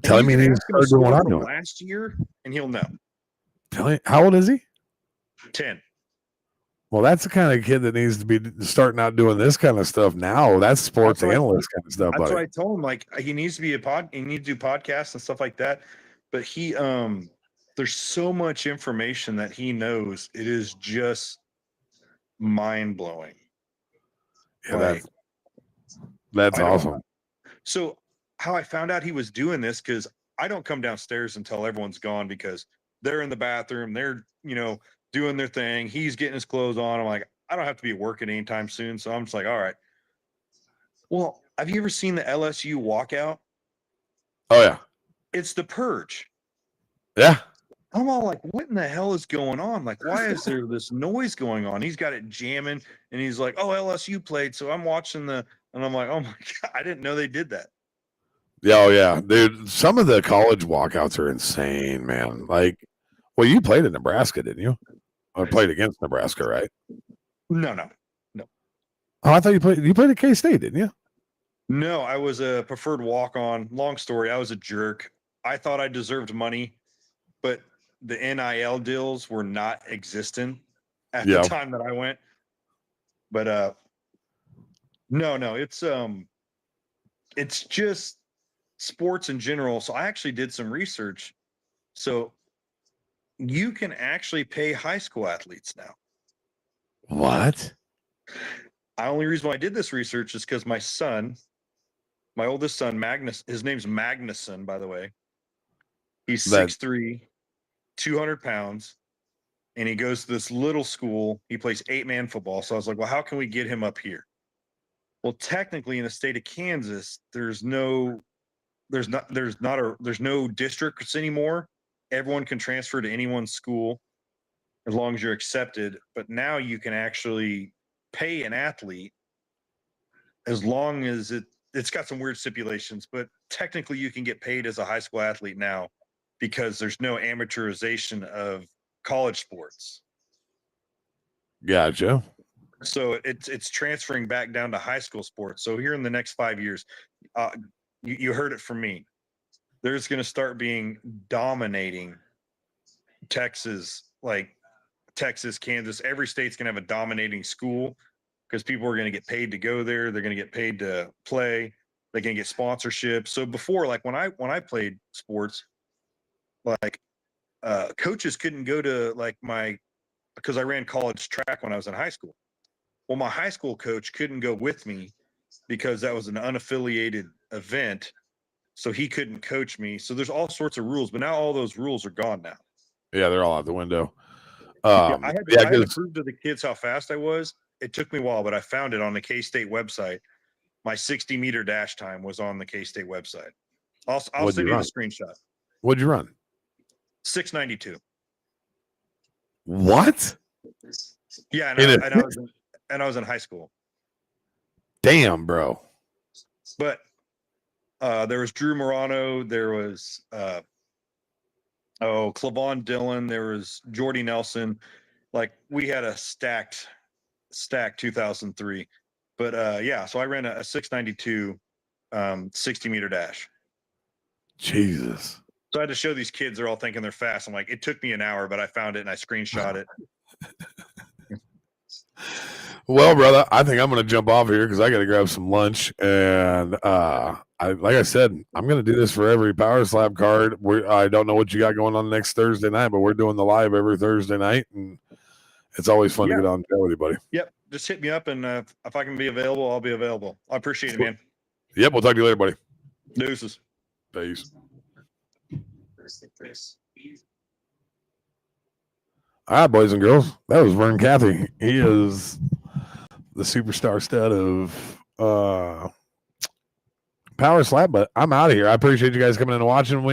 tell me he's started doing what I'm doing. Last year, and he'll know. Tell me, how old is he? 10. Well, that's the kind of kid that needs to be starting out doing this kind of stuff now. That's sports analyst kind of stuff. That's what I told him. Like he needs to be he needs to do podcasts and stuff like that. But he there's so much information that he knows. It is just mind blowing. Yeah, that's awesome. So how I found out he was doing this, because I don't come downstairs until everyone's gone because they're in the bathroom, they're doing their thing, he's getting his clothes on. I'm like, I don't have to be working anytime soon. So I'm just like, all right. Well, have you ever seen the LSU walkout? Oh yeah. It's the Purge. Yeah. I'm all like, what in the hell is going on? Like, why is there this noise going on? He's got it jamming and he's like, oh, LSU played. So I'm watching and I'm like, oh my God, I didn't know they did that. Yeah, oh yeah. Dude, some of the college walkouts are insane, man. Like, well, you played in Nebraska, didn't you? Or played against Nebraska, right? No. Oh, I thought you played at K-State, didn't you? No, I was a preferred walk-on. Long story, I was a jerk. I thought I deserved money, but the NIL deals were not existent at the time that I went. But no, it's just sports in general. So I actually did some research. So you can actually pay high school athletes now. What? The only reason why I did this research is because my oldest son, Magnus, his name's Magnuson, by the way. He's 6'3", 200 pounds, and he goes to this little school. He plays 8-man football. So I was like, well, how can we get him up here? Well, technically in the state of Kansas, there's no there's no districts anymore. Everyone can transfer to anyone's school as long as you're accepted. But now you can actually pay an athlete as long as it's got some weird stipulations, but technically you can get paid as a high school athlete now because there's no amateurization of college sports. Gotcha. So it's transferring back down to high school sports. So here in the next 5 years, you heard it from me. There's going to start being dominating Texas, like Texas, Kansas. Every state's going to have a dominating school because people are going to get paid to go there. They're going to get paid to play. They're going to get sponsorship. So before, like when I played sports, like coaches couldn't go to like because I ran college track when I was in high school. Well, my high school coach couldn't go with me because that was an unaffiliated event. So he couldn't coach me. So there's all sorts of rules, but now all those rules are gone now. Yeah, they're all out the window. I had to prove to the kids how fast I was. It took me a while, but I found it on the K-State website. My 60-meter dash time was on the K-State website. I'll send you the screenshot. What'd you run? 692. What? Yeah, and I was in high school. Damn, bro. But there was Drew Morano. There was Clavon Dillon. There was Jordy Nelson. Like we had a stacked 2003. But yeah, so I ran a 692 60-meter dash. Jesus. So I had to show these kids. They're all thinking they're fast. I'm like, it took me an hour, but I found it and I screenshot it. Well, brother, I think I'm going to jump off here because I got to grab some lunch. And like I said, I'm going to do this for every PowerSlap card. I don't know what you got going on next Thursday night, but we're doing the live every Thursday night. And it's always fun to get on there with you, buddy. Yep. Just hit me up. And if I can be available, I'll be available. I appreciate it, man. Yep. We'll talk to you later, buddy. Deuces. Peace. All right, boys and girls. That was Vern Cathy. He is the superstar stud of PowerSlap, but I'm out of here. I appreciate you guys coming in and watching.